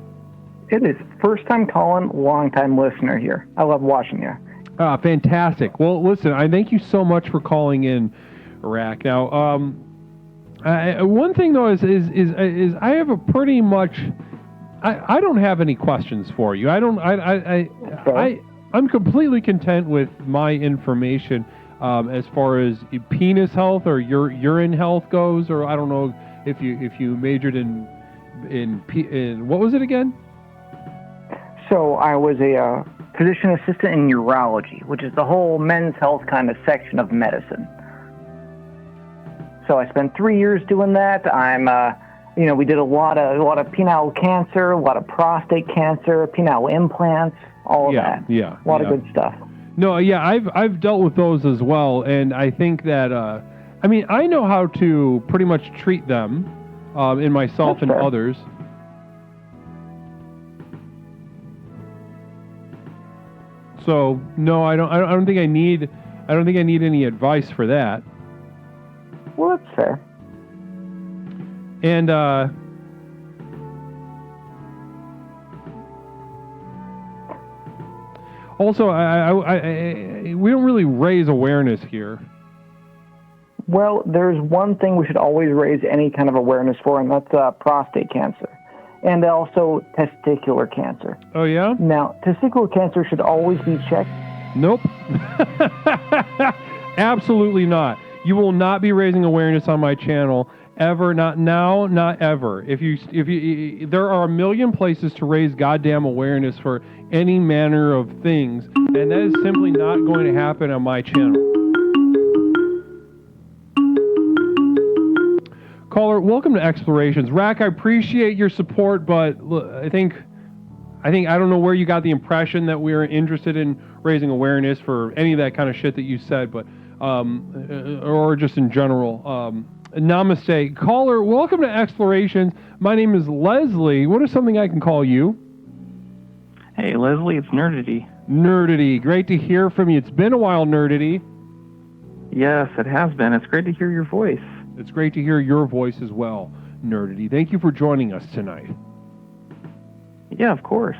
It is. First time calling, long time listener here. I love watching you. Fantastic. Well, listen, I thank you so much for calling in, Rack. Now, one thing though is I have a pretty much. I don't have any questions for you. I'm completely content with my information as far as penis health or urine health goes, or I don't know if you majored in what was it again? So I was a physician assistant in urology, which is the whole men's health kind of section of medicine. So I spent 3 years doing that. We did a lot of penile cancer, a lot of prostate cancer, penile implants, all of that. Yeah. A lot of good stuff. No, yeah, I've dealt with those as well, and I think that I know how to pretty much treat them in myself and others. So no, I don't think I need any advice for that. Well, that's fair. And also, we don't really raise awareness here. Well, there's one thing we should always raise any kind of awareness for, and that's prostate cancer. And also testicular cancer. Oh, yeah? Now, testicular cancer should always be checked. Nope. Absolutely not. You will not be raising awareness on my channel ever. Not now, not ever. If you, there are a million places to raise goddamn awareness for any manner of things, and that is simply not going to happen on my channel. Caller, welcome to Explorations. Rack, I appreciate your support, but I don't know where you got the impression that we were interested in raising awareness for any of that kind of shit that you said, but or just in general. Namaste. Caller, welcome to Explorations. My name is Leslie. What is something I can call you? Hey, Leslie, it's Nerdity. Nerdity. Great to hear from you. It's been a while, Nerdity. Yes, it has been. It's great to hear your voice. It's great to hear your voice as well, Nerdity. Thank you for joining us tonight. Yeah, of course.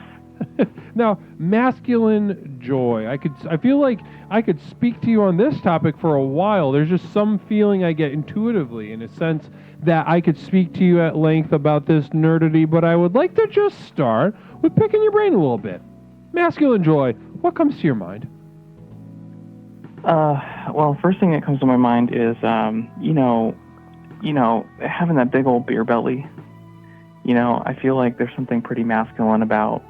Now, masculine joy. I feel like I could speak to you on this topic for a while. There's just some feeling I get intuitively, in a sense, that I could speak to you at length about this, Nerdity, but I would like to just start with picking your brain a little bit. Masculine joy, what comes to your mind? Well, first thing that comes to my mind is, having that big old beer belly. I feel like there's something pretty masculine about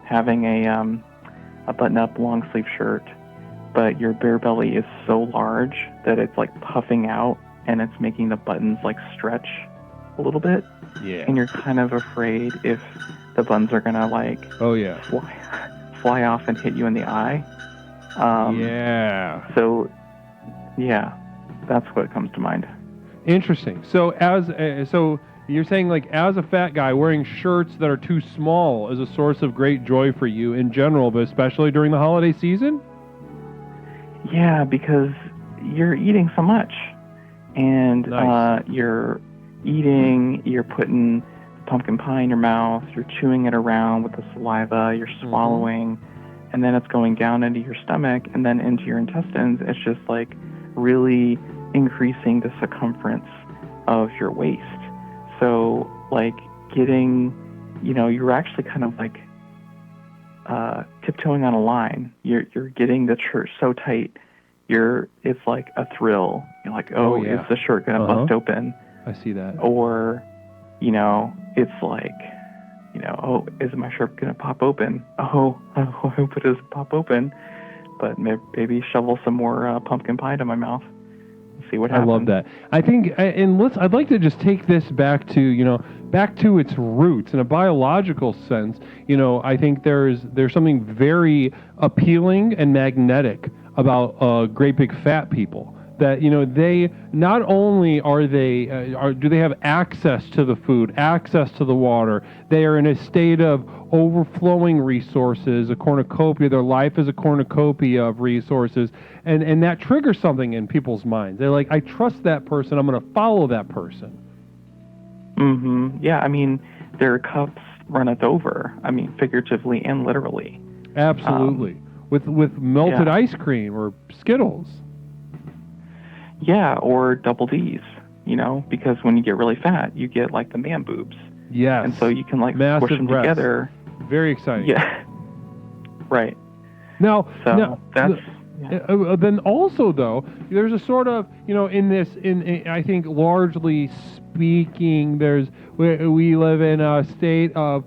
having a button-up long-sleeve shirt, but your beer belly is so large that it's like puffing out, and it's making the buttons like stretch a little bit. Yeah. And you're kind of afraid if the buttons are gonna fly off and hit you in the eye. Yeah. So, yeah, that's what comes to mind. Interesting. So you're saying, like, as a fat guy, wearing shirts that are too small is a source of great joy for you in general, but especially during the holiday season? Yeah, because you're eating so much. And nice. You're putting pumpkin pie in your mouth, you're chewing it around with the saliva, you're swallowing. and then it's going down into your stomach and then into your intestines. It's just like really increasing the circumference of your waist. So like getting, you're actually kind of like tiptoeing on a line. You're getting the shirt so tight, it's like a thrill. You're like, is the shirt gonna bust open? I see that. Or, it's like, is my shirt gonna pop open? I hope it doesn't pop open. But maybe shovel some more pumpkin pie into my mouth. See what happens. I love that. I think, I'd like to just take this back to, back to its roots in a biological sense. I think there's something very appealing and magnetic about great big fat people. That they not only are they do they have access to the food, access to the water. They are in a state of overflowing resources, a cornucopia. Their life is a cornucopia of resources, and that triggers something in people's minds. They're like, I trust that person. I'm going to follow that person. Mm-hmm. Yeah, I mean, their cups runneth over. I mean, figuratively and literally. Absolutely. With melted ice cream or Skittles. Yeah, or double D's, because when you get really fat, you get like the man boobs. Yes. And so you can like massive squish them breasts. together. Very exciting. Yeah. Right. Now, that's... then also though, there's a sort of, I think largely speaking, we live in a state of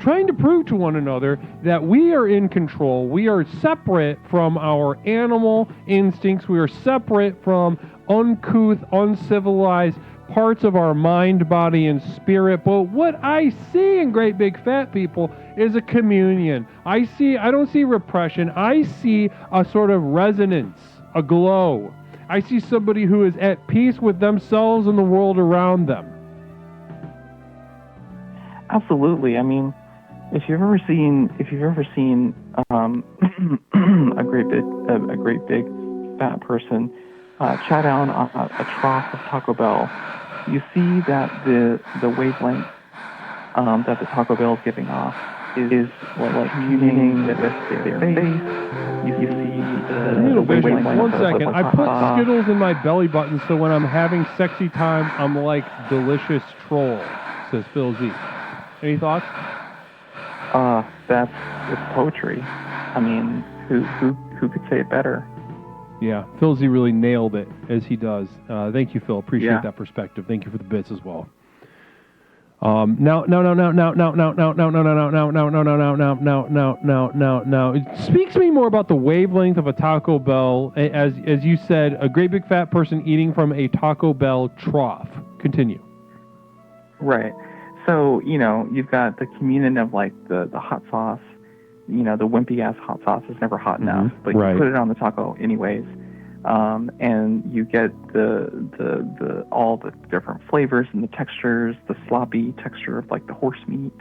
trying to prove to one another that we are in control. We are separate from our animal instincts. We are separate from uncouth, uncivilized parts of our mind, body, and spirit. But what I see in great big fat people is a communion. I don't see repression. I see a sort of resonance, a glow. I see somebody who is at peace with themselves and the world around them. Absolutely. I mean, if you've ever seen a great big fat person chow down on a trough of Taco Bell, you see that the wavelength that the Taco Bell is giving off is like communicating with their face. You see the wavelength. One second. I put Skittles in my belly button so when I'm having sexy time, I'm like delicious troll, says Phil Z. Any thoughts? It's poetry. I mean, who could say it better? Yeah, Phil Z really nailed it, as he does. Thank you, Phil. Appreciate that perspective. Thank you for the bits as well. Now. It speaks to me more about the wavelength of a Taco Bell, as you said, a great big fat person eating from a Taco Bell trough. Continue. Right. So, you've got the communion of like the hot sauce. The wimpy ass hot sauce is never hot enough, but you put it on the taco anyways. And you get the all the different flavors and the textures, the sloppy texture of like the horse meat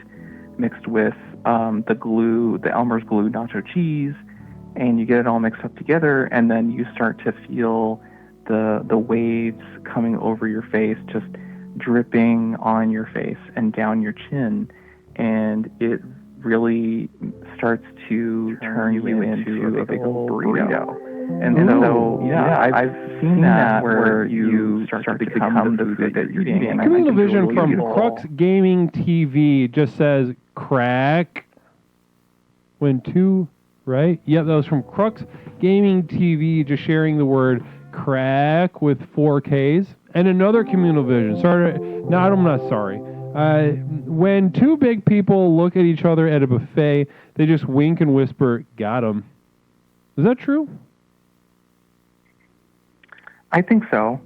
mixed with the Elmer's glue nacho cheese, and you get it all mixed up together, and then you start to feel the waves coming over your face, just dripping on your face and down your chin, and it really starts to turn you into a big old burrito. And so, I've seen that where you start to become the food that you're eating. And Communal Vision from Crux Gaming TV just says crack. Right? Yep, that was from Crux Gaming TV, just sharing the word crack with 4 Ks. And another Communal Vision. I'm not sorry. When 2 big people look at each other at a buffet, they just wink and whisper, "Got 'em." Is that true? I think so.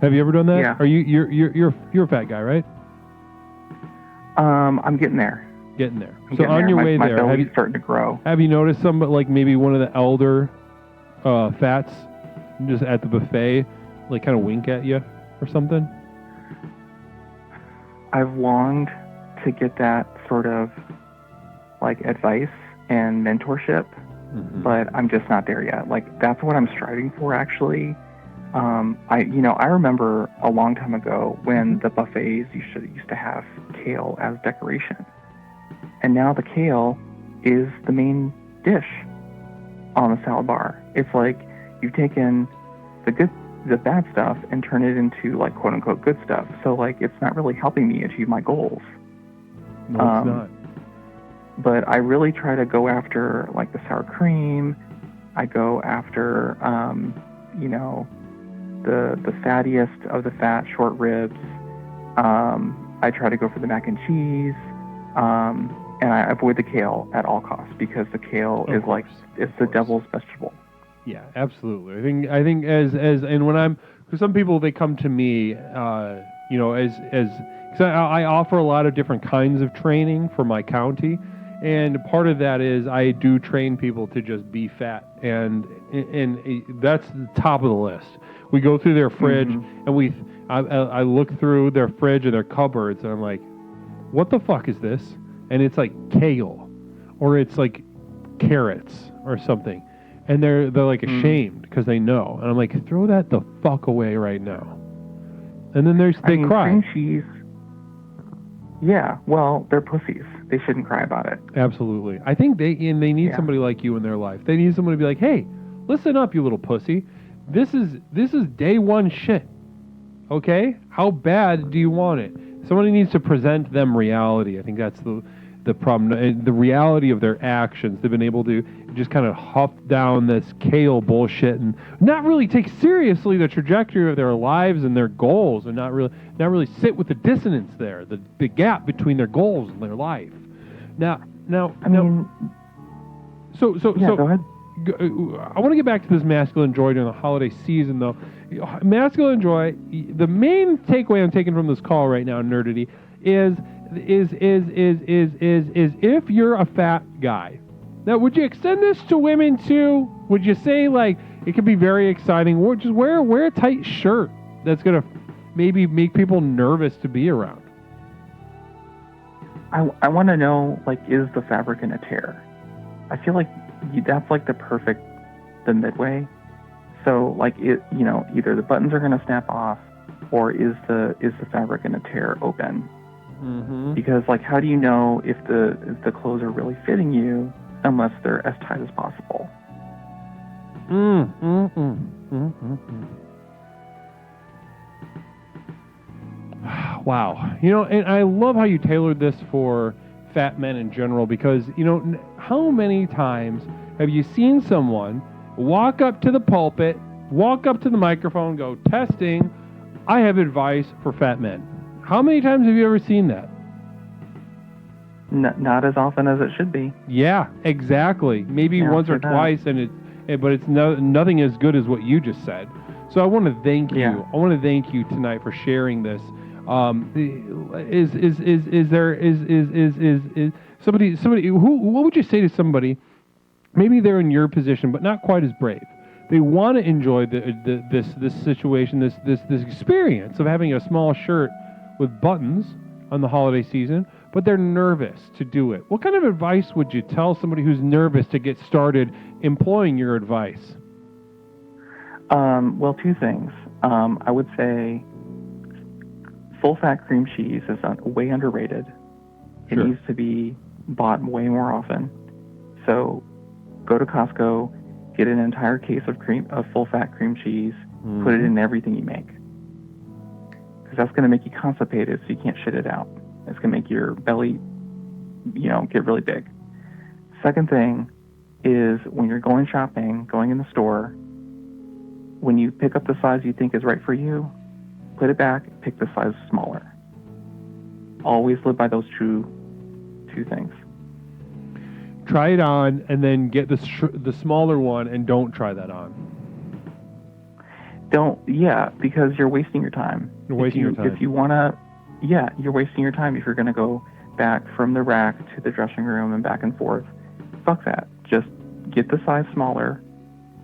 Have you ever done that? Yeah. Are you're a fat guy, right? I'm getting there. Getting there. I'm so getting on there. your way my there, belly's starting to grow. Have you noticed like maybe one of the elder fats just at the buffet, like kind of wink at you or something? I've longed to get that sort of like advice and mentorship, but I'm just not there yet. Like that's what I'm striving for, actually. I remember a long time ago when the buffets used to have kale as decoration, and now the kale is the main dish on the salad bar. It's like you've taken the bad stuff and turn it into like quote unquote good stuff. So like it's not really helping me achieve my goals. No, it's not. But I really try to go after like the sour cream. I go after the fattiest of the fat short ribs. I try to go for the mac and cheese. And I avoid the kale at all costs because the kale is like it's the devil's vegetable. Yeah, absolutely. I think as and when I'm, because some people, they come to me, as because I offer a lot of different kinds of training for my county, and part of that is I do train people to just be fat, and that's the top of the list. We go through their fridge, and I look through their fridge and their cupboards, and I'm like, what the fuck is this? And it's like kale, or it's like carrots or something. And they're like ashamed because they know. And I'm like, throw that the fuck away right now. And then they cry. Cream cheese. Yeah, well, they're pussies. They shouldn't cry about it. Absolutely. I think they need somebody like you in their life. They need someone to be like, hey, listen up, you little pussy. This is day one shit. Okay? How bad do you want it? Somebody needs to present them reality. I think that's the problem. The reality of their actions. They've been able to just kind of huff down this kale bullshit and not really take seriously the trajectory of their lives and their goals, and not really sit with the dissonance there, the gap between their goals and their life. Now, go ahead. I want to get back to this masculine joy during the holiday season, though. Masculine joy. The main takeaway I'm taking from this call right now, Nerdity, is if you're a fat guy. Now, would you extend this to women too? Would you say like it could be very exciting? Or just wear a tight shirt that's gonna maybe make people nervous to be around. I want to know, like, is the fabric in a tear? I feel like that's like the midway. So like either the buttons are gonna snap off, or is the fabric in a tear open? Mm-hmm. Because like, how do you know if the clothes are really fitting you unless they're as tight as possible? Wow. And I love how you tailored this for fat men in general, because how many times have you seen someone walk up to the pulpit, walk up to the microphone, go, testing, I have advice for fat men? How many times have you ever seen that? Not as often as it should be. Yeah, exactly. Maybe once or twice, but it's nothing as good as what you just said. So I want to thank you. I want to thank you tonight for sharing this. Is somebody who? What would you say to somebody? Maybe they're in your position, but not quite as brave. They want to enjoy this situation, this experience of having a small shirt with buttons on the holiday season, but they're nervous to do it. What kind of advice would you tell somebody who's nervous to get started employing your advice? Well, two things. I would say full-fat cream cheese is way underrated. It needs to be bought way more often. So go to Costco, get an entire case of full-fat cream cheese, put it in everything you make. Because that's going to make you constipated, so you can't shit it out. It's going to make your belly, get really big. Second thing is, when you're going shopping, going in the store, when you pick up the size you think is right for you, put it back, pick the size smaller. Always live by those two things. Try it on, and then get the smaller one, and don't try that on. Because you're wasting your time. You're wasting your time. If you want to, you're wasting your time if you're going to go back from the rack to the dressing room and back and forth. Fuck that. Just get the size smaller.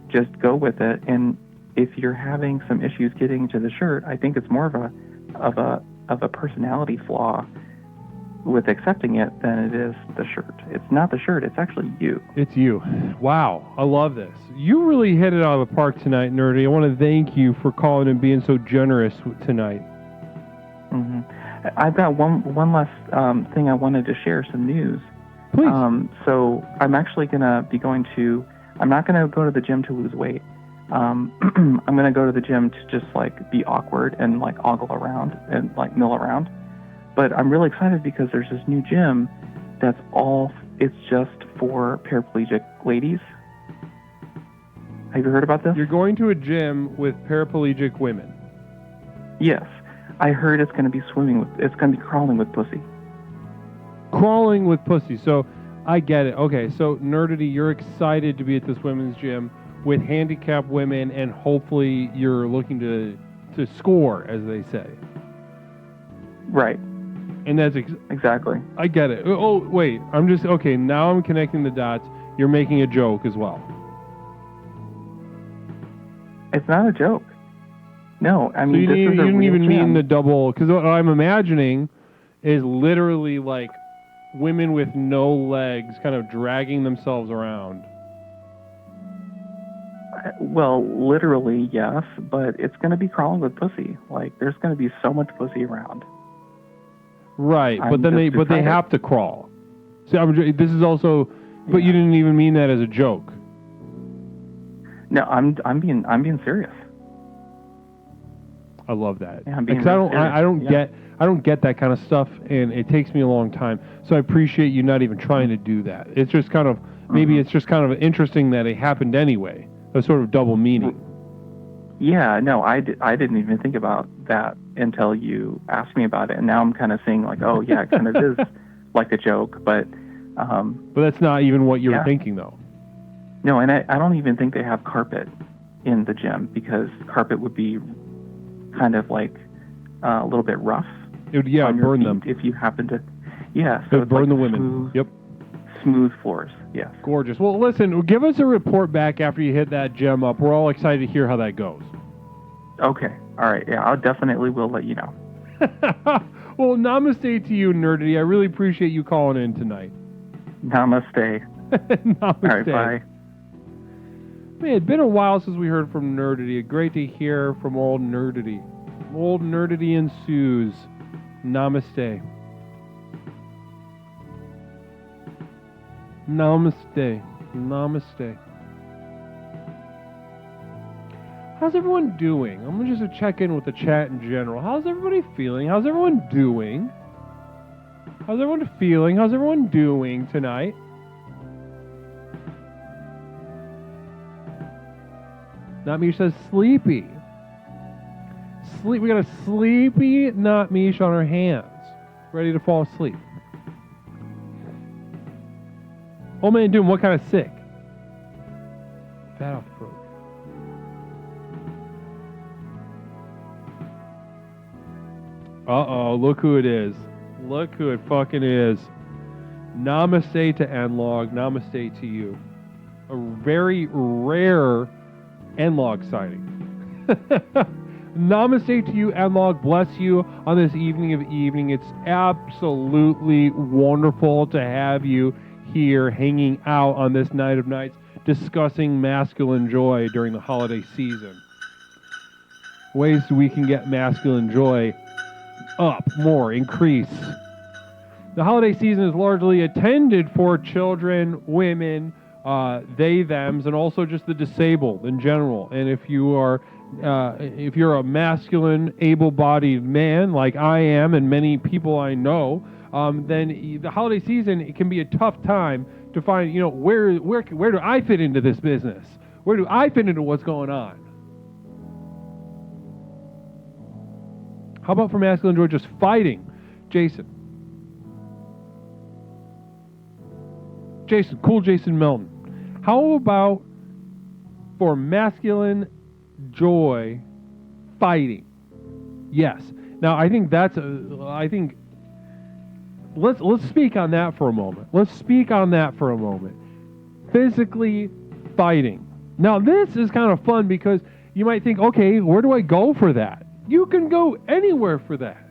Just go with it. And if you're having some issues getting to the shirt, I think it's more of a personality flaw with accepting it than it is the shirt. It's not the shirt, it's actually you. It's you. Wow, I love this. You really hit it out of the park tonight, Nerdy. I want to thank you for calling and being so generous tonight. Mm-hmm. I've got one last thing I wanted to share, some news. Please. So I'm actually going to be I'm not going to go to the gym to lose weight. I'm going to go to the gym to just like be awkward and like ogle around and like mill around. But I'm really excited because there's this new gym it's just for paraplegic ladies. Have you heard about this? You're going to a gym with paraplegic women. Yes. I heard it's going to be it's going to be crawling with pussy. Crawling with pussy. So I get it. Okay, so Nerdity, you're excited to be at this women's gym with handicapped women, and hopefully you're looking to score, as they say. Right. And that's exactly. I get it. Oh, wait. Now I'm connecting the dots. You're making a joke as well. It's not a joke. No, I mean, so you didn't even mean the double, because what I'm imagining is literally like women with no legs kind of dragging themselves around. Well, literally, yes, but it's going to be crawling with pussy. Like, there's going to be so much pussy around. Right, but they have to crawl. So this is also, but you didn't even mean that as a joke. No, I'm being serious. I love that. Yeah, I'm being I don't get that kind of stuff, and it takes me a long time. So I appreciate you not even trying to do that. It's just kind of it's just kind of interesting that it happened anyway. A sort of double meaning. Yeah, no, I didn't even think about that until you asked me about it, and now I'm kind of saying like, oh yeah, it kind of is like a joke, but that's not even what you were thinking though. No, and I don't even think they have carpet in the gym, because carpet would be kind of like a little bit rough. It would burn them if you happen to. Yeah, so it would burn the women. Yep. Smooth floors. Yes. Gorgeous. Well, listen, give us a report back after you hit that gym up. We're all excited to hear how that goes. Okay. All right. Yeah, I'll definitely will let you know. Well, namaste to you, Nerdity. I really appreciate you calling in tonight. Namaste. Namaste. All right, bye. Man, it's been a while since we heard from Nerdity. Great to hear from old Nerdity. Old Nerdity ensues. Namaste. Namaste. Namaste. How's everyone doing? I'm going to just check in with the chat in general. How's everybody feeling? How's everyone doing? How's everyone feeling? How's everyone doing tonight? Not Mish says sleepy. We got a sleepy Not Mish on our hands. Ready to fall asleep. Old Man Doom, what kind of sick? Fat off throat. Uh-oh, look who it is. Look who it fucking is. Namaste to N-Log. Namaste to you. A very rare N-Log sighting. Namaste to you, N-Log. Bless you on this evening of evening. It's absolutely wonderful to have you here hanging out on this night of nights, discussing masculine joy during the holiday season. Ways we can get masculine joy up, more, increase. The holiday season is largely intended for children, women, they, thems, and also just the disabled in general. And if you're a masculine, able-bodied man like I am and many people I know, then the holiday season, it can be a tough time to find, where do I fit into this business? Where do I fit into what's going on? How about for masculine joy just fighting? Jason, cool Jason Melton. How about for masculine joy fighting? Yes. Now, I think let's speak on that for a moment. Physically fighting. Now, this is kind of fun because you might think, okay, where do I go for that? You can go anywhere for that.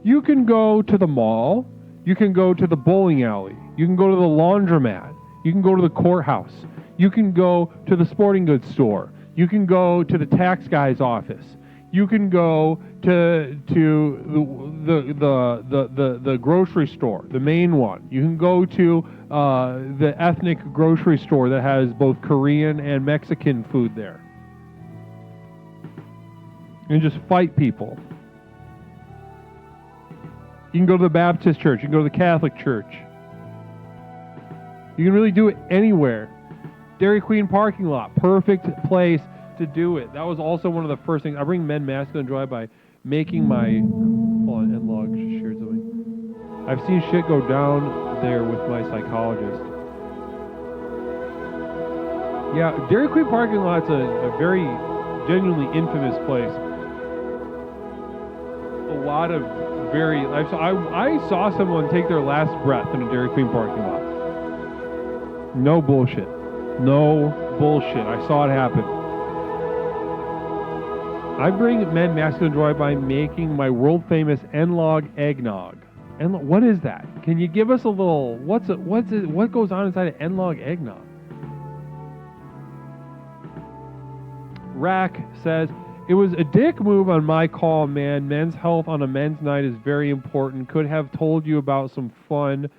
You can go to the mall. You can go to the bowling alley. You can go to the laundromat. You can go to the courthouse. You can go to the sporting goods store. You can go to the tax guy's office. You can go to the grocery store, the main one. You can go to the ethnic grocery store that has both Korean and Mexican food there. And just fight people. You can go to the Baptist church. You can go to the Catholic church. You can really do it anywhere. Dairy Queen parking lot, perfect place to do it. That was also one of the first things. I bring men masculine joy by making my... Hold on, N-Log shared something. I've seen shit go down there with my psychologist. Yeah, Dairy Queen parking lot's a very genuinely infamous place. A lot of very... I saw someone take their last breath in a Dairy Queen parking lot. No bullshit. No bullshit. I saw it happen. I bring men masculine joy by making my world famous N-Log eggnog. What is that? Can you give us a little? What goes on inside of N-Log eggnog? Rack says it was a dick move on my call, man. Men's health on a men's night is very important. Could have told you about some fun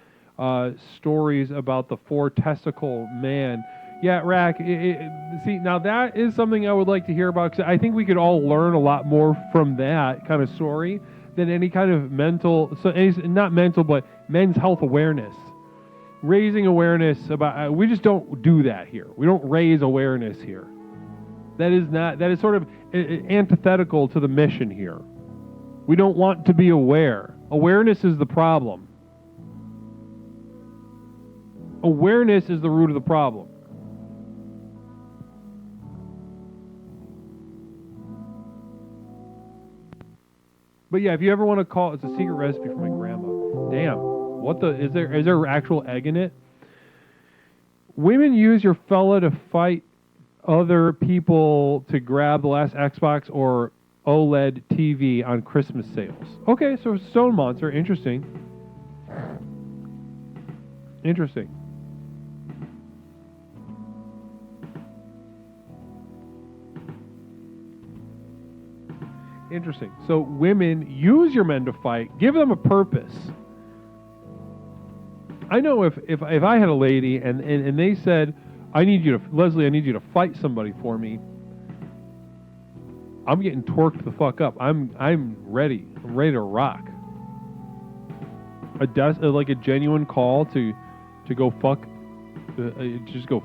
stories about the 4-testicle man. Yeah, Rack, see, now that is something I would like to hear about, because I think we could all learn a lot more from that kind of story than any kind of not mental, but men's health awareness. Raising awareness about, we just don't do that here. We don't raise awareness here. That is sort of antithetical to the mission here. We don't want to be aware. Awareness is the problem. Awareness is the root of the problem. But yeah, if you ever want to call, it's a secret recipe for my grandma. Damn, is there actual egg in it? Women use your fella to fight other people to grab the last Xbox or OLED TV on Christmas sales. Okay, so Stone Monster, interesting. Interesting. Interesting. So women use your men to fight. Give them a purpose. I know if I had a lady and they said, Leslie, I need you to fight somebody for me, I'm getting torqued the fuck up. I'm ready. I'm ready to rock. Like a genuine call to go fuck, just go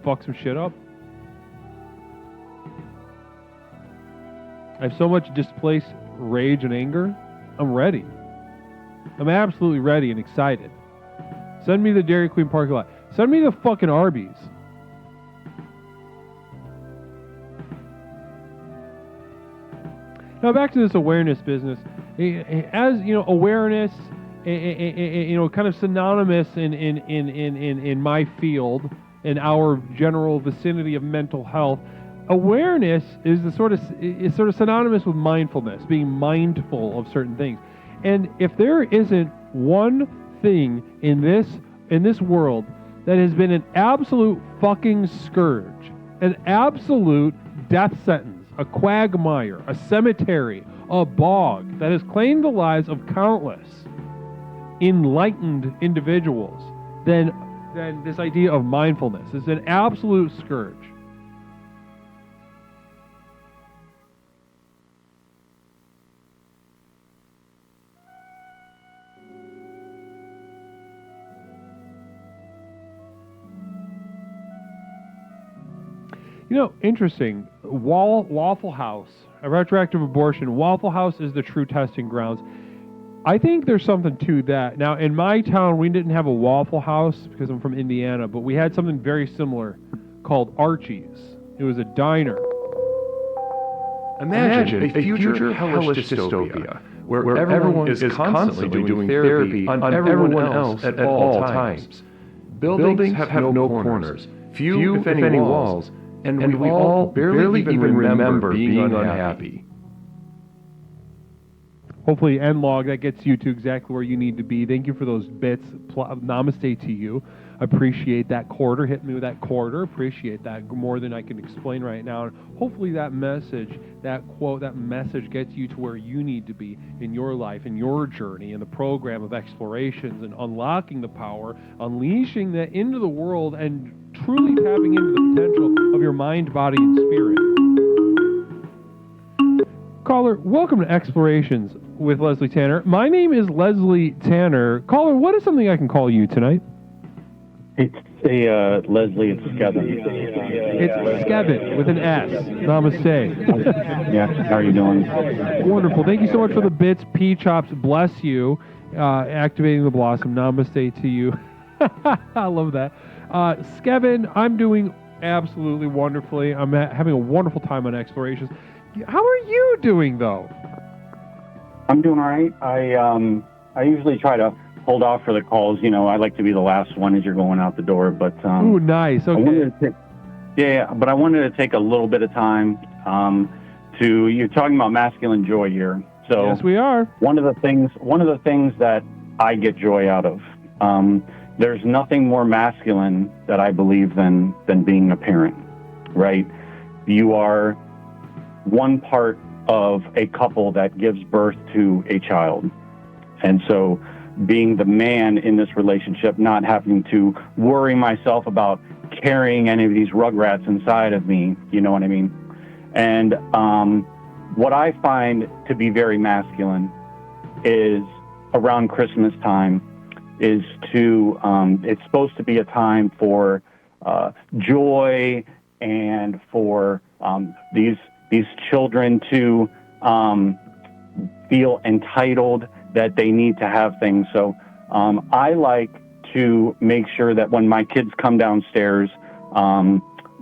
fuck some shit up. I have so much displaced rage and anger. I'm ready. I'm absolutely ready and excited. Send me the Dairy Queen parking lot. Send me the fucking Arby's. Now back to this awareness business. As you know, awareness, kind of synonymous in my field, in our general vicinity of mental health. Awareness is sort of synonymous with mindfulness, being mindful of certain things. And if there isn't one thing in this world that has been an absolute fucking scourge, an absolute death sentence, a quagmire, a cemetery, a bog that has claimed the lives of countless enlightened individuals, then this idea of mindfulness is an absolute scourge. You know, interesting. Waffle House, a retroactive abortion. Waffle House is the true testing grounds. I think there's something to that. Now, in my town, we didn't have a Waffle House because I'm from Indiana, but we had something very similar called Archie's. It was a diner. Imagine a future hellish dystopia where everyone is constantly doing therapy on everyone else at all times. Buildings have no corners, few, if any, walls, and we all barely even remember being unhappy. Hopefully, N-Log, that gets you to exactly where you need to be. Thank you for those bits. Namaste to you. Appreciate that quarter. Hit me with that quarter. Appreciate that more than I can explain right now. And hopefully that message, that quote, that message gets you to where you need to be in your life, in your journey, in the program of explorations and unlocking the power, unleashing that into the world, and truly tapping into the potential of your mind, body, and spirit. Caller, welcome to Explorations with Leslie Tanner. My name is Leslie Tanner. Caller, what is something I can call you tonight? It's Leslie, it's Skevin. It's Skevin with an S. Namaste. Yeah, how are you doing? Wonderful. Thank you so much for the bits. P-Chops, bless you. Activating the blossom. Namaste to you. I love that. Skevin, I'm doing absolutely wonderfully. I'm having a wonderful time on Explorations. How are you doing, though? I'm doing all right. I usually try to hold off for the calls. You know, I like to be the last one as you're going out the door. But ooh, nice. Okay. But I wanted to take a little bit of time to. You're talking about masculine joy here. So yes, we are. One of the things that I get joy out of. There's nothing more masculine that I believe than being a parent, right? You are one part of a couple that gives birth to a child. And so being the man in this relationship, not having to worry myself about carrying any of these rugrats inside of me, you know what I mean? And what I find to be very masculine is around Christmas time is to, it's supposed to be a time for joy and for these children to feel entitled that they need to have things. So I like to make sure that when my kids come downstairs,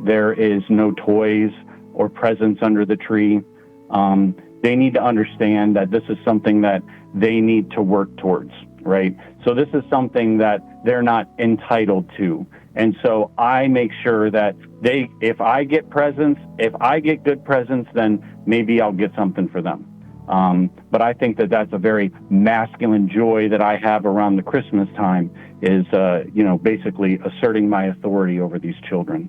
there is no toys or presents under the tree. They need to understand that this is something that they need to work towards, right? So this is something that they're not entitled to. And so I make sure that if I get presents, if I get good presents, then maybe I'll get something for them. But I think that that's a very masculine joy that I have around the Christmas time is, basically asserting my authority over these children.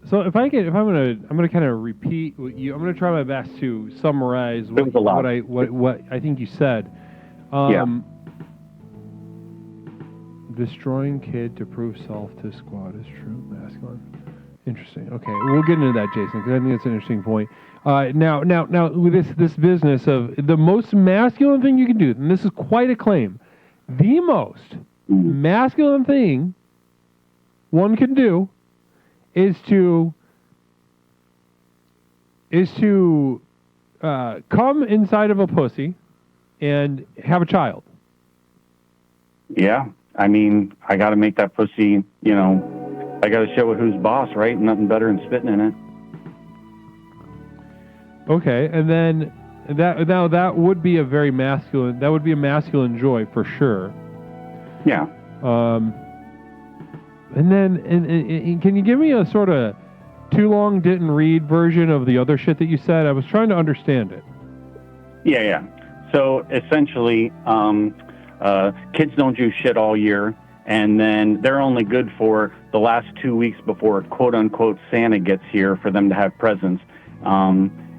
So I'm gonna kind of repeat what I'm gonna try my best to summarize what I think you said. Destroying kid to prove self to squad is true masculine. Interesting. Okay, we'll get into that, Jason, because I think it's an interesting point. Now, with this business of the most masculine thing you can do, and this is quite a claim, the most masculine thing one can do is to come inside of a pussy and have a child. Yeah. I mean, I got to make that pussy, I got to show it who's boss, right? Nothing better than spitting in it. Okay, and then that would be a very masculine. That would be a masculine joy for sure. Yeah. And then, and can you give me a sort of too long didn't read version of the other shit that you said? I was trying to understand it. Yeah. So essentially, kids don't do shit all year, and then they're only good for the last 2 weeks before quote-unquote Santa gets here for them to have presents.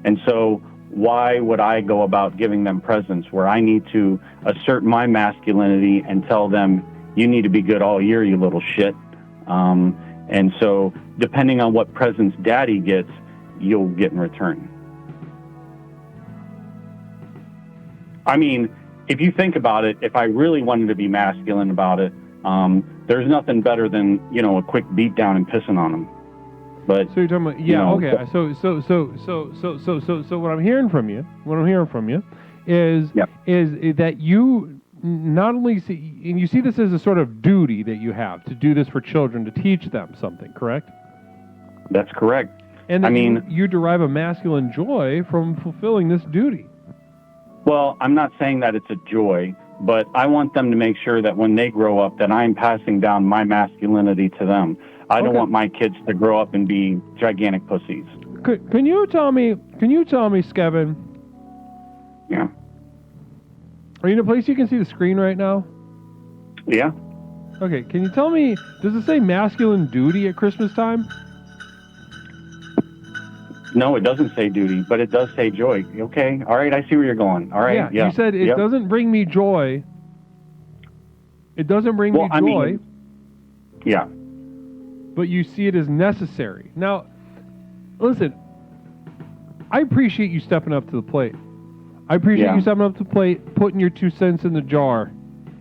And so why would I go about giving them presents where I need to assert my masculinity and tell them, you need to be good all year, you little shit. And so depending on what presents daddy gets, you'll get in return. I mean, if you think about it, if I really wanted to be masculine about it, there's nothing better than, a quick beat down and pissing on them. But so you're talking about, okay. So what I'm hearing from you, is that you not only see, and you see this as a sort of duty that you have to do this for children, to teach them something, correct? That's correct. And you derive a masculine joy from fulfilling this duty. Well, I'm not saying that it's a joy, but I want them to make sure that when they grow up that I'm passing down my masculinity to them. I don't want my kids to grow up and be gigantic pussies. Can you tell me, Skevin? Yeah. Are you in a place you can see the screen right now? Yeah. Okay, can you tell me, does it say masculine duty at Christmas time? No, it doesn't say duty, but it does say joy. Okay, all right, I see where you're going. All right, yeah. You said it doesn't bring me joy. It doesn't bring me joy. Yeah. But you see it as necessary. Now, listen, I appreciate you stepping up to the plate. I appreciate you stepping up to the plate, putting your 2 cents in the jar,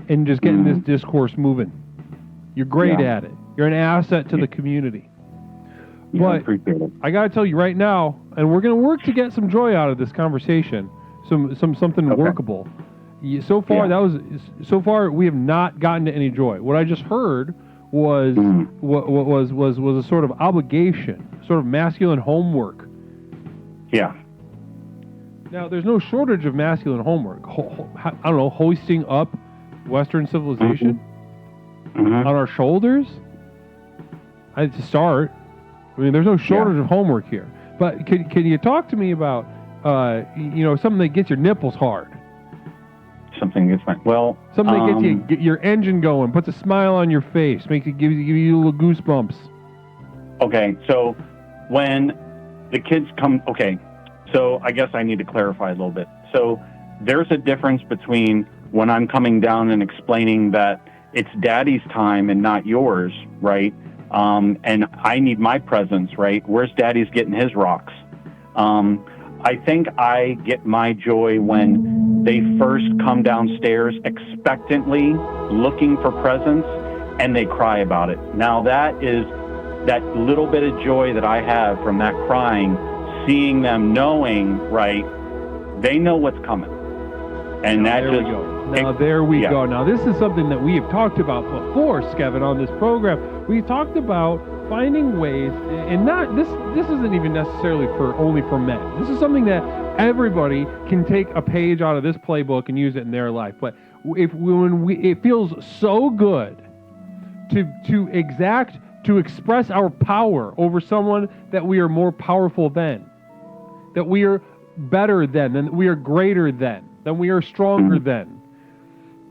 and just getting this discourse moving. You're great at it. You're an asset to the community. But I got to tell you right now, and we're going to work to get some joy out of this conversation, something workable. So far we have not gotten to any joy. What I just heard was was a sort of obligation, sort of masculine homework. Yeah. Now, there's no shortage of masculine homework. I don't know, hoisting up Western civilization on our shoulders. To start. I mean, there's no shortage of homework here. But can you talk to me about something that gets your nipples hard? Something gets something that gets your engine going, puts a smile on your face, gives you little goosebumps. Okay, so when the kids come, so I guess I need to clarify a little bit. So there's a difference between when I'm coming down and explaining that it's daddy's time and not yours, right? And I need my presence, right? Where's daddy's getting his rocks? I think I get my joy when they first come downstairs expectantly looking for presents and they cry about it. Now that is that little bit of joy that I have from that crying, seeing them knowing, right, they know what's coming. And there we go. Now, this is something that we have talked about before, Skevin, on this program. We've talked about finding ways, and not this isn't even necessarily only for men. This is something that everybody can take a page out of this playbook and use it in their life. But it feels so good to express our power over someone that we are more powerful than, that we are better than, that we are greater than we are stronger than.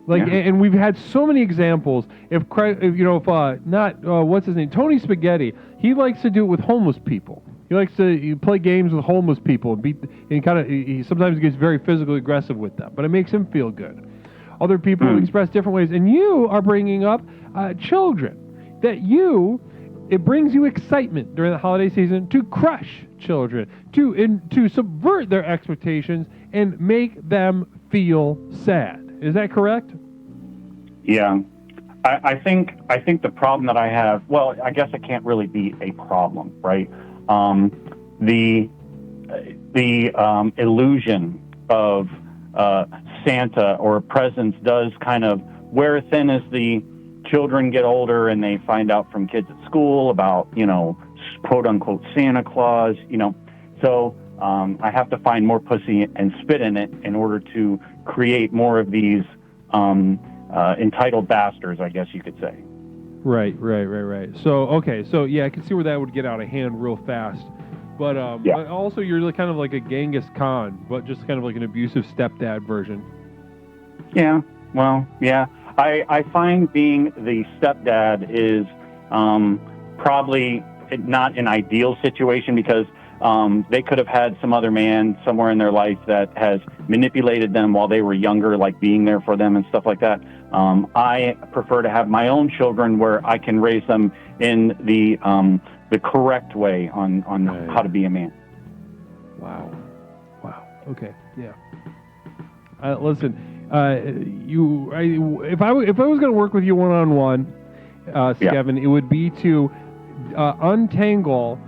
And we've had so many examples. What's his name? Tony Spaghetti. He likes to do it with homeless people. He likes to play games with homeless people and he sometimes gets very physically aggressive with them, but it makes him feel good. Other people express different ways, and you are bringing up children. It brings you excitement during the holiday season to crush children, to subvert their expectations and make them feel sad. Is that correct? Yeah. I think the problem that I have, well, I guess it can't really be a problem, right? The illusion of Santa or presents does kind of wear thin as the children get older and they find out from kids at school about, quote unquote Santa Claus, So I have to find more pussy and spit in it in order to create more of these entitled bastards, I guess you could say. Right. So, I can see where that would get out of hand real fast. But but also you're kind of like a Genghis Khan, but just kind of like an abusive stepdad version. Yeah, well, yeah. I find being the stepdad is probably not an ideal situation because they could have had some other man somewhere in their life that has manipulated them while they were younger, like being there for them and stuff like that. I prefer to have my own children where I can raise them in the correct way on how to be a man. Wow. Okay. Yeah. Listen, if I was going to work with you one-on-one, Skevin, it would be to untangle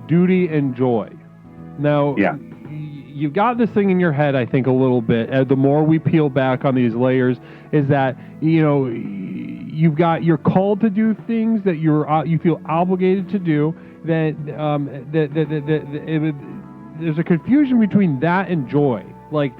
duty and joy. Now, you've got this thing in your head, I think, a little bit. The more we peel back on these layers, is that you're called to do things that you feel obligated to do. There's a confusion between that and joy. Like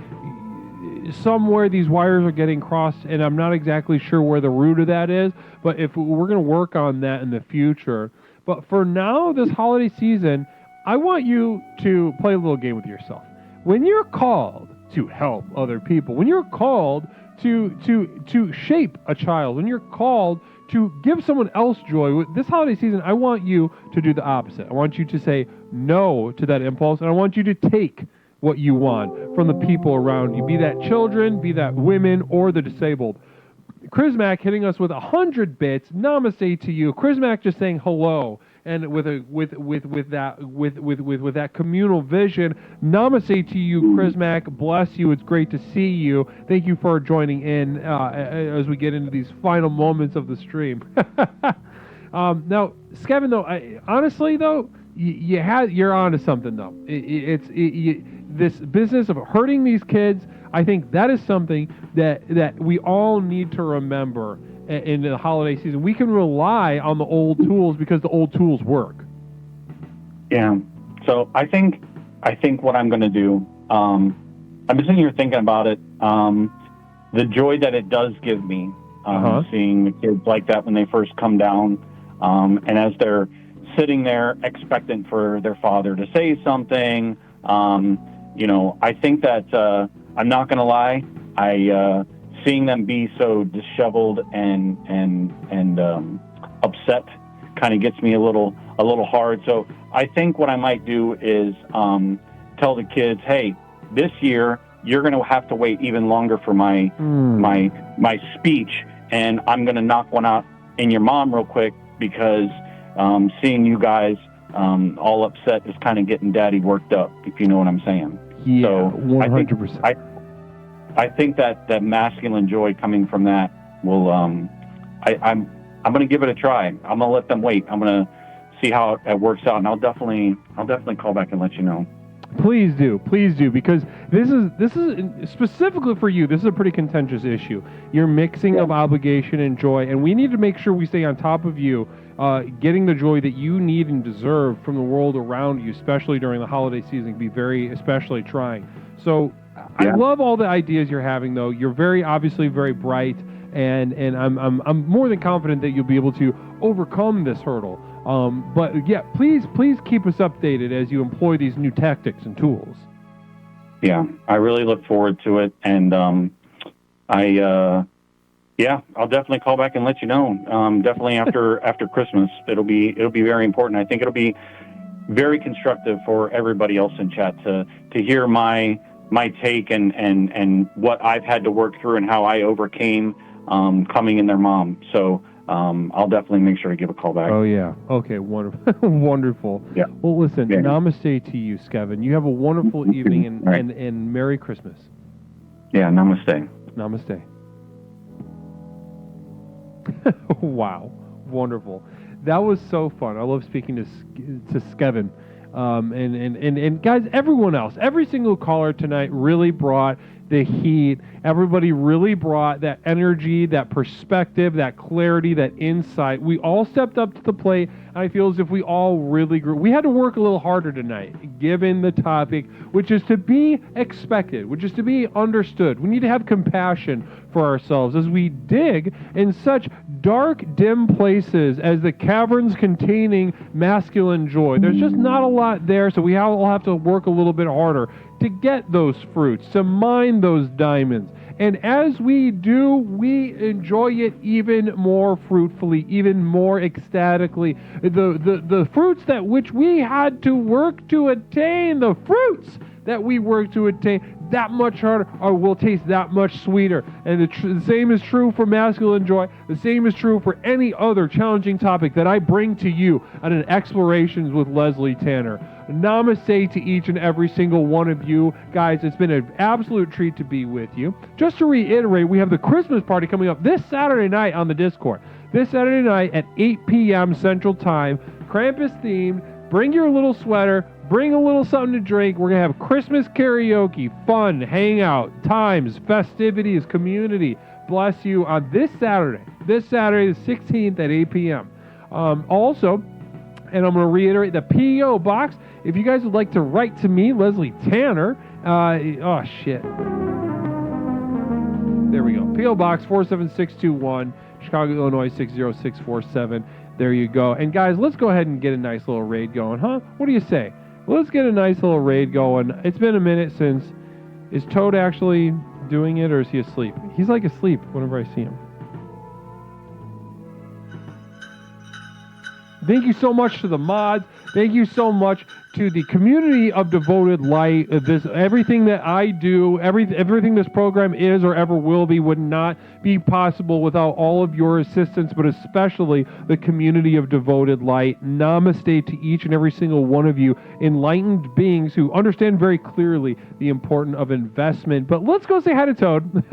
somewhere these wires are getting crossed, and I'm not exactly sure where the root of that is. But if we're going to work on that in the future. But for now, this holiday season, I want you to play a little game with yourself. When you're called to help other people, when you're called to shape a child, when you're called to give someone else joy. This holiday season, I want you to do the opposite. I want you to say no to that impulse, and I want you to take what you want from the people around you, be that children, be that women, or the disabled. Chrismac hitting us with 100 bits. Namaste to you. Chrismac just saying hello, and with that communal vision. Namaste to you, Chrismac. Bless you. It's great to see you. Thank you for joining in as we get into these final moments of the stream. Now, Skevin, though, honestly though, you're onto something though. This business of hurting these kids, I think that is something that we all need to remember in the holiday season. We can rely on the old tools because the old tools work. Yeah. So I think what I'm going to do, I'm sitting here thinking about it, the joy that it does give me, seeing the kids like that when they first come down, and as they're sitting there expectant for their father to say something, I think that I'm not going to lie. Seeing them be so disheveled and upset kind of gets me a little hard. So I think what I might do is tell the kids, hey, this year you're going to have to wait even longer for my speech, and I'm going to knock one out in your mom real quick because seeing you guys all upset is kind of getting Daddy worked up, if you know what I'm saying. Yeah, so 100%. I think that masculine joy coming from that will. I'm going to give it a try. I'm going to let them wait. I'm going to see how it works out, and I'll definitely call back and let you know. Please do, because this is specifically for you. This is a pretty contentious issue. You're mixing of obligation and joy, and we need to make sure we stay on top of you, getting the joy that you need and deserve from the world around you, especially during the holiday season. Can be very especially trying. So I love all the ideas you're having, though. You're obviously very bright, and I'm more than confident that you'll be able to overcome this hurdle. But yeah, please keep us updated as you employ these new tactics and tools. Yeah, I really look forward to it, and I'll definitely call back and let you know. Definitely after Christmas, it'll be very important. I think it'll be very constructive for everybody else in chat to hear my take and what I've had to work through and how I overcame coming in their mom. So I'll definitely make sure to give a call back. Oh yeah. Okay. Wonderful. Wonderful. Yeah. Well, listen. Yeah. Namaste to you, Skevin. You have a wonderful evening and Merry Christmas. Yeah. Namaste. Namaste. Wow. Wonderful. That was so fun. I love speaking to Skevin. And guys, everyone else, every single caller tonight really brought the heat. Everybody really brought that energy, that perspective, that clarity, that insight. We all stepped up to the plate. I feel as if we all really grew. We had to work a little harder tonight, given the topic, which is to be expected, which is to be understood. We need to have compassion for ourselves as we dig in such dark, dim places as the caverns containing masculine joy. There's just not a lot there, so we all have to work a little bit harder to get those fruits, to mine those diamonds. And as we do, we enjoy it even more fruitfully, even more ecstatically. The fruits that which we had to work to attain, the fruits that we work to attain, that much harder, or will taste that much sweeter. And the same is true for masculine joy. The same is true for any other challenging topic that I bring to you on an Explorations with Leslie Tanner. Namaste to each and every single one of you. Guys, it's been an absolute treat to be with you. Just to reiterate, we have the Christmas party coming up this Saturday night on the Discord. This Saturday night at 8 p.m. Central Time, Krampus themed. Bring your little sweater. Bring a little something to drink. We're going to have Christmas karaoke, fun, hangout, times, festivities, community. Bless you on this Saturday the 16th at 8 p.m. Also, and I'm going to reiterate the P.O. Box. If you guys would like to write to me, Leslie Tanner, oh shit. There we go. P.O. Box 47621, Chicago, Illinois 60647. There you go. And guys, let's go ahead and get a nice little raid going, huh? What do you say? Let's get a nice little raid going. It's been a minute since... Is Toad actually doing it, or is he asleep? He's like asleep whenever I see him. Thank you so much to the mods. Thank you so much to the community of Devoted Light. Everything that I do, everything this program is or ever will be, would not be possible without all of your assistance, but especially the community of Devoted Light. Namaste to each and every single one of you, enlightened beings who understand very clearly the importance of investment. But let's go say hi to Toad.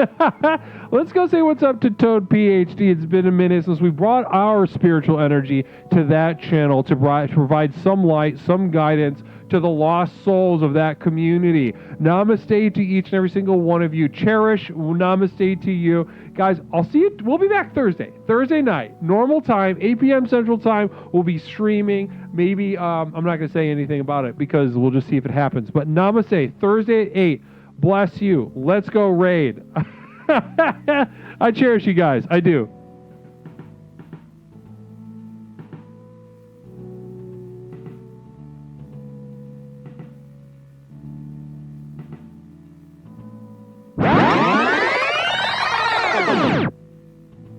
Let's go say what's up to Toad PhD. It's been a minute since we brought our spiritual energy to that channel to provide some light, some guidance to the lost souls of that community. Namaste to each and every single one of you. Cherish, namaste to you. Guys, I'll see you. We'll be back Thursday night, normal time, 8 p.m. Central Time. We'll be streaming. Maybe, I'm not going to say anything about it because we'll just see if it happens. But namaste, Thursday at 8. Bless you. Let's go raid. I cherish you guys. I do.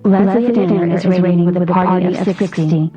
Leslie Tanner is raiding with a party of 60.